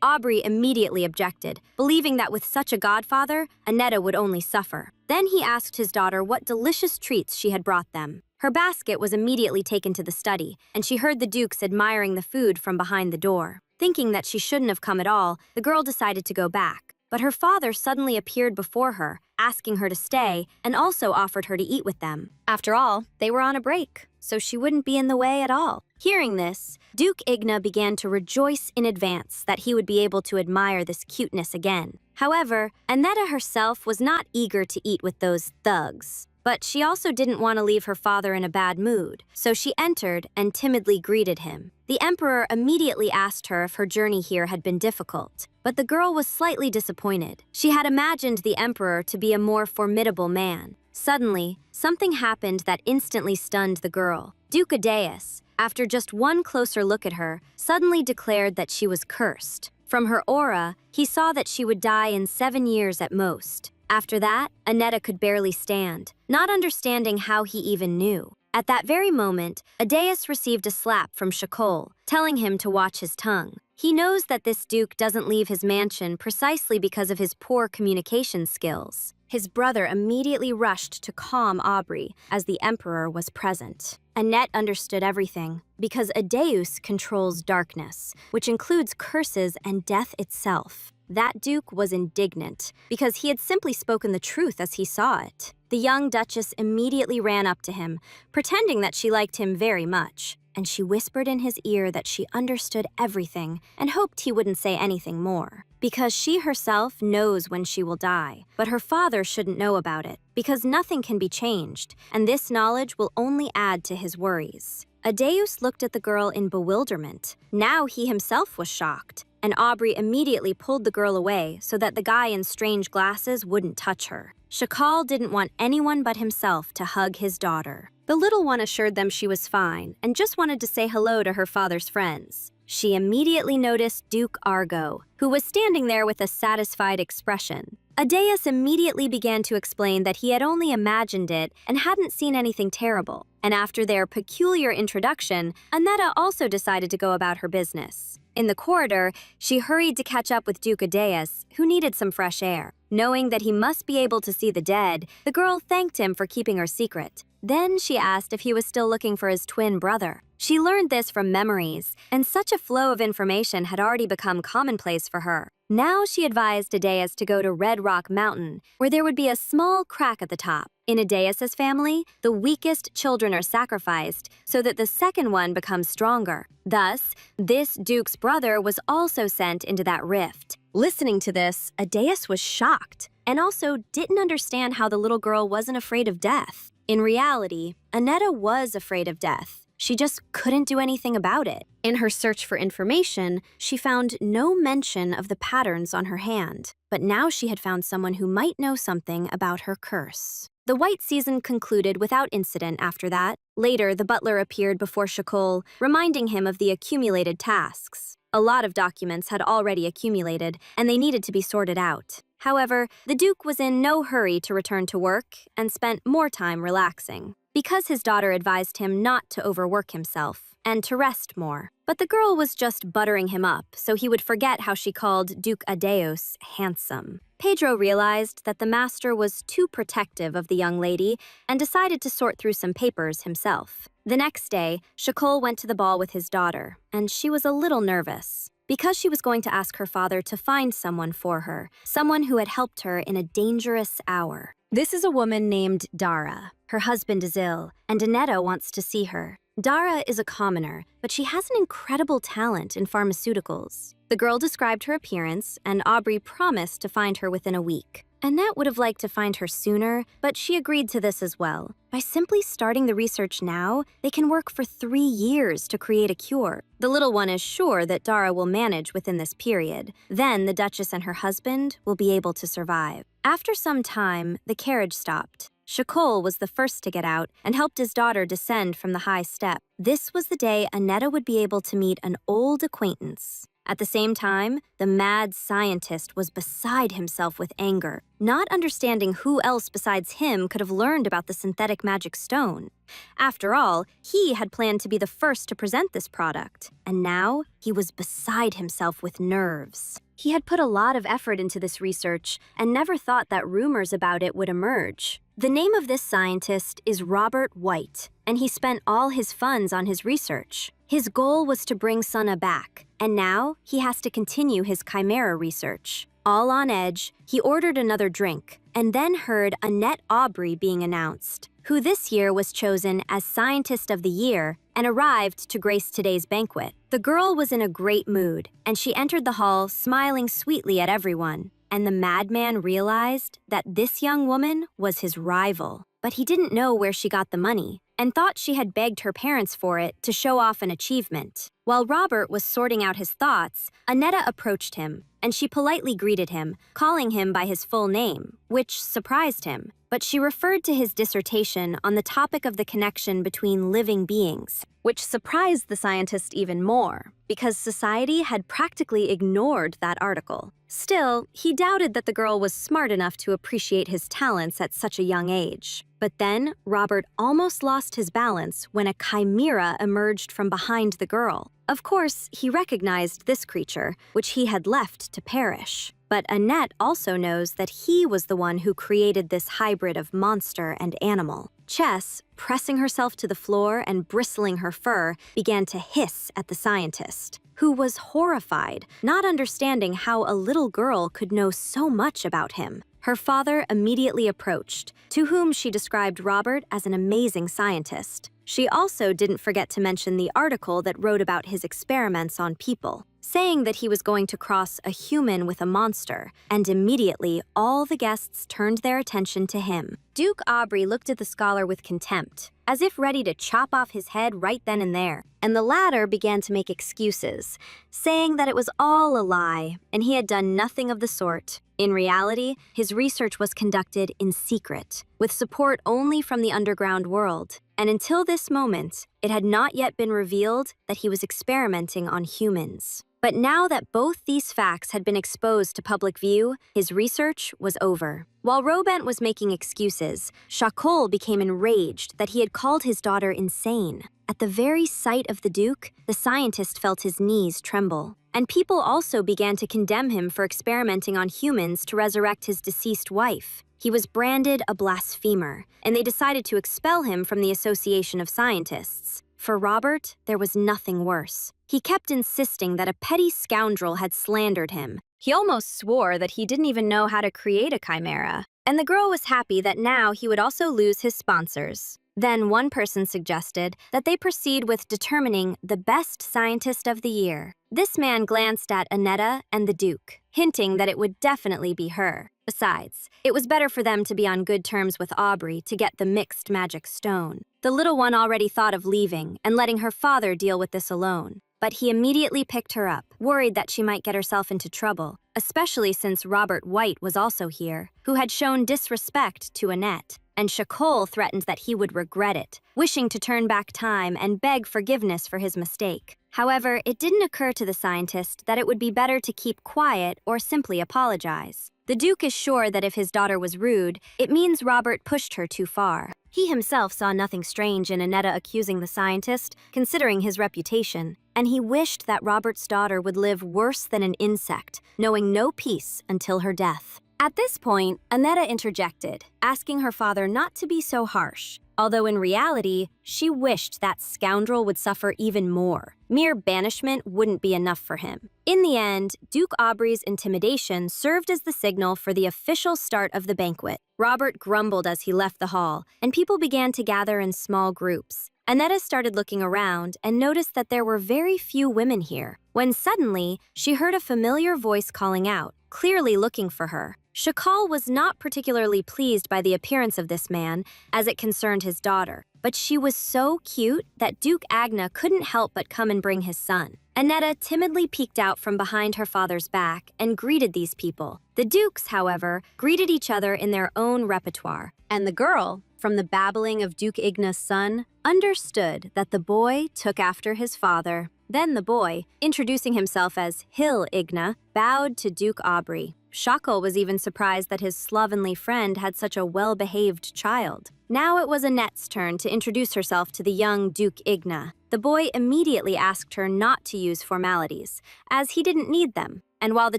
Aubrey immediately objected, believing that with such a godfather, Annetta would only suffer. Then he asked his daughter what delicious treats she had brought them. Her basket was immediately taken to the study, and she heard the dukes admiring the food from behind the door. Thinking that she shouldn't have come at all, the girl decided to go back. But her father suddenly appeared before her, asking her to stay, and also offered her to eat with them. After all, they were on a break, so she wouldn't be in the way at all. Hearing this, Duke Igna began to rejoice in advance that he would be able to admire this cuteness again. However, Annetta herself was not eager to eat with those thugs. But she also didn't want to leave her father in a bad mood, so she entered and timidly greeted him. The emperor immediately asked her if her journey here had been difficult, but the girl was slightly disappointed. She had imagined the emperor to be a more formidable man, Suddenly, something happened that instantly stunned the girl. Duke Adeus, after just one closer look at her, suddenly declared that she was cursed. From her aura, he saw that she would die in 7 years at most. After that, Aneta could barely stand, not understanding how he even knew. At that very moment, Adeus received a slap from Shakol, telling him to watch his tongue. He knows that this duke doesn't leave his mansion precisely because of his poor communication skills. His brother immediately rushed to calm Aubrey, as the emperor was present. Annette understood everything, because Adeus controls darkness, which includes curses and death itself. That duke was indignant, because he had simply spoken the truth as he saw it. The young duchess immediately ran up to him, pretending that she liked him very much, and she whispered in his ear that she understood everything and hoped he wouldn't say anything more. Because she herself knows when she will die, but her father shouldn't know about it, because nothing can be changed, and this knowledge will only add to his worries. Adeus looked at the girl in bewilderment. Now he himself was shocked, and Aubrey immediately pulled the girl away so that the guy in strange glasses wouldn't touch her. Shakal didn't want anyone but himself to hug his daughter. The little one assured them she was fine and just wanted to say hello to her father's friends. She immediately noticed Duke Argo, who was standing there with a satisfied expression. Adeus immediately began to explain that he had only imagined it and hadn't seen anything terrible. And after their peculiar introduction, Annetta also decided to go about her business. In the corridor, she hurried to catch up with Duke Adeus, who needed some fresh air. Knowing that he must be able to see the dead, the girl thanked him for keeping her secret. Then she asked if he was still looking for his twin brother. She learned this from memories, and such a flow of information had already become commonplace for her. Now she advised Adeus to go to Red Rock Mountain, where there would be a small crack at the top. In Adeus's family, the weakest children are sacrificed so that the second one becomes stronger. Thus, this duke's brother was also sent into that rift. Listening to this, Adeus was shocked, and also didn't understand how the little girl wasn't afraid of death. In reality, Annetta was afraid of death. She just couldn't do anything about it. In her search for information, she found no mention of the patterns on her hand. But now she had found someone who might know something about her curse. The white season concluded without incident after that. Later, the butler appeared before Shakol, reminding him of the accumulated tasks. A lot of documents had already accumulated, and they needed to be sorted out. However, the Duke was in no hurry to return to work and spent more time relaxing, because his daughter advised him not to overwork himself and to rest more. But the girl was just buttering him up so he would forget how she called Duke Adeus handsome. Pedro realized that the master was too protective of the young lady and decided to sort through some papers himself. The next day, Shakol went to the ball with his daughter, and she was a little nervous, because she was going to ask her father to find someone for her, someone who had helped her in a dangerous hour. This is a woman named Dara. Her husband is ill, and Annetta wants to see her. Dara is a commoner, but she has an incredible talent in pharmaceuticals. The girl described her appearance, and Aubrey promised to find her within a week. Annette would have liked to find her sooner, but she agreed to this as well. By simply starting the research now, they can work for 3 years to create a cure. The little one is sure that Dara will manage within this period. Then the Duchess and her husband will be able to survive. After some time, the carriage stopped. Shakol was the first to get out and helped his daughter descend from the high step. This was the day Annetta would be able to meet an old acquaintance. At the same time, the mad scientist was beside himself with anger, not understanding who else besides him could have learned about the synthetic magic stone. After all, he had planned to be the first to present this product, and now he was beside himself with nerves. He had put a lot of effort into this research and never thought that rumors about it would emerge. The name of this scientist is Robert White, and he spent all his funds on his research. His goal was to bring Sana back, and now he has to continue his chimera research. All on edge, he ordered another drink, and then heard Annette Aubrey being announced, who this year was chosen as Scientist of the Year and arrived to grace today's banquet. The girl was in a great mood, and she entered the hall smiling sweetly at everyone. And the madman realized that this young woman was his rival. But he didn't know where she got the money, and thought she had begged her parents for it to show off an achievement. While Robert was sorting out his thoughts, Annetta approached him, and she politely greeted him, calling him by his full name, which surprised him. but she referred to his dissertation on the topic of the connection between living beings, which surprised the scientist even more, because society had practically ignored that article. Still, he doubted that the girl was smart enough to appreciate his talents at such a young age. But then, Robert almost lost his balance when a chimera emerged from behind the girl. Of course, he recognized this creature, which he had left to perish. But Annette also knows that he was the one who created this hybrid of monster and animal. Chess, pressing herself to the floor and bristling her fur, began to hiss at the scientist, who was horrified, not understanding how a little girl could know so much about him. Her father immediately approached, to whom she described Robert as an amazing scientist. She also didn't forget to mention the article that wrote about his experiments on people, saying that he was going to cross a human with a monster, and immediately all the guests turned their attention to him. Duke Aubrey looked at the scholar with contempt, as if ready to chop off his head right then and there, and the latter began to make excuses, saying that it was all a lie, and he had done nothing of the sort. In reality, his research was conducted in secret, with support only from the underground world, and until this moment, it had not yet been revealed that he was experimenting on humans. But now that both these facts had been exposed to public view, his research was over. While Robent was making excuses, Chacol became enraged that he had called his daughter insane. At the very sight of the Duke, the scientist felt his knees tremble. And people also began to condemn him for experimenting on humans to resurrect his deceased wife. He was branded a blasphemer, and they decided to expel him from the Association of Scientists. For Robert, there was nothing worse. He kept insisting that a petty scoundrel had slandered him. He almost swore that he didn't even know how to create a chimera. And the girl was happy that now he would also lose his sponsors. Then one person suggested that they proceed with determining the best scientist of the year. This man glanced at Annetta and the Duke, hinting that it would definitely be her. Besides, it was better for them to be on good terms with Aubrey to get the mixed magic stone. The little one already thought of leaving and letting her father deal with this alone. But he immediately picked her up, worried that she might get herself into trouble, especially since Robert White was also here, who had shown disrespect to Annette. And Chacol threatened that he would regret it, wishing to turn back time and beg forgiveness for his mistake. However, it didn't occur to the scientist that it would be better to keep quiet or simply apologize. The Duke is sure that if his daughter was rude, it means Robert pushed her too far. He himself saw nothing strange in Annetta accusing the scientist, considering his reputation, and he wished that Robert's daughter would live worse than an insect, knowing no peace until her death. At this point, Annetta interjected, asking her father not to be so harsh, although in reality, she wished that scoundrel would suffer even more. Mere banishment wouldn't be enough for him. In the end, Duke Aubrey's intimidation served as the signal for the official start of the banquet. Robert grumbled as he left the hall, and people began to gather in small groups. Annetta started looking around and noticed that there were very few women here, when suddenly, she heard a familiar voice calling out, clearly looking for her. Chacol was not particularly pleased by the appearance of this man, as it concerned his daughter, but she was so cute that Duke Agna couldn't help but come and bring his son. Annetta timidly peeked out from behind her father's back and greeted these people. The Dukes, however, greeted each other in their own repertoire, and the girl, from the babbling of Duke Igna's son, understood that the boy took after his father. Then the boy, introducing himself as Hill Igna, bowed to Duke Aubrey. Chacol was even surprised that his slovenly friend had such a well-behaved child. Now it was Annette's turn to introduce herself to the young Duke Igna. The boy immediately asked her not to use formalities, as he didn't need them. And while the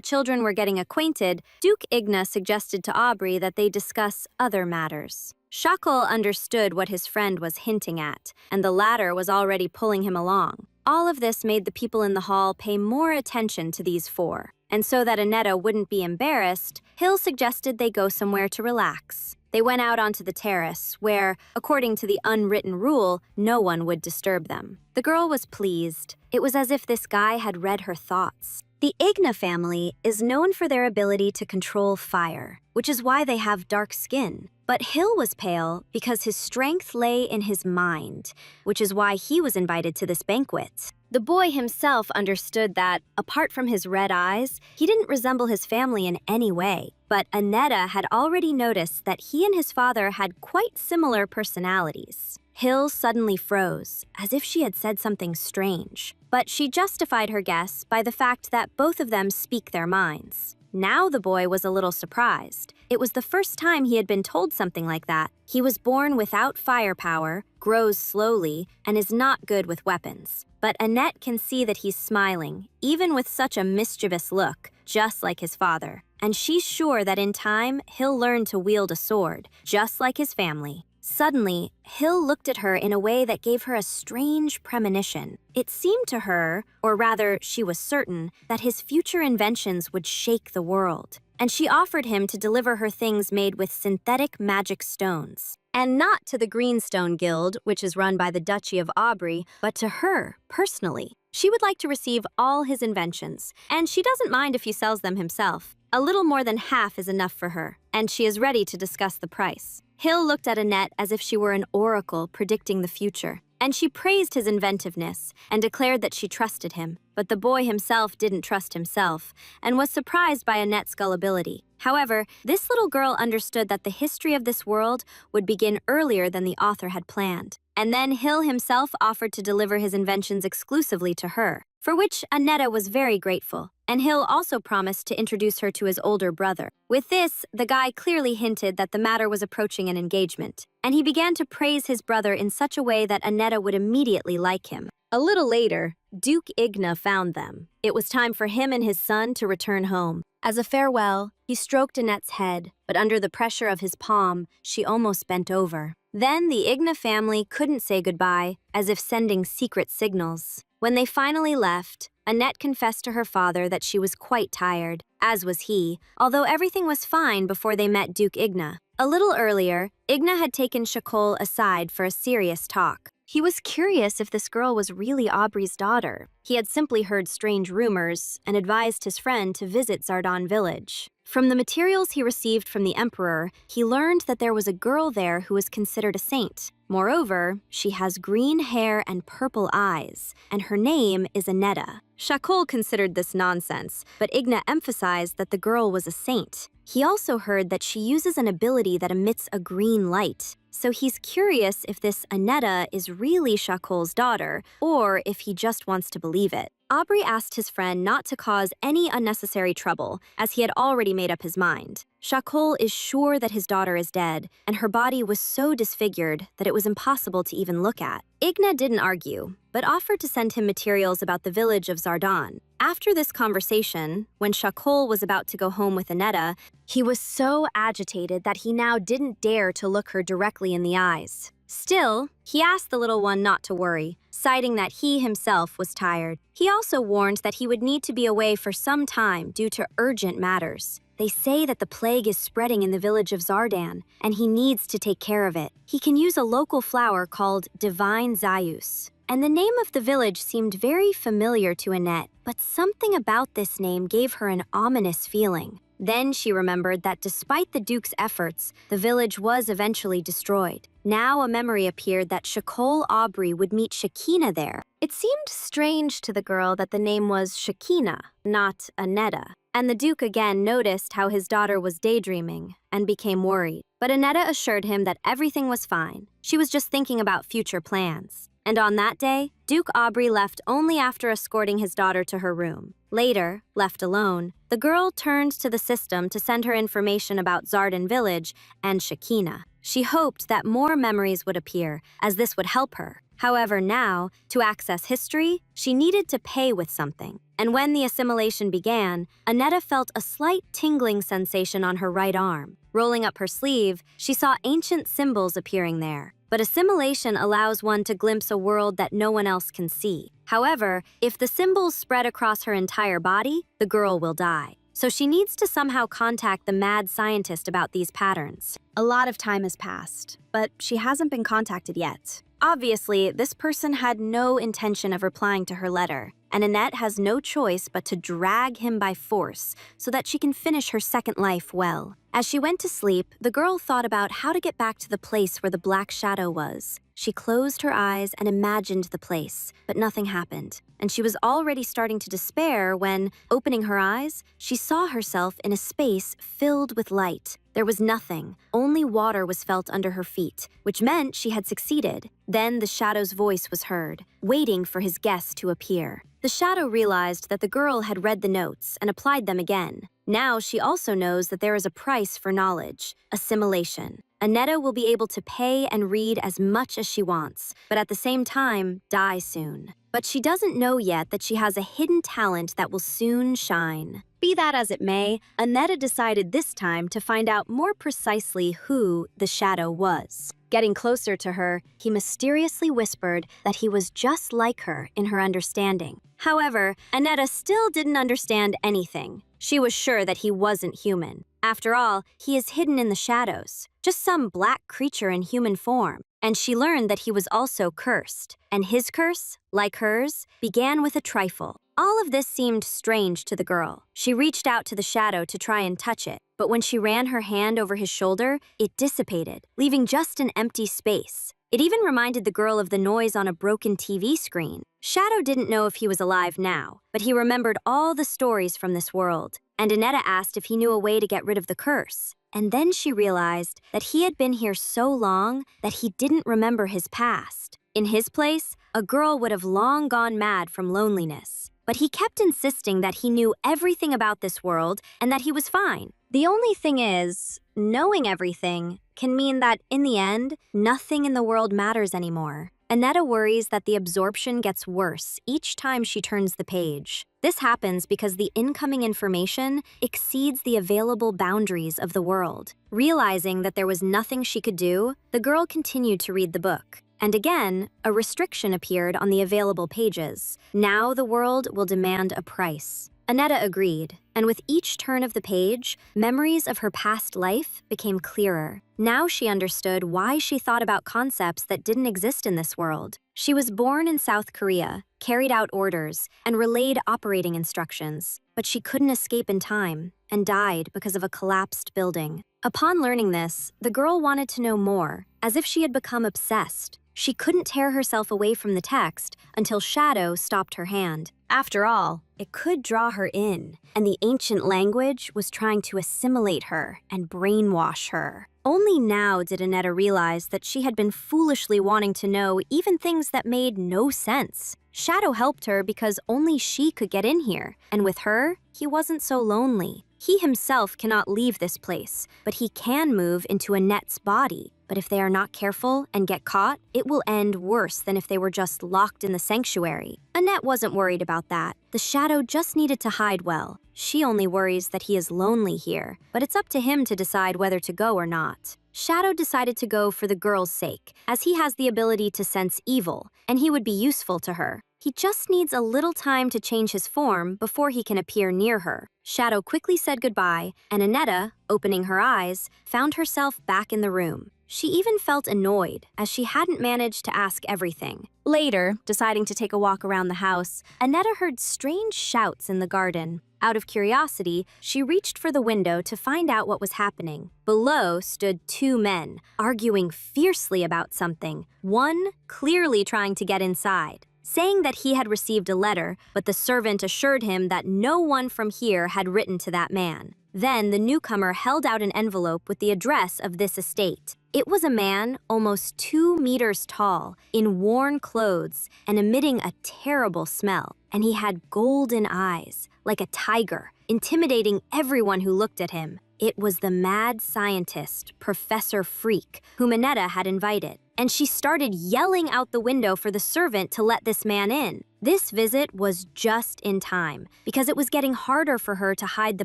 children were getting acquainted, Duke Igna suggested to Aubrey that they discuss other matters. Chacol understood what his friend was hinting at, and the latter was already pulling him along. All of this made the people in the hall pay more attention to these four. And so that Annetta wouldn't be embarrassed, Hill suggested they go somewhere to relax. They went out onto the terrace, where, according to the unwritten rule, no one would disturb them. The girl was pleased. It was as if this guy had read her thoughts. The Igna family is known for their ability to control fire, which is why they have dark skin. But Hill was pale because his strength lay in his mind, which is why he was invited to this banquet. The boy himself understood that, apart from his red eyes, he didn't resemble his family in any way. But Annetta had already noticed that he and his father had quite similar personalities. Hill suddenly froze, as if she had said something strange. But she justified her guess by the fact that both of them speak their minds. Now the boy was a little surprised. It was the first time he had been told something like that. He was born without firepower, grows slowly, and is not good with weapons. But Annette can see that he's smiling, even with such a mischievous look, just like his father. And she's sure that in time, he'll learn to wield a sword, just like his family. Suddenly, Hill looked at her in a way that gave her a strange premonition. It seemed to her, or rather, she was certain, that his future inventions would shake the world. And she offered him to deliver her things made with synthetic magic stones. And not to the Greenstone Guild, which is run by the Duchy of Aubrey, but to her, personally. She would like to receive all his inventions, and she doesn't mind if he sells them himself. A little more than half is enough for her, and she is ready to discuss the price. Hill looked at Annette as if she were an oracle predicting the future, and she praised his inventiveness and declared that she trusted him. But the boy himself didn't trust himself and was surprised by Annette's gullibility. However, this little girl understood that the history of this world would begin earlier than the author had planned. And then Hill himself offered to deliver his inventions exclusively to her, for which Annetta was very grateful. And Hill also promised to introduce her to his older brother. With this, the guy clearly hinted that the matter was approaching an engagement, and he began to praise his brother in such a way that Annetta would immediately like him. A little later, Duke Igna found them. It was time for him and his son to return home. As a farewell, he stroked Annette's head, but under the pressure of his palm, she almost bent over. Then the Igna family couldn't say goodbye, as if sending secret signals. When they finally left, Annette confessed to her father that she was quite tired, as was he, although everything was fine before they met Duke Igna. A little earlier, Igna had taken Shakol aside for a serious talk. He was curious if this girl was really Aubrey's daughter. He had simply heard strange rumors and advised his friend to visit Zardan village. From the materials he received from the emperor, he learned that there was a girl there who was considered a saint. Moreover, she has green hair and purple eyes, and her name is Annetta. Shakol considered this nonsense, but Igna emphasized that the girl was a saint. He also heard that she uses an ability that emits a green light. So he's curious if this Annetta is really Shakol's daughter, or if he just wants to believe it. Aubrey asked his friend not to cause any unnecessary trouble, as he had already made up his mind. Shakol is sure that his daughter is dead, and her body was so disfigured that it was impossible to even look at. Igna didn't argue, but offered to send him materials about the village of Zardan. After this conversation, when Shakol was about to go home with Annetta, he was so agitated that he now didn't dare to look her directly in the eyes. Still, he asked the little one not to worry, citing that he himself was tired. He also warned that he would need to be away for some time due to urgent matters. They say that the plague is spreading in the village of Zardan, and he needs to take care of it. He can use a local flower called Divine Zayus. And the name of the village seemed very familiar to Annette, but something about this name gave her an ominous feeling. Then she remembered that despite the Duke's efforts, the village was eventually destroyed. Now a memory appeared that Shakol Aubrey would meet Shakina there. It seemed strange to the girl that the name was Shakina, not Annetta. And the Duke again noticed how his daughter was daydreaming and became worried. But Annetta assured him that everything was fine. She was just thinking about future plans. And on that day, Duke Aubrey left only after escorting his daughter to her room. Later, left alone, the girl turned to the system to send her information about Zardan village and Shakina. She hoped that more memories would appear, as this would help her. However, now, to access history, she needed to pay with something. And when the assimilation began, Annetta felt a slight tingling sensation on her right arm. Rolling up her sleeve, she saw ancient symbols appearing there. But assimilation allows one to glimpse a world that no one else can see. However, if the symbols spread across her entire body, the girl will die. So she needs to somehow contact the mad scientist about these patterns. A lot of time has passed, but she hasn't been contacted yet. Obviously, this person had no intention of replying to her letter, and Annette has no choice but to drag him by force so that she can finish her second life well. As she went to sleep, the girl thought about how to get back to the place where the black shadow was. She closed her eyes and imagined the place, but nothing happened. And she was already starting to despair when, opening her eyes, she saw herself in a space filled with light. There was nothing, only water was felt under her feet, which meant she had succeeded. Then the shadow's voice was heard, waiting for his guest to appear. The shadow realized that the girl had read the notes and applied them again. Now she also knows that there is a price for knowledge, assimilation. Aneta will be able to pay and read as much as she wants, but at the same time, die soon. But she doesn't know yet that she has a hidden talent that will soon shine. Be that as it may, Aneta decided this time to find out more precisely who the shadow was. Getting closer to her, he mysteriously whispered that he was just like her in her understanding. However, Aneta still didn't understand anything. She was sure that he wasn't human. After all, he is hidden in the shadows, just some black creature in human form. And she learned that he was also cursed. And his curse, like hers, began with a trifle. All of this seemed strange to the girl. She reached out to the shadow to try and touch it, but when she ran her hand over his shoulder, it dissipated, leaving just an empty space. It even reminded the girl of the noise on a broken TV screen. Shadow didn't know if he was alive now, but he remembered all the stories from this world. And Aneta asked if he knew a way to get rid of the curse. And then she realized that he had been here so long that he didn't remember his past. In his place, a girl would have long gone mad from loneliness. But he kept insisting that he knew everything about this world and that he was fine. The only thing is, knowing everything can mean that, in the end, nothing in the world matters anymore. Aneta worries that the absorption gets worse each time she turns the page. This happens because the incoming information exceeds the available boundaries of the world. Realizing that there was nothing she could do, the girl continued to read the book. And again, a restriction appeared on the available pages. Now the world will demand a price. Aneta agreed, and with each turn of the page, memories of her past life became clearer. Now she understood why she thought about concepts that didn't exist in this world. She was born in South Korea, carried out orders, and relayed operating instructions. But she couldn't escape in time, and died because of a collapsed building. Upon learning this, the girl wanted to know more, as if she had become obsessed. She couldn't tear herself away from the text until Shadow stopped her hand. After all, it could draw her in, and the ancient language was trying to assimilate her and brainwash her. Only now did Aneta realize that she had been foolishly wanting to know even things that made no sense. Shadow helped her because only she could get in here, and with her, he wasn't so lonely. He himself cannot leave this place, but he can move into Annette's body. But if they are not careful and get caught, it will end worse than if they were just locked in the sanctuary. Annette wasn't worried about that. The shadow just needed to hide well. She only worries that he is lonely here, but it's up to him to decide whether to go or not. Shadow decided to go for the girl's sake, as he has the ability to sense evil, and he would be useful to her. He just needs a little time to change his form before he can appear near her. Shadow quickly said goodbye, and Aneta, opening her eyes, found herself back in the room. She even felt annoyed, as she hadn't managed to ask everything. Later, deciding to take a walk around the house, Aneta heard strange shouts in the garden. Out of curiosity, she reached for the window to find out what was happening. Below stood two men, arguing fiercely about something, one clearly trying to get inside, saying that he had received a letter, but the servant assured him that no one from here had written to that man. Then the newcomer held out an envelope with the address of this estate. It was a man almost 2 meters tall, in worn clothes, and emitting a terrible smell. And he had golden eyes, like a tiger, intimidating everyone who looked at him. It was the mad scientist, Professor Freak, whom Aneta had invited. And she started yelling out the window for the servant to let this man in. This visit was just in time, because it was getting harder for her to hide the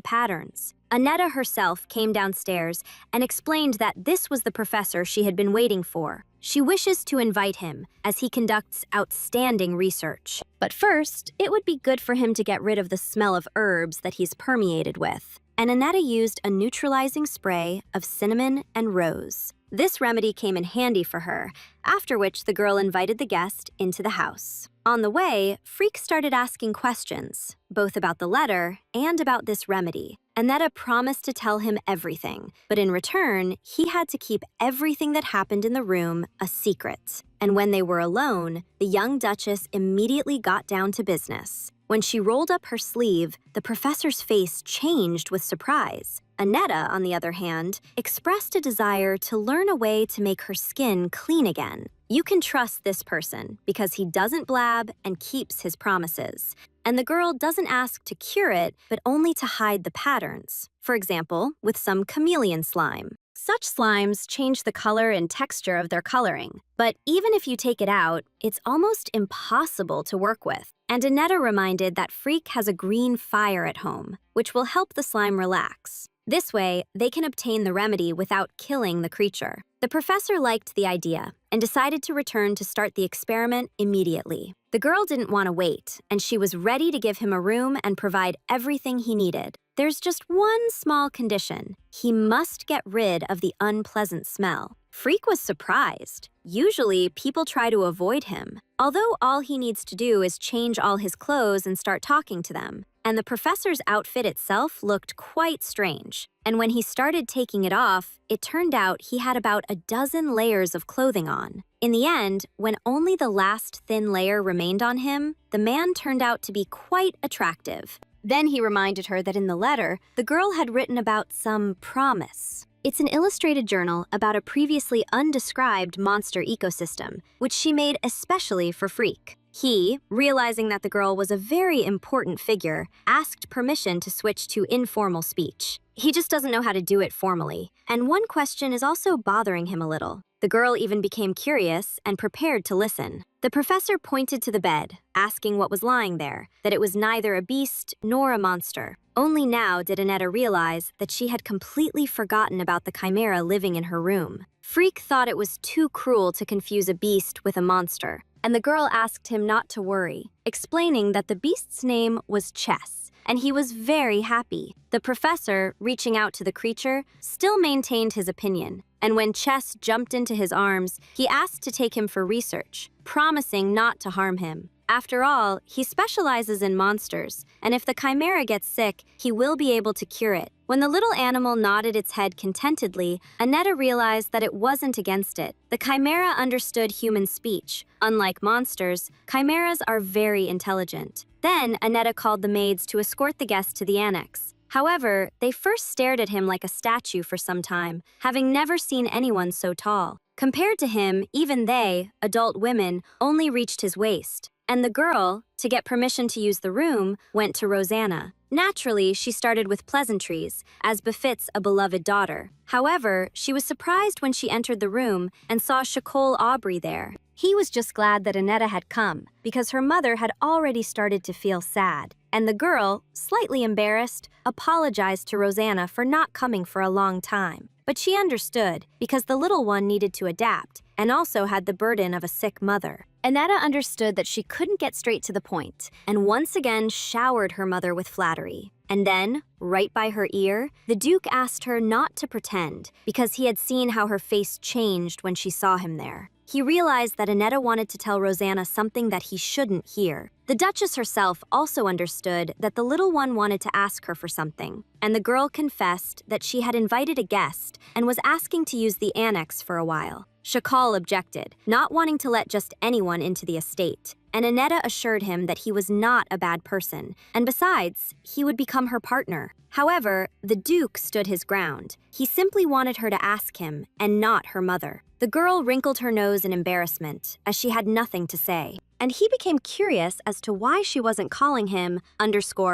patterns. Aneta herself came downstairs and explained that this was the professor she had been waiting for. She wishes to invite him, as he conducts outstanding research. But first, it would be good for him to get rid of the smell of herbs that he's permeated with. And Aneta used a neutralizing spray of cinnamon and rose. This remedy came in handy for her, after which the girl invited the guest into the house. On the way, Freak started asking questions, both about the letter and about this remedy. Annetta promised to tell him everything, but in return, he had to keep everything that happened in the room a secret. And when they were alone, the young Duchess immediately got down to business. When she rolled up her sleeve, the professor's face changed with surprise. Annetta, on the other hand, expressed a desire to learn a way to make her skin clean again. You can trust this person because he doesn't blab and keeps his promises. And the girl doesn't ask to cure it, but only to hide the patterns. For example, with some chameleon slime. Such slimes change the color and texture of their coloring. But even if you take it out, it's almost impossible to work with. And Annetta reminded that Freak has a green fire at home, which will help the slime relax. This way, they can obtain the remedy without killing the creature. The professor liked the idea and decided to return to start the experiment immediately. The girl didn't want to wait, and she was ready to give him a room and provide everything he needed. There's just one small condition. He must get rid of the unpleasant smell. Freak was surprised. Usually, people try to avoid him, although all he needs to do is change all his clothes and start talking to them. And the professor's outfit itself looked quite strange. And when he started taking it off, it turned out he had about a dozen layers of clothing on. In the end, when only the last thin layer remained on him, the man turned out to be quite attractive. Then he reminded her that in the letter, the girl had written about some promise. It's an illustrated journal about a previously undescribed monster ecosystem, which she made especially for Freak. He, realizing that the girl was a very important figure, asked permission to switch to informal speech. He just doesn't know how to do it formally, and one question is also bothering him a little. The girl even became curious and prepared to listen. The professor pointed to the bed, asking what was lying there, that it was neither a beast nor a monster. Only now did Annetta realize that she had completely forgotten about the chimera living in her room. Freak thought it was too cruel to confuse a beast with a monster, and the girl asked him not to worry, explaining that the beast's name was Chess, and he was very happy. The professor, reaching out to the creature, still maintained his opinion, and when Chess jumped into his arms, he asked to take him for research, promising not to harm him. After all, he specializes in monsters, and if the chimera gets sick, he will be able to cure it. When the little animal nodded its head contentedly, Annetta realized that it wasn't against it. The chimera understood human speech. Unlike monsters, chimeras are very intelligent. Then, Annetta called the maids to escort the guest to the annex. However, they first stared at him like a statue for some time, having never seen anyone so tall. Compared to him, even they, adult women, only reached his waist. And the girl, to get permission to use the room, went to Rosanna. Naturally, she started with pleasantries, as befits a beloved daughter. However, she was surprised when she entered the room and saw Shakol Aubrey there. He was just glad that Annetta had come, because her mother had already started to feel sad. And the girl, slightly embarrassed, apologized to Rosanna for not coming for a long time. But she understood, because the little one needed to adapt, and also had the burden of a sick mother. Annetta understood that she couldn't get straight to the point, and once again showered her mother with flattery. And then, right by her ear, the Duke asked her not to pretend, because he had seen how her face changed when she saw him there. He realized that Annetta wanted to tell Rosanna something that he shouldn't hear. The Duchess herself also understood that the little one wanted to ask her for something, and the girl confessed that she had invited a guest and was asking to use the annex for a while. Shakal objected, not wanting to let just anyone into the estate, and Annetta assured him that he was not a bad person, and besides, he would become her partner. However, the Duke stood his ground. He simply wanted her to ask him, and not her mother. The girl wrinkled her nose in embarrassment, as she had nothing to say. And he became curious as to why she wasn't calling him ___0___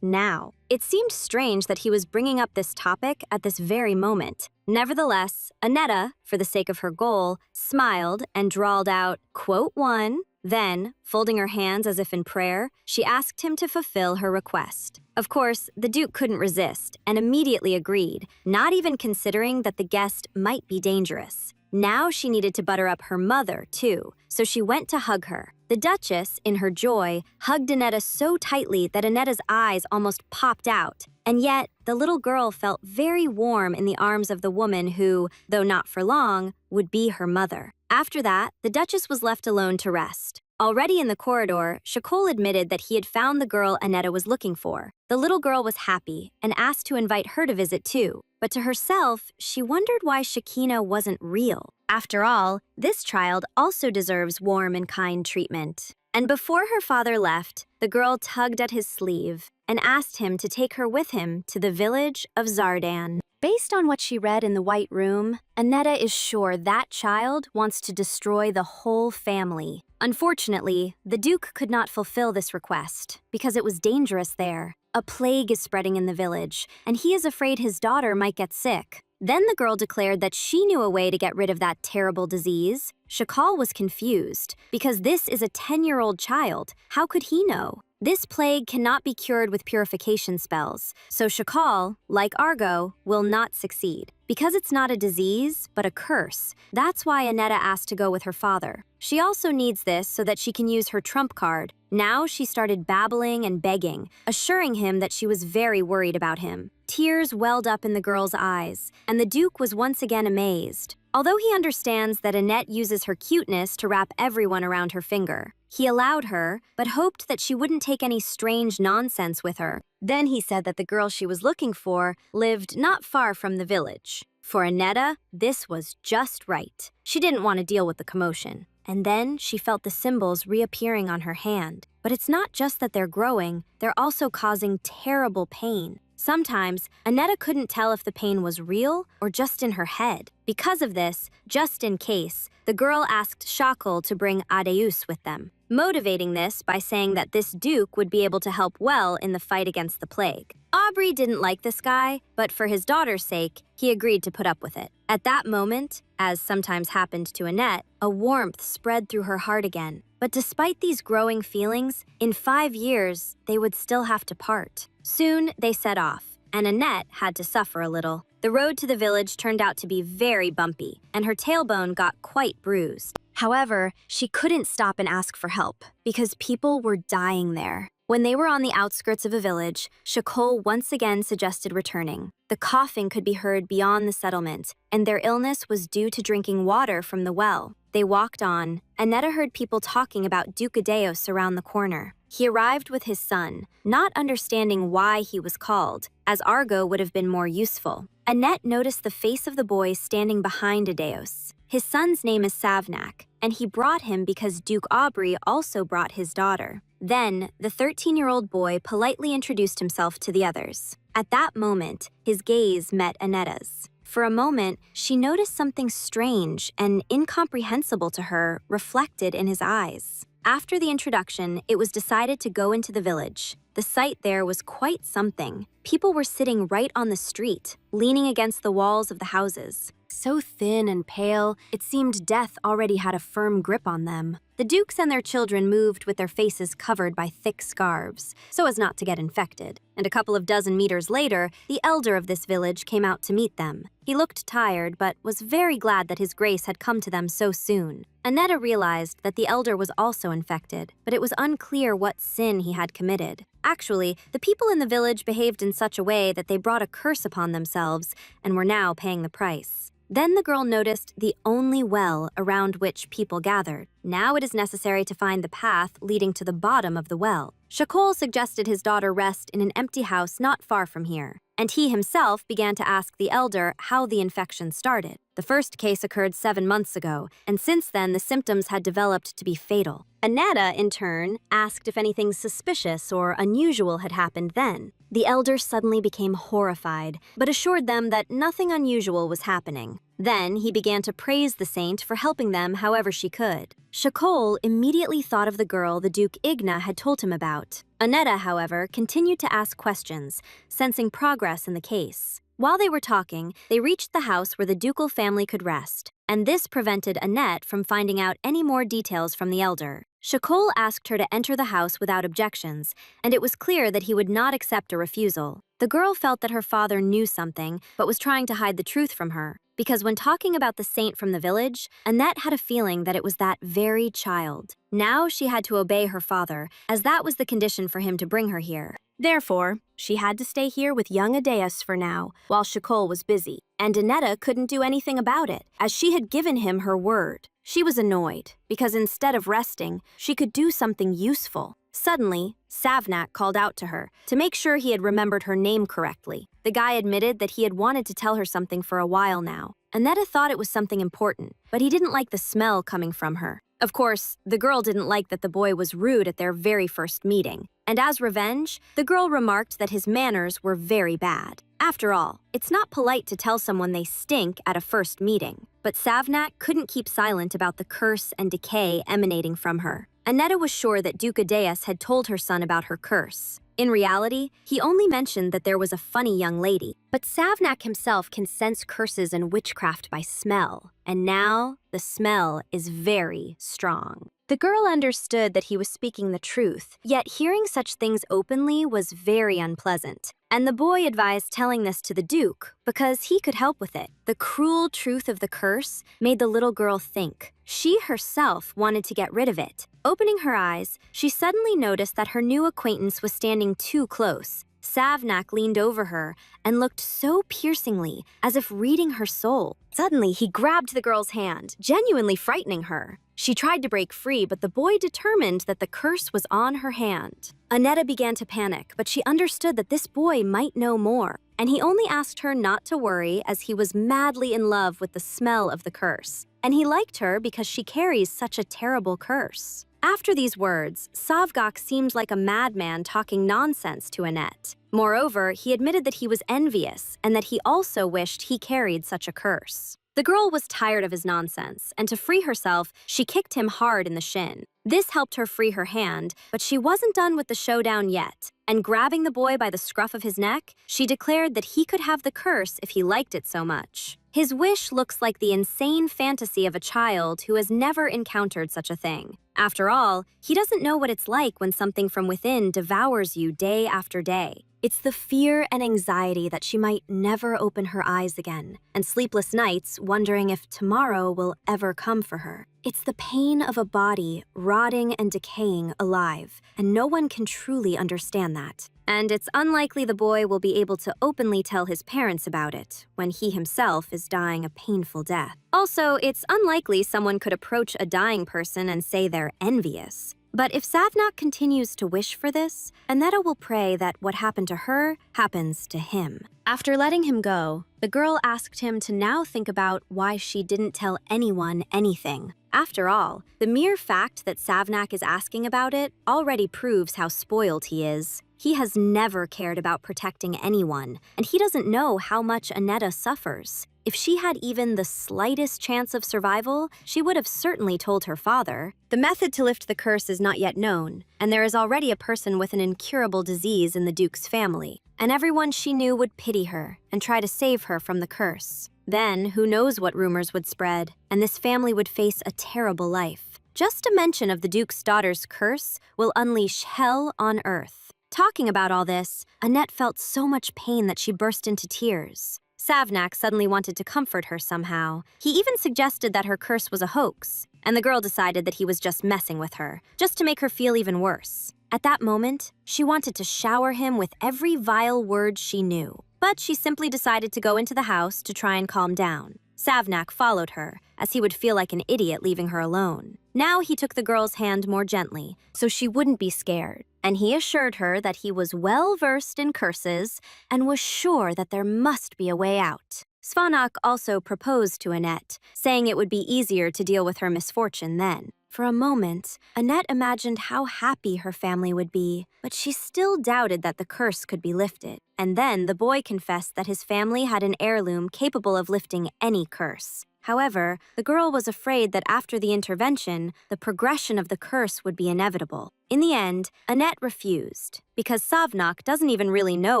now. It seemed strange that he was bringing up this topic at this very moment. Nevertheless, Annetta, for the sake of her goal, smiled and drawled out, _1. Then, folding her hands as if in prayer, she asked him to fulfill her request. Of course, the Duke couldn't resist and immediately agreed, not even considering that the guest might be dangerous. Now she needed to butter up her mother, too, so she went to hug her. The Duchess, in her joy, hugged Annetta so tightly that Annetta's eyes almost popped out. And yet, the little girl felt very warm in the arms of the woman who, though not for long, would be her mother. After that, the Duchess was left alone to rest. Already in the corridor, Shakol admitted that he had found the girl Annetta was looking for. The little girl was happy and asked to invite her to visit too. But to herself, she wondered why Shakina wasn't real. After all, this child also deserves warm and kind treatment. And before her father left, the girl tugged at his sleeve and asked him to take her with him to the village of Zardan. Based on what she read in the White Room, Annetta is sure that child wants to destroy the whole family. Unfortunately, the Duke could not fulfill this request because it was dangerous there. A plague is spreading in the village, and he is afraid his daughter might get sick. Then the girl declared that she knew a way to get rid of that terrible disease. Shakal was confused because this is a 10-year-old child. How could he know? This plague cannot be cured with purification spells, so Shakal, like Argo, will not succeed. Because it's not a disease, but a curse, that's why Annetta asked to go with her father. She also needs this so that she can use her trump card. Now she started babbling and begging, assuring him that she was very worried about him. Tears welled up in the girl's eyes, and the Duke was once again amazed. Although he understands that Annette uses her cuteness to wrap everyone around her finger, he allowed her, but hoped that she wouldn't take any strange nonsense with her. Then he said that the girl she was looking for lived not far from the village. For Annetta, this was just right. She didn't want to deal with the commotion. And then she felt the symbols reappearing on her hand. But it's not just that they're growing, they're also causing terrible pain. Sometimes, Annetta couldn't tell if the pain was real or just in her head. Because of this, just in case, the girl asked Shakal to bring Adeus with them, motivating this by saying that this Duke would be able to help well in the fight against the plague. Aubrey didn't like this guy, but for his daughter's sake, he agreed to put up with it. At that moment, as sometimes happened to Annette, a warmth spread through her heart again. But despite these growing feelings, in 5 years, they would still have to part. Soon, they set off, and Annette had to suffer a little. The road to the village turned out to be very bumpy, and her tailbone got quite bruised. However, she couldn't stop and ask for help, because people were dying there. When they were on the outskirts of a village, Shakol once again suggested returning. The coughing could be heard beyond the settlement, and their illness was due to drinking water from the well. They walked on. Annetta heard people talking about Duke Adeus around the corner. He arrived with his son, not understanding why he was called, as Argo would have been more useful. Annette noticed the face of the boy standing behind Adeus. His son's name is Savnak, and he brought him because Duke Aubrey also brought his daughter. Then, the 13-year-old boy politely introduced himself to the others. At that moment, his gaze met Annetta's. For a moment, she noticed something strange and incomprehensible to her reflected in his eyes. After the introduction, it was decided to go into the village. The sight there was quite something. People were sitting right on the street, leaning against the walls of the houses. So thin and pale, it seemed death already had a firm grip on them. The dukes and their children moved with their faces covered by thick scarves, so as not to get infected. And a couple of dozen meters later, the elder of this village came out to meet them. He looked tired, but was very glad that his grace had come to them so soon. Annetta realized that the elder was also infected, but it was unclear what sin he had committed. Actually, the people in the village behaved in such a way that they brought a curse upon themselves and were now paying the price. Then the girl noticed the only well around which people gathered. Now it is necessary to find the path leading to the bottom of the well. Shakol suggested his daughter rest in an empty house not far from here, and he himself began to ask the elder how the infection started. The first case occurred 7 months ago, and since then the symptoms had developed to be fatal. Annetta, in turn, asked if anything suspicious or unusual had happened then. The elder suddenly became horrified, but assured them that nothing unusual was happening. Then he began to praise the saint for helping them however she could. Shakol immediately thought of the girl the Duke Igna had told him about. Annetta, however, continued to ask questions, sensing progress in the case. While they were talking, they reached the house where the ducal family could rest, and this prevented Annette from finding out any more details from the elder. Shakol asked her to enter the house without objections, and it was clear that he would not accept a refusal. The girl felt that her father knew something, but was trying to hide the truth from her. Because when talking about the saint from the village, Annette had a feeling that it was that very child. Now she had to obey her father, as that was the condition for him to bring her here. Therefore, she had to stay here with young Adeus for now, while Shakol was busy. And Annetta couldn't do anything about it, as she had given him her word. She was annoyed, because instead of resting, she could do something useful. Suddenly, Savnak called out to her to make sure he had remembered her name correctly. The guy admitted that he had wanted to tell her something for a while now. Annetta thought it was something important, but he didn't like the smell coming from her. Of course, the girl didn't like that the boy was rude at their very first meeting. And as revenge, the girl remarked that his manners were very bad. After all, it's not polite to tell someone they stink at a first meeting. But Savnak couldn't keep silent about the curse and decay emanating from her. Annetta was sure that Duke Adeus had told her son about her curse. In reality, he only mentioned that there was a funny young lady. But Savnak himself can sense curses and witchcraft by smell. And now, the smell is very strong. The girl understood that he was speaking the truth, yet hearing such things openly was very unpleasant. And the boy advised telling this to the Duke because he could help with it. The cruel truth of the curse made the little girl think. She herself wanted to get rid of it. Opening her eyes, she suddenly noticed that her new acquaintance was standing too close. Savnak leaned over her and looked so piercingly, as if reading her soul. Suddenly, he grabbed the girl's hand, genuinely frightening her. She tried to break free, but the boy determined that the curse was on her hand. Annetta began to panic, but she understood that this boy might know more, and he only asked her not to worry as he was madly in love with the smell of the curse. And he liked her because she carries such a terrible curse. After these words, Savgak seemed like a madman talking nonsense to Annette. Moreover, he admitted that he was envious and that he also wished he carried such a curse. The girl was tired of his nonsense, and to free herself, she kicked him hard in the shin. This helped her free her hand, but she wasn't done with the showdown yet. And grabbing the boy by the scruff of his neck, she declared that he could have the curse if he liked it so much. His wish looks like the insane fantasy of a child who has never encountered such a thing. After all, he doesn't know what it's like when something from within devours you day after day. It's the fear and anxiety that she might never open her eyes again, and sleepless nights wondering if tomorrow will ever come for her. It's the pain of a body rotting and decaying alive, and no one can truly understand that. And it's unlikely the boy will be able to openly tell his parents about it when he himself is dying a painful death. Also, it's unlikely someone could approach a dying person and say they're envious. But if Savnak continues to wish for this, Annetta will pray that what happened to her happens to him. After letting him go, the girl asked him to now think about why she didn't tell anyone anything. After all, the mere fact that Savnak is asking about it already proves how spoiled he is. He has never cared about protecting anyone, and he doesn't know how much Annetta suffers. If she had even the slightest chance of survival, she would have certainly told her father. The method to lift the curse is not yet known, and there is already a person with an incurable disease in the Duke's family, and everyone she knew would pity her and try to save her from the curse. Then, who knows what rumors would spread, and this family would face a terrible life. Just a mention of the Duke's daughter's curse will unleash hell on earth. Talking about all this, Annette felt so much pain that she burst into tears. Savnak suddenly wanted to comfort her somehow. He even suggested that her curse was a hoax, and the girl decided that he was just messing with her, just to make her feel even worse. At that moment, she wanted to shower him with every vile word she knew, but she simply decided to go into the house to try and calm down. Savnak followed her, as he would feel like an idiot leaving her alone. Now he took the girl's hand more gently, so she wouldn't be scared, and he assured her that he was well-versed in curses and was sure that there must be a way out. Svanak also proposed to Annette, saying it would be easier to deal with her misfortune then. For a moment, Annette imagined how happy her family would be, but she still doubted that the curse could be lifted. And then the boy confessed that his family had an heirloom capable of lifting any curse. However, the girl was afraid that after the intervention, the progression of the curse would be inevitable. In the end, Annette refused, because Savnak doesn't even really know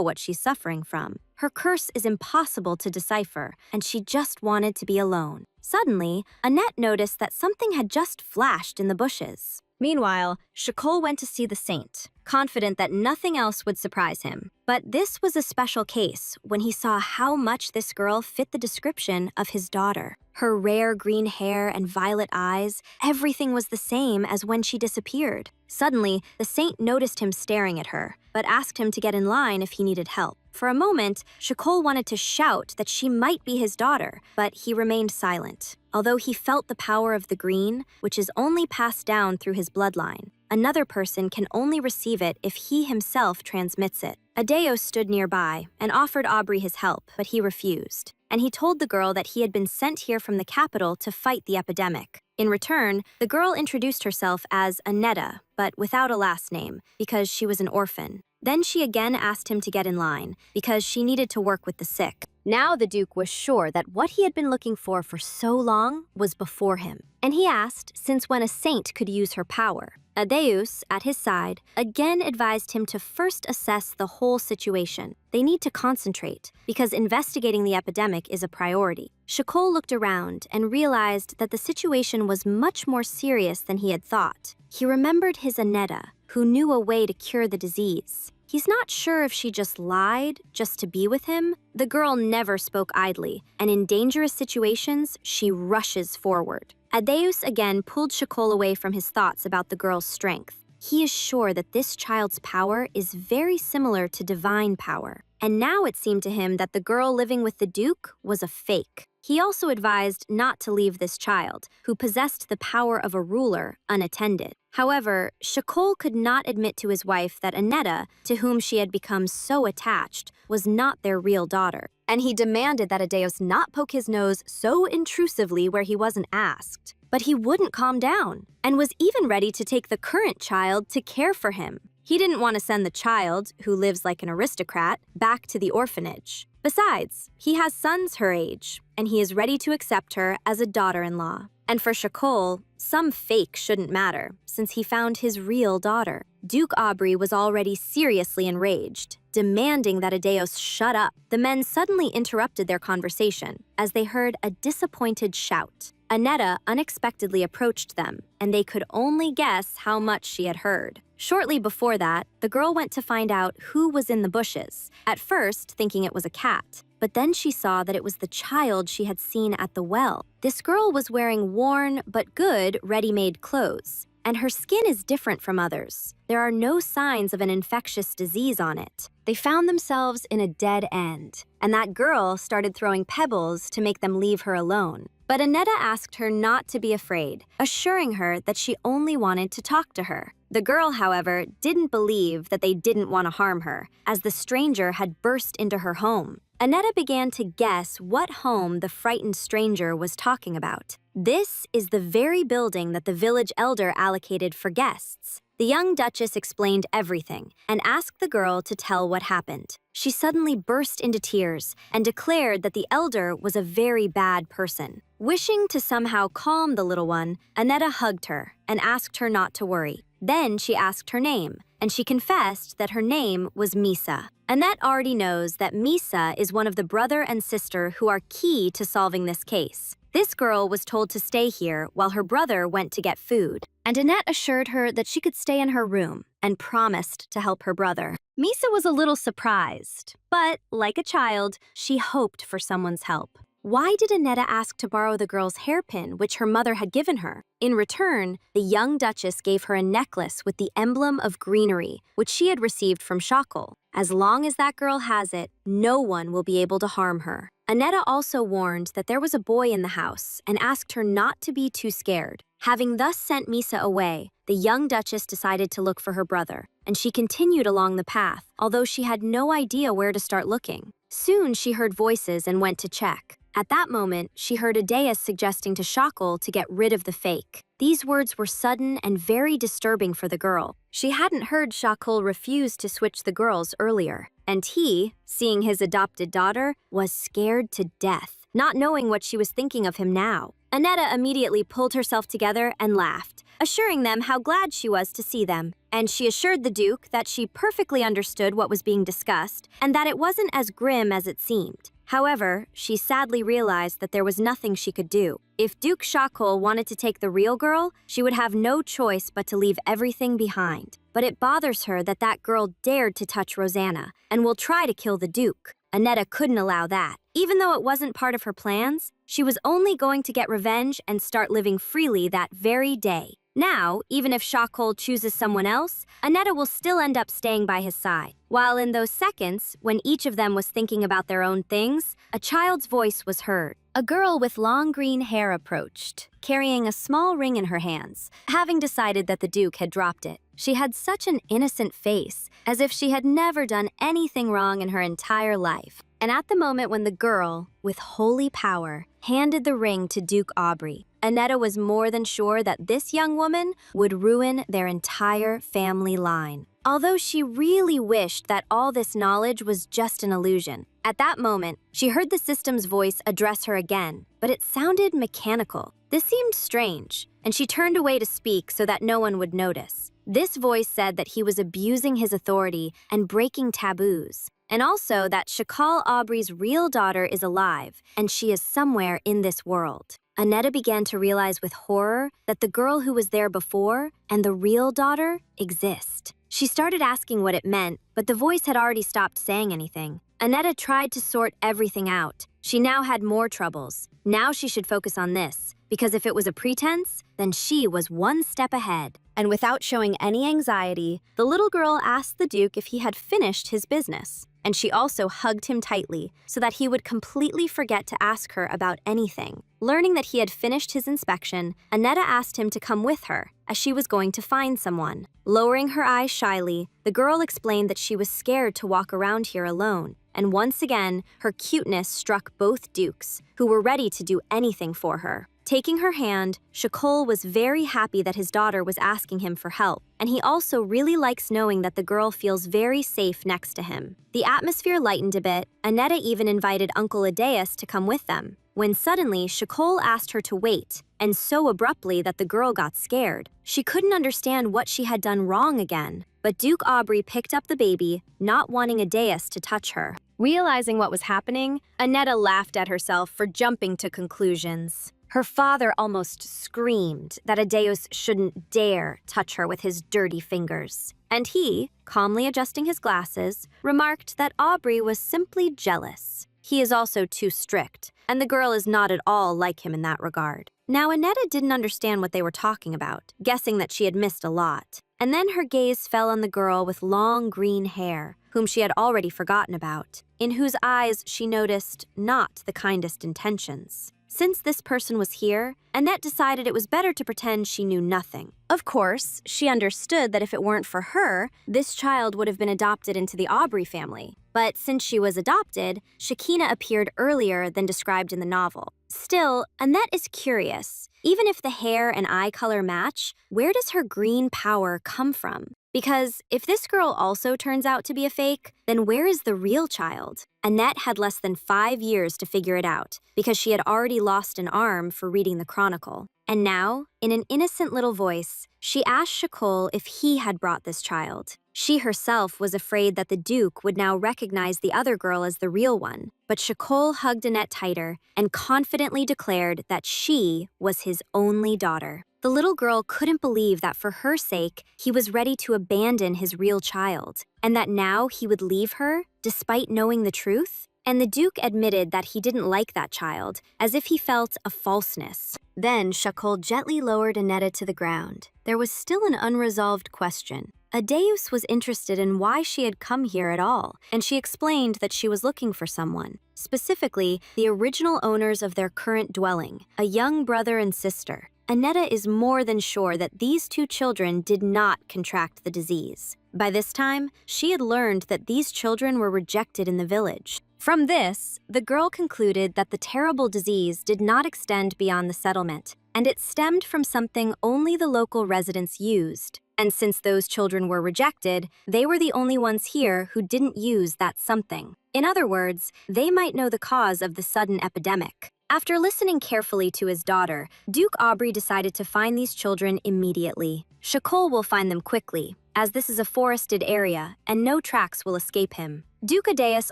what she's suffering from. Her curse is impossible to decipher, and she just wanted to be alone. Suddenly, Annette noticed that something had just flashed in the bushes. Meanwhile, Shakol went to see the saint, confident that nothing else would surprise him. But this was a special case when he saw how much this girl fit the description of his daughter. Her rare green hair and violet eyes, everything was the same as when she disappeared. Suddenly, the saint noticed him staring at her, but asked him to get in line if he needed help. For a moment, Shakol wanted to shout that she might be his daughter, but he remained silent. Although he felt the power of the green, which is only passed down through his bloodline, another person can only receive it if he himself transmits it. Adeos stood nearby and offered Aubrey his help, but he refused. And he told the girl that he had been sent here from the capital to fight the epidemic. In return, the girl introduced herself as Annetta, but without a last name, because she was an orphan. Then she again asked him to get in line, because she needed to work with the sick. Now the Duke was sure that what he had been looking for so long was before him. And he asked since when a saint could use her power. Adeus, at his side, again advised him to first assess the whole situation. They need to concentrate, because investigating the epidemic is a priority. Shakol looked around and realized that the situation was much more serious than he had thought. He remembered his Annetta, who knew a way to cure the disease. He's not sure if she just lied just to be with him. The girl never spoke idly, and in dangerous situations, she rushes forward. Adeus again pulled Shakol away from his thoughts about the girl's strength. He is sure that this child's power is very similar to divine power. And now it seemed to him that the girl living with the Duke was a fake. He also advised not to leave this child, who possessed the power of a ruler, unattended. However, Shakol could not admit to his wife that Annetta, to whom she had become so attached, was not their real daughter. And he demanded that Adeus not poke his nose so intrusively where he wasn't asked. But he wouldn't calm down, and was even ready to take the current child to care for him. He didn't want to send the child, who lives like an aristocrat, back to the orphanage. Besides, he has sons her age, and he is ready to accept her as a daughter-in-law. And for Shakol, some fake shouldn't matter, since he found his real daughter. Duke Aubrey was already seriously enraged, demanding that Adeus shut up. The men suddenly interrupted their conversation, as they heard a disappointed shout. Annetta unexpectedly approached them, and they could only guess how much she had heard. Shortly before that, the girl went to find out who was in the bushes, at first thinking it was a cat. But then she saw that it was the child she had seen at the well. This girl was wearing worn but good ready-made clothes, and her skin is different from others. There are no signs of an infectious disease on it. They found themselves in a dead end, and that girl started throwing pebbles to make them leave her alone. But Annetta asked her not to be afraid, assuring her that she only wanted to talk to her. The girl, however, didn't believe that they didn't want to harm her, as the stranger had burst into her home. Annetta began to guess what home the frightened stranger was talking about. This is the very building that the village elder allocated for guests. The young duchess explained everything and asked the girl to tell what happened. She suddenly burst into tears and declared that the elder was a very bad person. Wishing to somehow calm the little one, Annetta hugged her and asked her not to worry. Then she asked her name, and she confessed that her name was Misa. Annette already knows that Misa is one of the brother and sister who are key to solving this case. This girl was told to stay here while her brother went to get food, and Annette assured her that she could stay in her room and promised to help her brother. Misa was a little surprised, but like a child, she hoped for someone's help. Why did Annetta ask to borrow the girl's hairpin, which her mother had given her? In return, the young duchess gave her a necklace with the emblem of greenery, which she had received from Shakol. As long as that girl has it, no one will be able to harm her. Annetta also warned that there was a boy in the house and asked her not to be too scared. Having thus sent Misa away, the young duchess decided to look for her brother, and she continued along the path, although she had no idea where to start looking. Soon she heard voices and went to check. At that moment, she heard Adeus suggesting to Shakol to get rid of the fake. These words were sudden and very disturbing for the girl. She hadn't heard Shakol refuse to switch the girls earlier, and he, seeing his adopted daughter, was scared to death, not knowing what she was thinking of him now. Annetta immediately pulled herself together and laughed, assuring them how glad she was to see them. And she assured the Duke that she perfectly understood what was being discussed and that it wasn't as grim as it seemed. However, she sadly realized that there was nothing she could do. If Duke Shakol wanted to take the real girl, she would have no choice but to leave everything behind. But it bothers her that that girl dared to touch Rosanna and will try to kill the Duke. Annetta couldn't allow that. Even though it wasn't part of her plans, she was only going to get revenge and start living freely that very day. Now, even if Shakol chooses someone else, Annetta will still end up staying by his side. While in those seconds, when each of them was thinking about their own things, a child's voice was heard. A girl with long green hair approached, carrying a small ring in her hands, having decided that the Duke had dropped it. She had such an innocent face, as if she had never done anything wrong in her entire life. And at the moment when the girl, with holy power, handed the ring to Duke Aubrey, Annetta was more than sure that this young woman would ruin their entire family line. Although she really wished that all this knowledge was just an illusion. At that moment, she heard the system's voice address her again, but it sounded mechanical. This seemed strange, and she turned away to speak so that no one would notice. This voice said that he was abusing his authority and breaking taboos, and also that Shakal Aubrey's real daughter is alive, and she is somewhere in this world. Annetta began to realize with horror that the girl who was there before and the real daughter exist. She started asking what it meant, but the voice had already stopped saying anything. Annetta tried to sort everything out. She now had more troubles. Now she should focus on this, because if it was a pretense, then she was one step ahead. And without showing any anxiety, the little girl asked the Duke if he had finished his business. And she also hugged him tightly so that he would completely forget to ask her about anything. Learning that he had finished his inspection, Annetta asked him to come with her, as she was going to find someone. Lowering her eyes shyly, the girl explained that she was scared to walk around here alone. And once again, her cuteness struck both Dukes, who were ready to do anything for her. Taking her hand, Shakol was very happy that his daughter was asking him for help, and he also really likes knowing that the girl feels very safe next to him. The atmosphere lightened a bit. Annetta even invited Uncle Adeus to come with them, when suddenly Shakol asked her to wait, and so abruptly that the girl got scared. She couldn't understand what she had done wrong again, but Duke Aubrey picked up the baby, not wanting Adeus to touch her. Realizing what was happening, Annetta laughed at herself for jumping to conclusions. Her father almost screamed that Adeus shouldn't dare touch her with his dirty fingers. And he, calmly adjusting his glasses, remarked that Aubrey was simply jealous. He is also too strict, and the girl is not at all like him in that regard. Now, Annetta didn't understand what they were talking about, guessing that she had missed a lot. And then her gaze fell on the girl with long green hair, whom she had already forgotten about, in whose eyes she noticed not the kindest intentions. Since this person was here, Annette decided it was better to pretend she knew nothing. Of course, she understood that if it weren't for her, this child would have been adopted into the Aubrey family. But since she was adopted, Shakina appeared earlier than described in the novel. Still, Annette is curious. Even if the hair and eye color match, where does her green power come from? Because if this girl also turns out to be a fake, then where is the real child? Annette had less than 5 years to figure it out, because she had already lost an arm for reading the Chronicle. And now, in an innocent little voice, she asked Shakol if he had brought this child. She herself was afraid that the Duke would now recognize the other girl as the real one, but Shakol hugged Annette tighter and confidently declared that she was his only daughter. The little girl couldn't believe that for her sake, he was ready to abandon his real child, and that now he would leave her, despite knowing the truth? And the Duke admitted that he didn't like that child, as if he felt a falseness. Then Shakol gently lowered Annetta to the ground. There was still an unresolved question. Adeus was interested in why she had come here at all, and she explained that she was looking for someone, specifically the original owners of their current dwelling, a young brother and sister. Annetta is more than sure that these two children did not contract the disease. By this time, she had learned that these children were rejected in the village. From this, the girl concluded that the terrible disease did not extend beyond the settlement, and it stemmed from something only the local residents used. And since those children were rejected, they were the only ones here who didn't use that something. In other words, they might know the cause of the sudden epidemic. After listening carefully to his daughter, Duke Aubrey decided to find these children immediately. Shakol will find them quickly, as this is a forested area and no tracks will escape him. Duke Adeus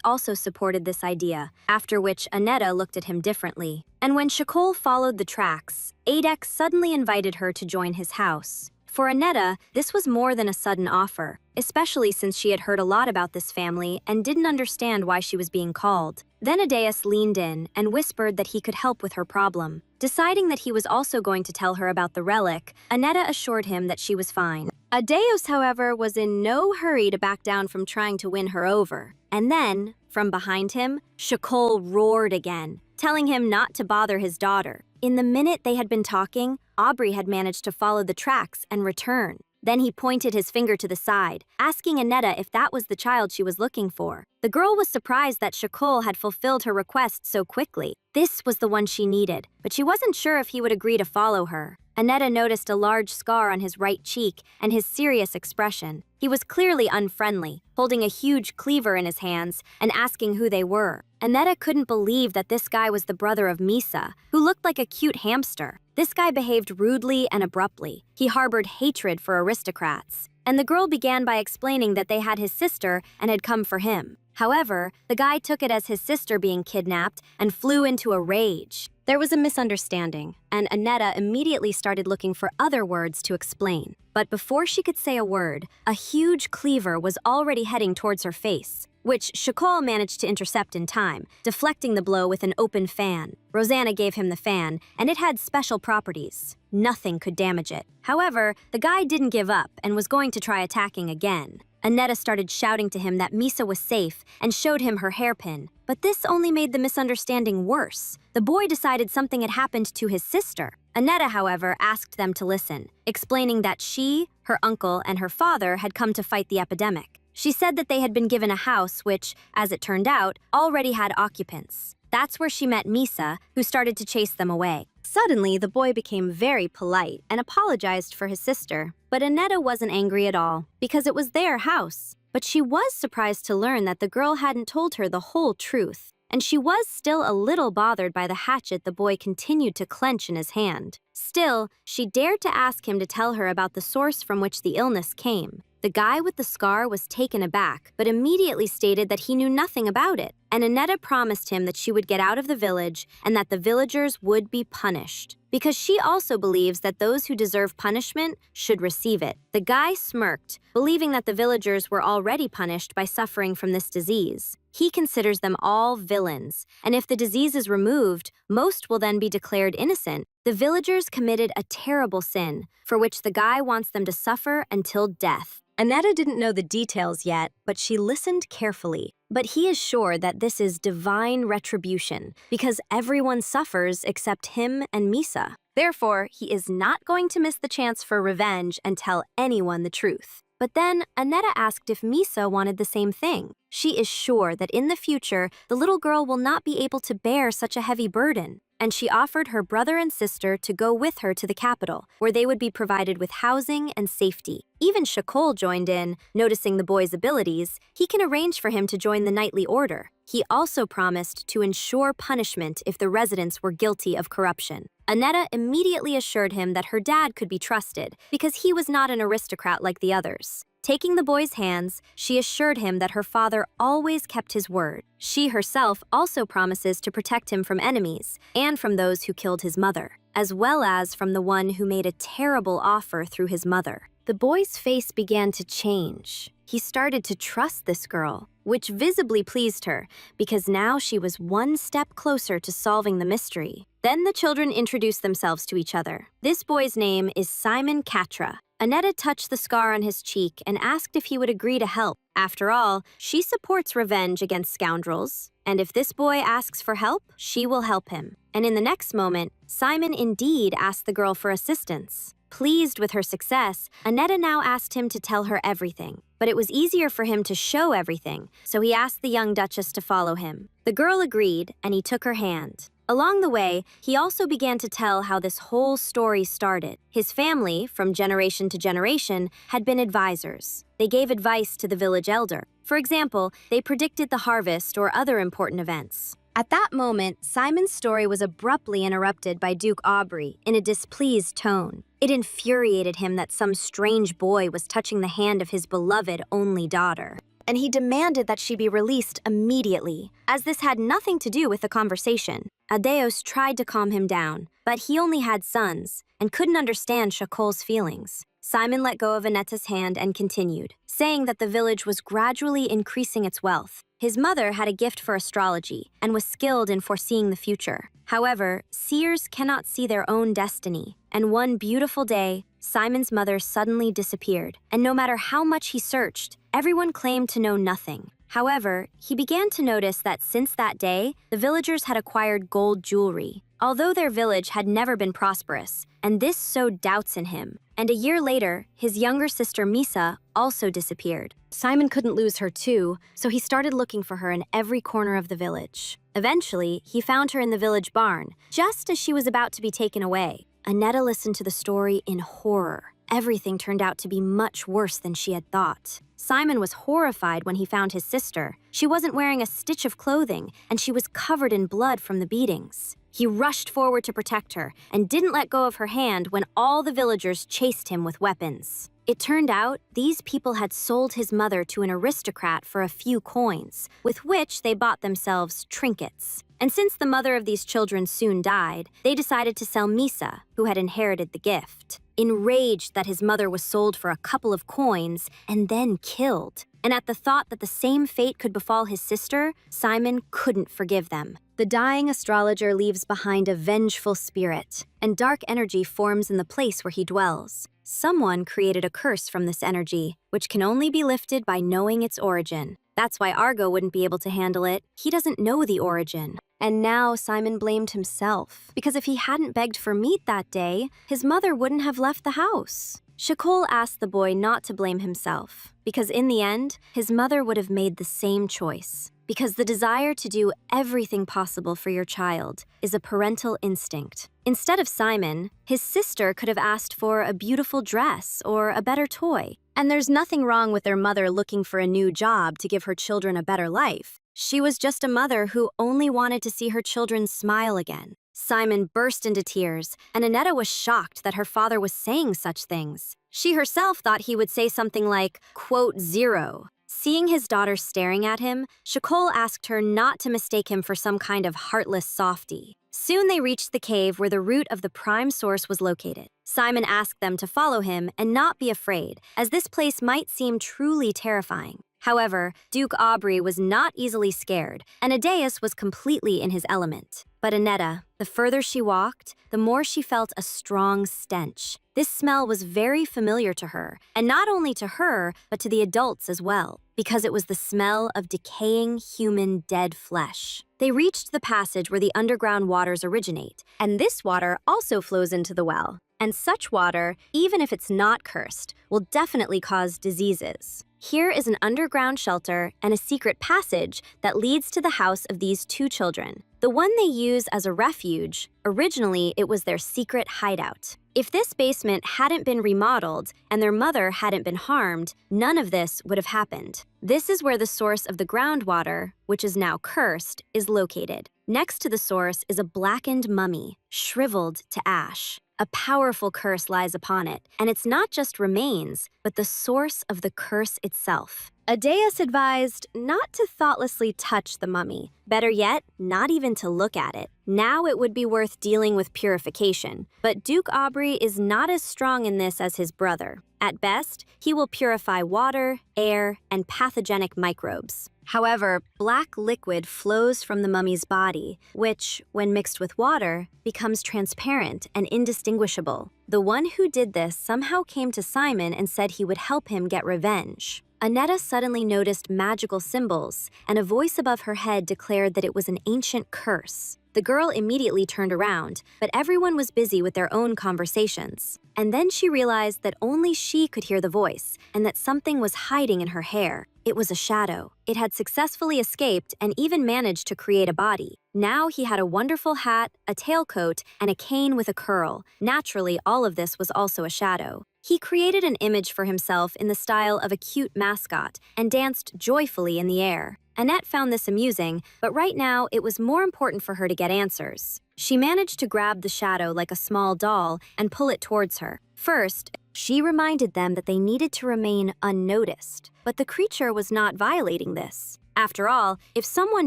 also supported this idea, after which Annetta looked at him differently. And when Shakol followed the tracks, Adex suddenly invited her to join his house. For Annetta, this was more than a sudden offer, especially since she had heard a lot about this family and didn't understand why she was being called. Then Adeus leaned in and whispered that he could help with her problem. Deciding that he was also going to tell her about the relic, Annetta assured him that she was fine. Adeus, however, was in no hurry to back down from trying to win her over. And then, from behind him, Shakol roared again, telling him not to bother his daughter. In the minute they had been talking, Aubrey had managed to follow the tracks and return. Then he pointed his finger to the side, asking Annetta if that was the child she was looking for. The girl was surprised that Shakol had fulfilled her request so quickly. This was the one she needed, but she wasn't sure if he would agree to follow her. Annetta noticed a large scar on his right cheek and his serious expression. He was clearly unfriendly, holding a huge cleaver in his hands and asking who they were. Annetta couldn't believe that this guy was the brother of Misa, who looked like a cute hamster. This guy behaved rudely and abruptly. He harbored hatred for aristocrats. And the girl began by explaining that they had his sister and had come for him. However, the guy took it as his sister being kidnapped and flew into a rage. There was a misunderstanding, and Annetta immediately started looking for other words to explain. But before she could say a word, a huge cleaver was already heading towards her face, which Shakol managed to intercept in time, deflecting the blow with an open fan. Rosanna gave him the fan, and it had special properties. Nothing could damage it. However, the guy didn't give up and was going to try attacking again. Annetta started shouting to him that Misa was safe and showed him her hairpin. But this only made the misunderstanding worse. The boy decided something had happened to his sister. Annetta, however, asked them to listen, explaining that she, her uncle, and her father had come to fight the epidemic. She said that they had been given a house which, as it turned out, already had occupants. That's where she met Misa, who started to chase them away. Suddenly, the boy became very polite and apologized for his sister. But Annetta wasn't angry at all, because it was their house. But she was surprised to learn that the girl hadn't told her the whole truth. And she was still a little bothered by the hatchet the boy continued to clench in his hand. Still, she dared to ask him to tell her about the source from which the illness came. The guy with the scar was taken aback, but immediately stated that he knew nothing about it. And Annetta promised him that she would get out of the village and that the villagers would be punished. Because she also believes that those who deserve punishment should receive it. The guy smirked, believing that the villagers were already punished by suffering from this disease. He considers them all villains, and if the disease is removed, most will then be declared innocent. The villagers committed a terrible sin, for which the guy wants them to suffer until death. Annetta didn't know the details yet, but she listened carefully. But he is sure that this is divine retribution, because everyone suffers except him and Misa. Therefore, he is not going to miss the chance for revenge and tell anyone the truth. But then, Annetta asked if Misa wanted the same thing. She is sure that in the future, the little girl will not be able to bear such a heavy burden. And she offered her brother and sister to go with her to the capital, where they would be provided with housing and safety. Even Shakol joined in, noticing the boy's abilities. He can arrange for him to join the knightly order. He also promised to ensure punishment if the residents were guilty of corruption. Annetta immediately assured him that her dad could be trusted, because he was not an aristocrat like the others. Taking the boy's hands, she assured him that her father always kept his word. She herself also promises to protect him from enemies and from those who killed his mother, as well as from the one who made a terrible offer through his mother. The boy's face began to change. He started to trust this girl, which visibly pleased her, because now she was one step closer to solving the mystery. Then the children introduced themselves to each other. This boy's name is Simon Katra. Annetta touched the scar on his cheek and asked if he would agree to help. After all, she supports revenge against scoundrels, and if this boy asks for help, she will help him. And in the next moment, Simon indeed asked the girl for assistance. Pleased with her success, Annetta now asked him to tell her everything. But it was easier for him to show everything, so he asked the young duchess to follow him. The girl agreed, and he took her hand. Along the way, he also began to tell how this whole story started. His family, from generation to generation, had been advisors. They gave advice to the village elder. For example, they predicted the harvest or other important events. At that moment, Simon's story was abruptly interrupted by Duke Aubrey in a displeased tone. It infuriated him that some strange boy was touching the hand of his beloved only daughter. and he demanded that she be released immediately, as this had nothing to do with the conversation. Adeos tried to calm him down, but he only had sons and couldn't understand Shakol's feelings. Simon let go of Aneta's hand and continued, saying that the village was gradually increasing its wealth. His mother had a gift for astrology and was skilled in foreseeing the future. However, seers cannot see their own destiny, and one beautiful day, Simon's mother suddenly disappeared, and no matter how much he searched, everyone claimed to know nothing. However, he began to notice that since that day, the villagers had acquired gold jewelry, although their village had never been prosperous, and this sowed doubts in him. And a year later, his younger sister Misa also disappeared. Simon couldn't lose her too, so he started looking for her in every corner of the village. Eventually, he found her in the village barn, just as she was about to be taken away. Aneta listened to the story in horror. Everything turned out to be much worse than she had thought. Simon was horrified when he found his sister. She wasn't wearing a stitch of clothing, and she was covered in blood from the beatings. He rushed forward to protect her and didn't let go of her hand when all the villagers chased him with weapons. It turned out these people had sold his mother to an aristocrat for a few coins, with which they bought themselves trinkets. And since the mother of these children soon died, they decided to sell Misa, who had inherited the gift. Enraged that his mother was sold for a couple of coins and then killed, and at the thought that the same fate could befall his sister, Simon couldn't forgive them. The dying astrologer leaves behind a vengeful spirit, and dark energy forms in the place where he dwells. Someone created a curse from this energy, which can only be lifted by knowing its origin. That's why Argo wouldn't be able to handle it. He doesn't know the origin. And now Simon blamed himself, because if he hadn't begged for meat that day, his mother wouldn't have left the house. Shakol asked the boy not to blame himself, because in the end, his mother would have made the same choice. Because the desire to do everything possible for your child is a parental instinct. Instead of Simon, his sister could have asked for a beautiful dress or a better toy. And there's nothing wrong with their mother looking for a new job to give her children a better life. She was just a mother who only wanted to see her children smile again. Simon burst into tears, and Aneta was shocked that her father was saying such things. She herself thought he would say something like, quote, zero. Seeing his daughter staring at him, Shakol asked her not to mistake him for some kind of heartless softy. Soon they reached the cave where the root of the prime source was located. Simon asked them to follow him and not be afraid, as this place might seem truly terrifying. However, Duke Aubrey was not easily scared, and Adeus was completely in his element. But Aneta, the further she walked, the more she felt a strong stench. This smell was very familiar to her, and not only to her, but to the adults as well, because it was the smell of decaying human dead flesh. They reached the passage where the underground waters originate, and this water also flows into the well. And such water, even if it's not cursed, will definitely cause diseases. Here is an underground shelter and a secret passage that leads to the house of these two children. The one they use as a refuge, originally it was their secret hideout. If this basement hadn't been remodeled and their mother hadn't been harmed, none of this would have happened. This is where the source of the groundwater, which is now cursed, is located. Next to the source is a blackened mummy, shriveled to ash. A powerful curse lies upon it, and it's not just remains, but the source of the curse itself. Adeus advised not to thoughtlessly touch the mummy, better yet, not even to look at it. Now it would be worth dealing with purification, but Duke Aubrey is not as strong in this as his brother. At best, he will purify water, air, and pathogenic microbes. However, black liquid flows from the mummy's body, which, when mixed with water, becomes transparent and indistinguishable. The one who did this somehow came to Simon and said he would help him get revenge. Aneta suddenly noticed magical symbols, and a voice above her head declared that it was an ancient curse. The girl immediately turned around, but everyone was busy with their own conversations. And then she realized that only she could hear the voice, and that something was hiding in her hair. It was a shadow. It had successfully escaped and even managed to create a body. Now he had a wonderful hat, a tailcoat, and a cane with a curl. Naturally, all of this was also a shadow. He created an image for himself in the style of a cute mascot and danced joyfully in the air. Annette found this amusing, but right now it was more important for her to get answers. She managed to grab the shadow like a small doll and pull it towards her. First, She reminded them that they needed to remain unnoticed, but the creature was not violating this. After all, if someone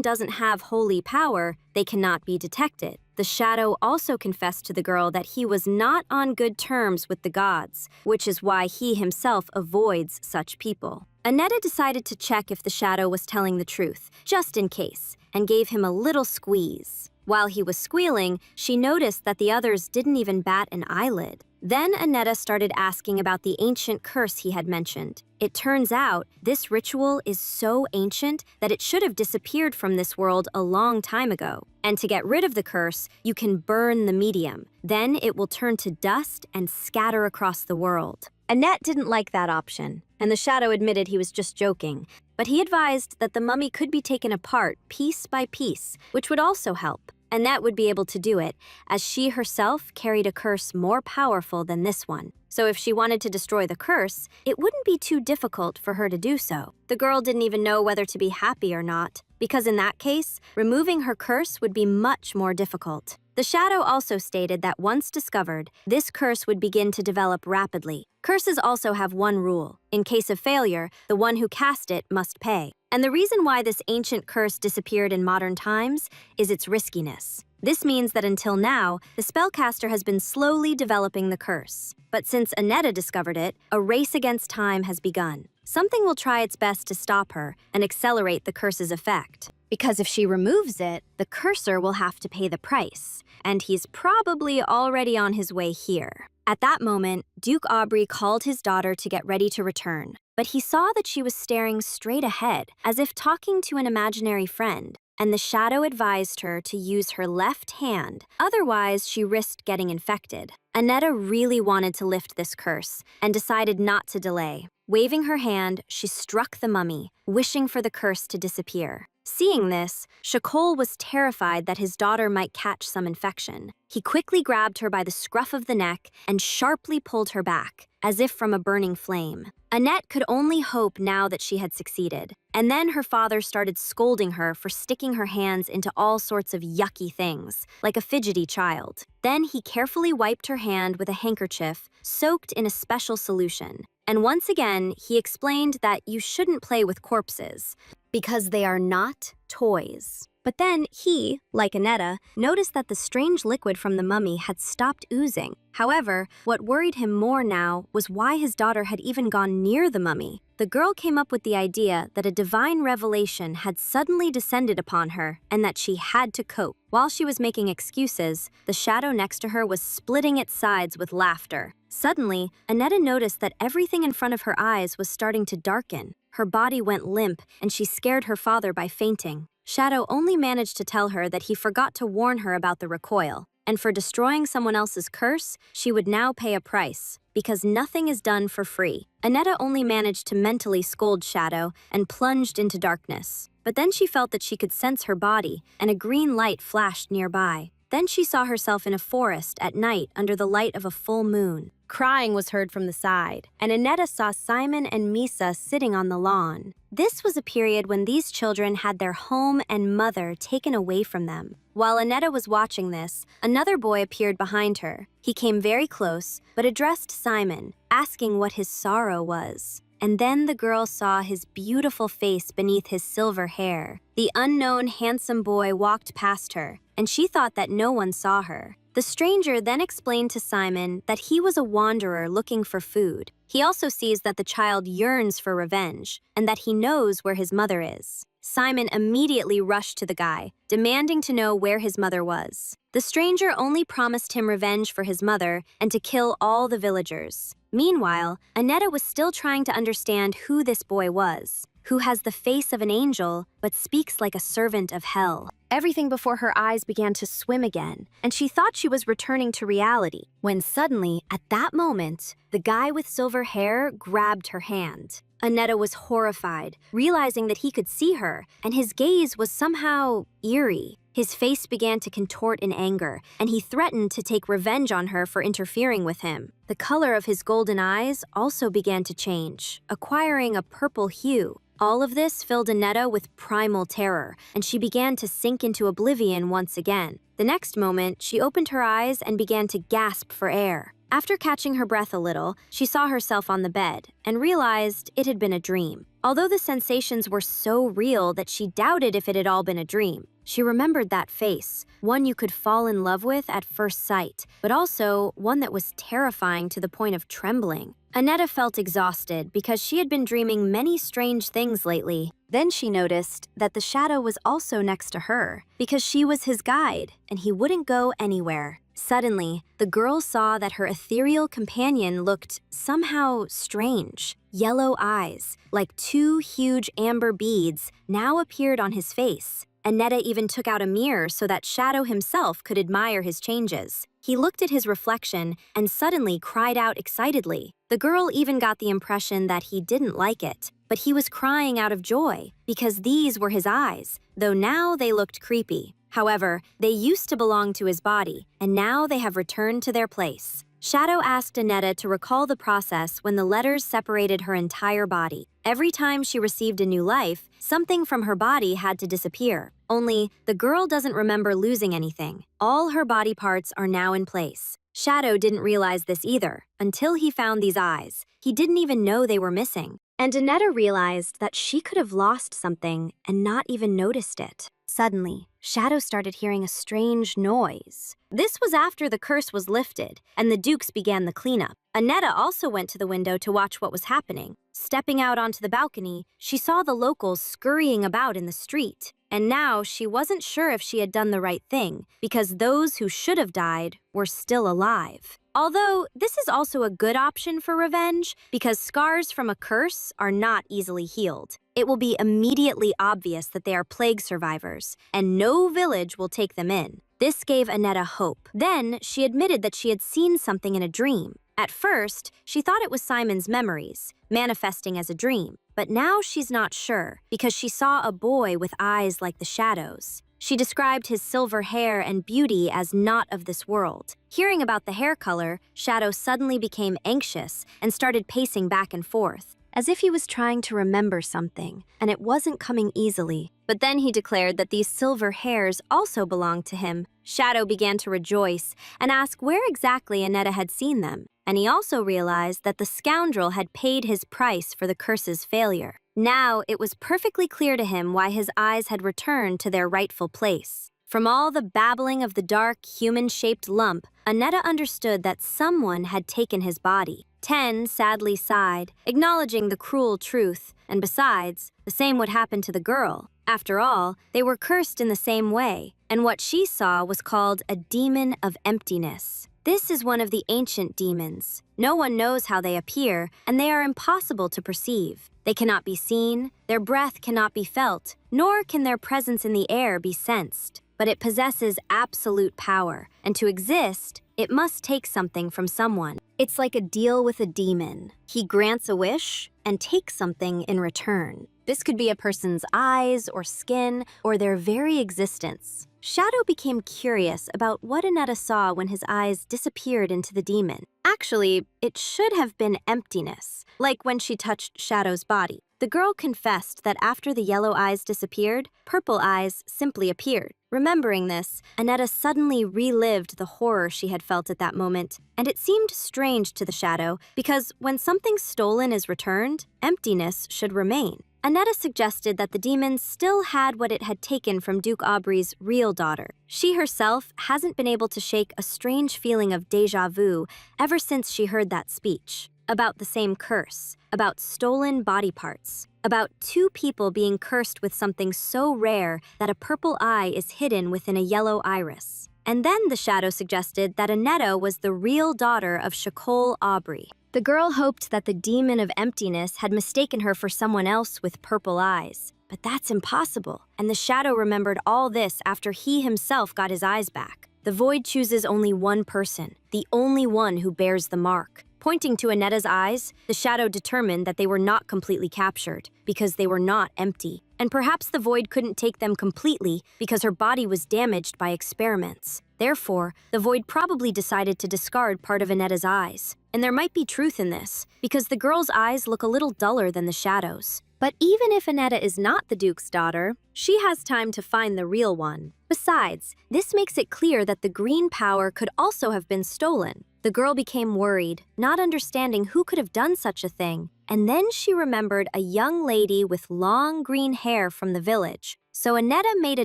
doesn't have holy power, they cannot be detected. The shadow also confessed to the girl that he was not on good terms with the gods, which is why he himself avoids such people. Aneta decided to check if the shadow was telling the truth, just in case, and gave him a little squeeze. While he was squealing, she noticed that the others didn't even bat an eyelid. Then Aneta started asking about the ancient curse he had mentioned. It turns out, this ritual is so ancient that it should have disappeared from this world a long time ago. And to get rid of the curse, you can burn the medium. Then it will turn to dust and scatter across the world. Annette didn't like that option, and the shadow admitted he was just joking. But he advised that the mummy could be taken apart piece by piece, which would also help. Annette would be able to do it, as she herself carried a curse more powerful than this one. So if she wanted to destroy the curse, it wouldn't be too difficult for her to do so. The girl didn't even know whether to be happy or not, because in that case, removing her curse would be much more difficult. The shadow also stated that once discovered, this curse would begin to develop rapidly. Curses also have one rule. In case of failure, the one who cast it must pay. And the reason why this ancient curse disappeared in modern times is its riskiness. This means that until now, the spellcaster has been slowly developing the curse. But since Aneta discovered it, a race against time has begun. Something will try its best to stop her and accelerate the curse's effect. Because if she removes it, the cursor will have to pay the price, and he's probably already on his way here. At that moment, Duke Aubrey called his daughter to get ready to return, but he saw that she was staring straight ahead, as if talking to an imaginary friend, and the shadow advised her to use her left hand, otherwise she risked getting infected. Aneta really wanted to lift this curse, and decided not to delay. Waving her hand, she struck the mummy, wishing for the curse to disappear. Seeing this, Shakol was terrified that his daughter might catch some infection. He quickly grabbed her by the scruff of the neck and sharply pulled her back, as if from a burning flame. Annette could only hope now that she had succeeded. And then her father started scolding her for sticking her hands into all sorts of yucky things, like a fidgety child. Then he carefully wiped her hand with a handkerchief soaked in a special solution. And once again, he explained that you shouldn't play with corpses, because they are not toys. But then he, like Aneta, noticed that the strange liquid from the mummy had stopped oozing. However, what worried him more now was why his daughter had even gone near the mummy. The girl came up with the idea that a divine revelation had suddenly descended upon her and that she had to cope. While she was making excuses, the shadow next to her was splitting its sides with laughter. Suddenly, Aneta noticed that everything in front of her eyes was starting to darken. Her body went limp, and she scared her father by fainting. Shadow only managed to tell her that he forgot to warn her about the recoil, and for destroying someone else's curse, she would now pay a price, because nothing is done for free. Aneta only managed to mentally scold Shadow and plunged into darkness. But then she felt that she could sense her body, and a green light flashed nearby. Then she saw herself in a forest at night under the light of a full moon. Crying was heard from the side, and Aneta saw Simon and Misa sitting on the lawn. This was a period when these children had their home and mother taken away from them. While Aneta was watching this, another boy appeared behind her. He came very close, but addressed Simon, asking what his sorrow was. And then the girl saw his beautiful face beneath his silver hair. The unknown handsome boy walked past her, and she thought that no one saw her. The stranger then explained to Simon that he was a wanderer looking for food. He also sees that the child yearns for revenge, and that he knows where his mother is. Simon immediately rushed to the guy, demanding to know where his mother was. The stranger only promised him revenge for his mother and to kill all the villagers. Meanwhile, Aneta was still trying to understand who this boy was, who has the face of an angel but speaks like a servant of hell. Everything before her eyes began to swim again, and she thought she was returning to reality, when suddenly, at that moment, the guy with silver hair grabbed her hand. Aneta was horrified, realizing that he could see her, and his gaze was somehow eerie. His face began to contort in anger, and he threatened to take revenge on her for interfering with him. The color of his golden eyes also began to change, acquiring a purple hue. All of this filled Aneta with primal terror, and she began to sink into oblivion once again. The next moment, she opened her eyes and began to gasp for air. After catching her breath a little, she saw herself on the bed and realized it had been a dream. Although the sensations were so real that she doubted if it had all been a dream, she remembered that face, one you could fall in love with at first sight, but also one that was terrifying to the point of trembling. Annetta felt exhausted because she had been dreaming many strange things lately. Then she noticed that the shadow was also next to her because she was his guide and he wouldn't go anywhere. Suddenly, the girl saw that her ethereal companion looked somehow strange. Yellow eyes, like two huge amber beads, now appeared on his face. Annetta even took out a mirror so that Shadow himself could admire his changes. He looked at his reflection and suddenly cried out excitedly. The girl even got the impression that he didn't like it, but he was crying out of joy because these were his eyes, though now they looked creepy. However, they used to belong to his body, and now they have returned to their place. Shadow asked Annetta to recall the process when the letters separated her entire body. Every time she received a new life, something from her body had to disappear. Only, the girl doesn't remember losing anything. All her body parts are now in place. Shadow didn't realize this either, until he found these eyes. He didn't even know they were missing. And Annetta realized that she could have lost something and not even noticed it. Suddenly, Shadow started hearing a strange noise. This was after the curse was lifted, and the Dukes began the cleanup. Annetta also went to the window to watch what was happening. Stepping out onto the balcony, she saw the locals scurrying about in the street. And now she wasn't sure if she had done the right thing, because those who should have died were still alive. Although, this is also a good option for revenge, because scars from a curse are not easily healed. It will be immediately obvious that they are plague survivors, and no village will take them in. This gave Annetta hope. Then, she admitted that she had seen something in a dream. At first, she thought it was Simon's memories, manifesting as a dream. But now she's not sure, because she saw a boy with eyes like the shadows. She described his silver hair and beauty as not of this world. Hearing about the hair color, Shadow suddenly became anxious and started pacing back and forth, as if he was trying to remember something, and it wasn't coming easily. But then he declared that these silver hairs also belonged to him. Shadow began to rejoice and ask where exactly Annetta had seen them, and he also realized that the scoundrel had paid his price for the curse's failure. Now it was perfectly clear to him why his eyes had returned to their rightful place. From all the babbling of the dark, human-shaped lump, Annetta understood that someone had taken his body. Ten sadly sighed, acknowledging the cruel truth, and besides, the same would happen to the girl. After all, they were cursed in the same way, and what she saw was called a demon of emptiness. This is one of the ancient demons. No one knows how they appear, and they are impossible to perceive. They cannot be seen, their breath cannot be felt, nor can their presence in the air be sensed. But it possesses absolute power, and to exist, it must take something from someone. It's like a deal with a demon. He grants a wish and takes something in return. This could be a person's eyes or skin or their very existence. Shadow became curious about what Annetta saw when his eyes disappeared into the demon. Actually, it should have been emptiness, like when she touched Shadow's body. The girl confessed that after the yellow eyes disappeared, purple eyes simply appeared. Remembering this, Annetta suddenly relived the horror she had felt at that moment, and it seemed strange to the Shadow because when something stolen is returned, emptiness should remain. Annetta suggested that the demon still had what it had taken from Duke Aubrey's real daughter. She herself hasn't been able to shake a strange feeling of déjà vu ever since she heard that speech. About the same curse, about stolen body parts, about two people being cursed with something so rare that a purple eye is hidden within a yellow iris. And then the Shadow suggested that Annetta was the real daughter of Shakol Aubrey. The girl hoped that the demon of emptiness had mistaken her for someone else with purple eyes. But that's impossible, and the Shadow remembered all this after he himself got his eyes back. The Void chooses only one person, the only one who bears the mark. Pointing to Annetta's eyes, the Shadow determined that they were not completely captured, because they were not empty. And perhaps the Void couldn't take them completely because her body was damaged by experiments. Therefore, the Void probably decided to discard part of Annetta's eyes. And there might be truth in this, because the girl's eyes look a little duller than the Shadow's. But even if Annetta is not the Duke's daughter, she has time to find the real one. Besides, this makes it clear that the green power could also have been stolen. The girl became worried, not understanding who could have done such a thing, and then she remembered a young lady with long green hair from the village. So Aneta made a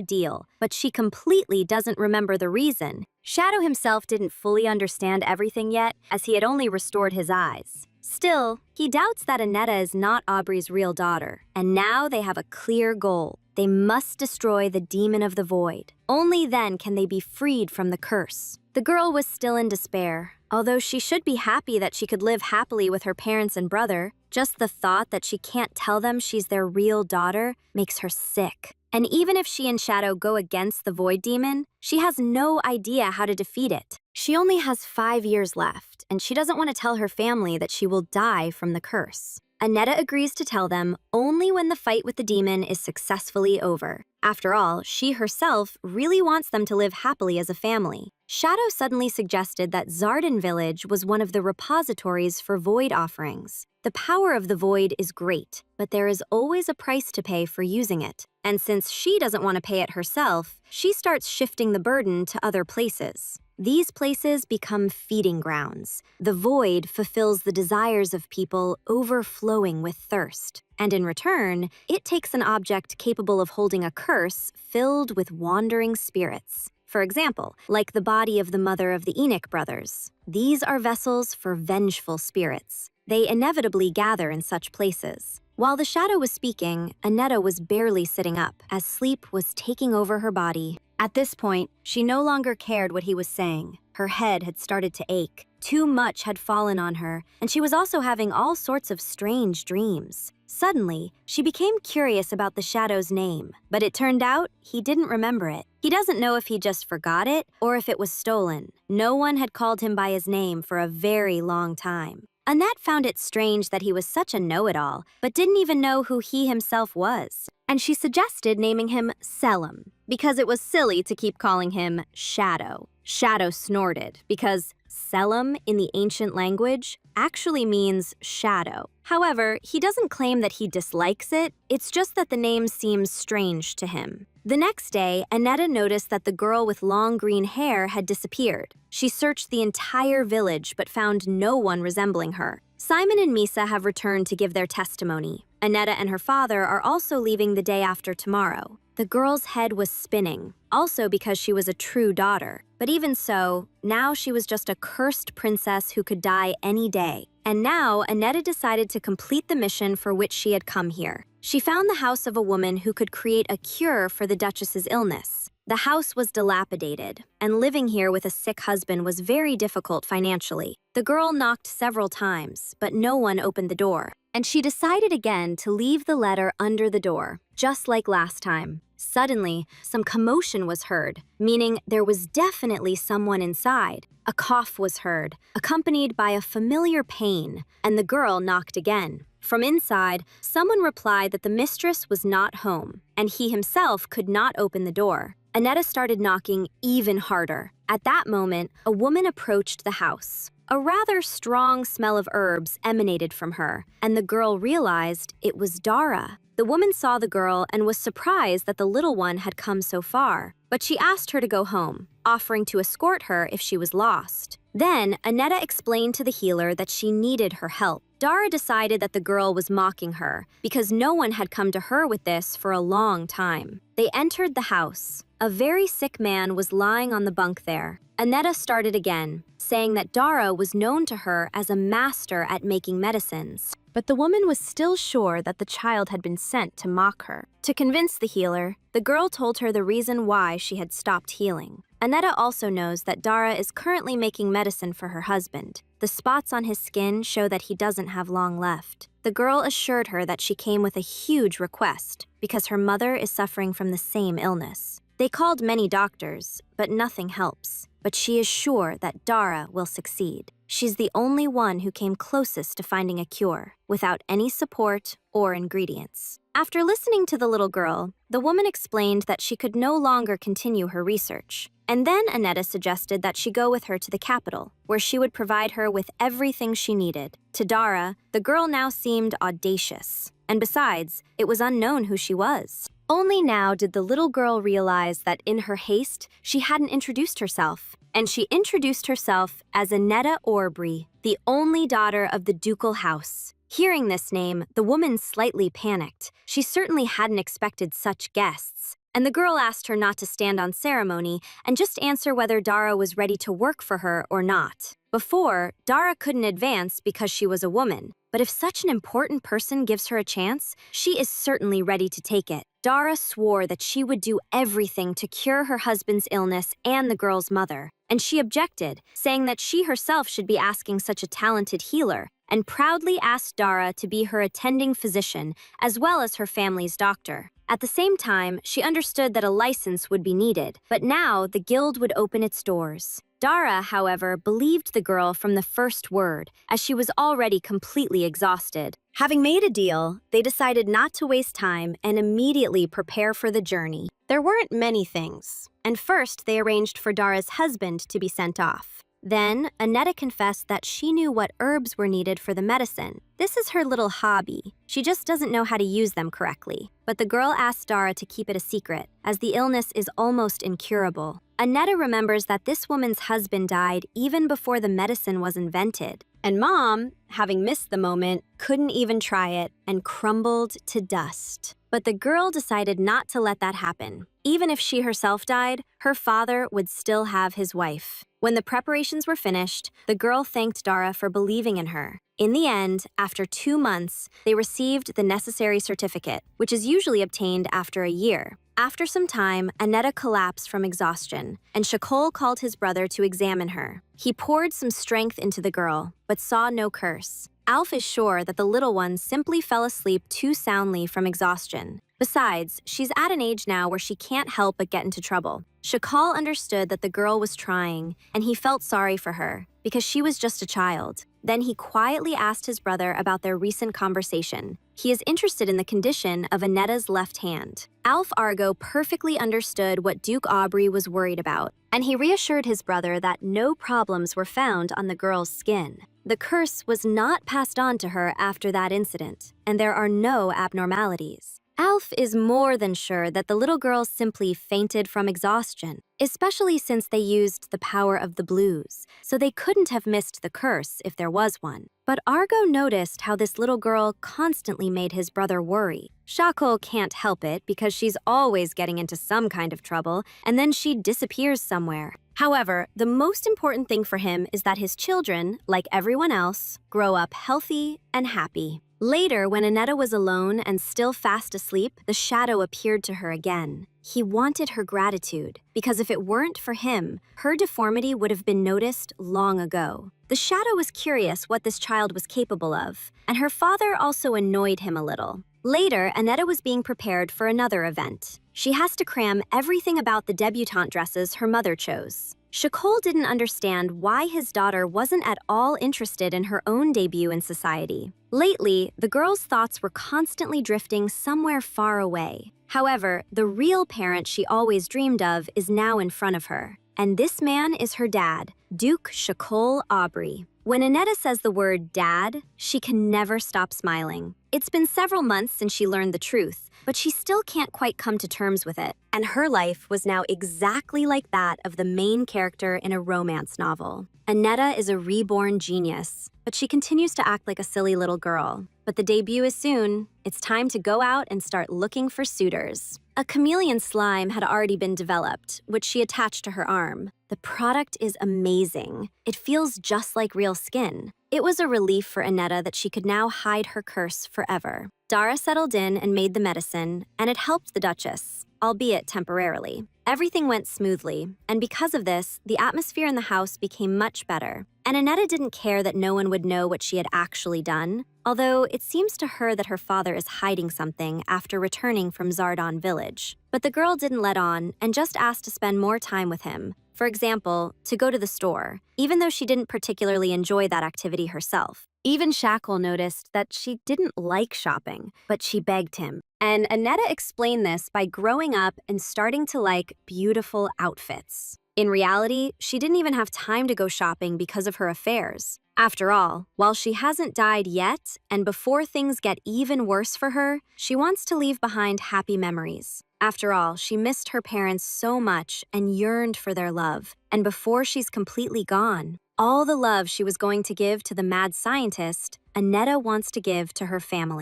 deal, but she completely doesn't remember the reason. Shadow himself didn't fully understand everything yet, as he had only restored his eyes. Still, he doubts that Aneta is not Aubrey's real daughter, and now they have a clear goal. They must destroy the demon of the void. Only then can they be freed from the curse. The girl was still in despair. Although she should be happy that she could live happily with her parents and brother, just the thought that she can't tell them she's their real daughter makes her sick. And even if she and Shadow go against the void demon, she has no idea how to defeat it. She only has 5 years left, and she doesn't want to tell her family that she will die from the curse. Aneta agrees to tell them only when the fight with the demon is successfully over. After all, she herself really wants them to live happily as a family. Shadow suddenly suggested that Zardan Village was one of the repositories for void offerings. The power of the void is great, but there is always a price to pay for using it. And since she doesn't want to pay it herself, she starts shifting the burden to other places. These places become feeding grounds. The void fulfills the desires of people overflowing with thirst. And in return, it takes an object capable of holding a curse filled with wandering spirits. For example, like the body of the mother of the Enoch brothers. These are vessels for vengeful spirits. They inevitably gather in such places. While the shadow was speaking, Aneta was barely sitting up, as sleep was taking over her body. At this point, she no longer cared what he was saying. Her head had started to ache. Too much had fallen on her, and she was also having all sorts of strange dreams. Suddenly, she became curious about the shadow's name, but it turned out he didn't remember it. He doesn't know if he just forgot it or if it was stolen. No one had called him by his name for a very long time. Annette found it strange that he was such a know-it-all, but didn't even know who he himself was. And she suggested naming him Selim, because it was silly to keep calling him Shadow. Shadow snorted, because Selim in the ancient language actually means shadow. However, he doesn't claim that he dislikes it, it's just that the name seems strange to him. The next day, Aneta noticed that the girl with long green hair had disappeared. She searched the entire village but found no one resembling her. Simon and Misa have returned to give their testimony. Aneta and her father are also leaving the day after tomorrow. The girl's head was spinning, also because she was a true daughter. But even so, now she was just a cursed princess who could die any day. And now, Aneta decided to complete the mission for which she had come here. She found the house of a woman who could create a cure for the Duchess's illness. The house was dilapidated, and living here with a sick husband was very difficult financially. The girl knocked several times, but no one opened the door. And she decided again to leave the letter under the door, just like last time. Suddenly, some commotion was heard, meaning there was definitely someone inside. A cough was heard, accompanied by a familiar pain, and the girl knocked again. From inside, someone replied that the mistress was not home, and he himself could not open the door. Aneta started knocking even harder. At that moment, a woman approached the house. A rather strong smell of herbs emanated from her, and the girl realized it was Dara. The woman saw the girl and was surprised that the little one had come so far, but she asked her to go home, offering to escort her if she was lost. Then, Aneta explained to the healer that she needed her help. Dara decided that the girl was mocking her, because no one had come to her with this for a long time. They entered the house. A very sick man was lying on the bunk there. Aneta started again, saying that Dara was known to her as a master at making medicines. But the woman was still sure that the child had been sent to mock her. To convince the healer, the girl told her the reason why she had stopped healing. Aneta also knows that Dara is currently making medicine for her husband. The spots on his skin show that he doesn't have long left. The girl assured her that she came with a huge request, because her mother is suffering from the same illness. They called many doctors, but nothing helps. But she is sure that Dara will succeed. She's the only one who came closest to finding a cure, without any support or ingredients. After listening to the little girl, the woman explained that she could no longer continue her research. And then Aneta suggested that she go with her to the capital, where she would provide her with everything she needed. To Dara, the girl now seemed audacious. And besides, it was unknown who she was. Only now did the little girl realize that in her haste, she hadn't introduced herself. And she introduced herself as Annetta Aubrey, the only daughter of the ducal house. Hearing this name, the woman slightly panicked. She certainly hadn't expected such guests. And the girl asked her not to stand on ceremony and just answer whether Dara was ready to work for her or not. Before, Dara couldn't advance because she was a woman. But if such an important person gives her a chance, she is certainly ready to take it. Dara swore that she would do everything to cure her husband's illness and the girl's mother. And she objected, saying that she herself should be asking such a talented healer, and proudly asked Dara to be her attending physician as well as her family's doctor. At the same time, she understood that a license would be needed, but now the guild would open its doors. Dara, however, believed the girl from the first word, as she was already completely exhausted. Having made a deal, they decided not to waste time and immediately prepare for the journey. There weren't many things, and first they arranged for Dara's husband to be sent off. Then, Annetta confessed that she knew what herbs were needed for the medicine. This is her little hobby. She just doesn't know how to use them correctly. But the girl asked Dara to keep it a secret, as the illness is almost incurable. Annetta remembers that this woman's husband died even before the medicine was invented. And Mom, having missed the moment, couldn't even try it and crumbled to dust. But the girl decided not to let that happen. Even if she herself died, her father would still have his wife. When the preparations were finished, the girl thanked Dara for believing in her. In the end, after 2 months, they received the necessary certificate, which is usually obtained after a year. After some time, Annetta collapsed from exhaustion, and Shakol called his brother to examine her. He poured some strength into the girl, but saw no curse. Alf is sure that the little one simply fell asleep too soundly from exhaustion. Besides, she's at an age now where she can't help but get into trouble. Shakal understood that the girl was trying, and he felt sorry for her, because she was just a child. Then he quietly asked his brother about their recent conversation. He is interested in the condition of Annetta's left hand. Alf Argo perfectly understood what Duke Aubrey was worried about, and he reassured his brother that no problems were found on the girl's skin. The curse was not passed on to her after that incident, and there are no abnormalities. Alf is more than sure that the little girl simply fainted from exhaustion, especially since they used the power of the blues, so they couldn't have missed the curse if there was one. But Argo noticed how this little girl constantly made his brother worry. Shakol can't help it because she's always getting into some kind of trouble, and then she disappears somewhere. However, the most important thing for him is that his children, like everyone else, grow up healthy and happy. Later, when Annetta was alone and still fast asleep, the shadow appeared to her again. He wanted her gratitude, because if it weren't for him, her deformity would have been noticed long ago. The shadow was curious what this child was capable of, and her father also annoyed him a little. Later, Annetta was being prepared for another event. She has to cram everything about the debutante dresses her mother chose. Shakol didn't understand why his daughter wasn't at all interested in her own debut in society. Lately, the girl's thoughts were constantly drifting somewhere far away. However, the real parent she always dreamed of is now in front of her. And this man is her dad, Duke Shakol Aubrey. When Annetta says the word dad, she can never stop smiling. It's been several months since she learned the truth, but she still can't quite come to terms with it. And her life was now exactly like that of the main character in a romance novel. Annetta is a reborn genius, but she continues to act like a silly little girl. But the debut is soon. It's time to go out and start looking for suitors. A chameleon slime had already been developed, which she attached to her arm. The product is amazing. It feels just like real skin. It was a relief for Annetta that she could now hide her curse forever. Dara settled in and made the medicine, and it helped the Duchess, albeit temporarily. Everything went smoothly, and because of this, the atmosphere in the house became much better. And Annetta didn't care that no one would know what she had actually done, although it seems to her that her father is hiding something after returning from Zardon village. But the girl didn't let on and just asked to spend more time with him. For example, to go to the store, even though she didn't particularly enjoy that activity herself. Even Shakol noticed that she didn't like shopping, but she begged him. And Annetta explained this by growing up and starting to like beautiful outfits. In reality, she didn't even have time to go shopping because of her affairs. After all, while she hasn't died yet, and before things get even worse for her, she wants to leave behind happy memories. After all, she missed her parents so much and yearned for their love. And before she's completely gone, all the love she was going to give to the mad scientist, Aneta wants to give to her family.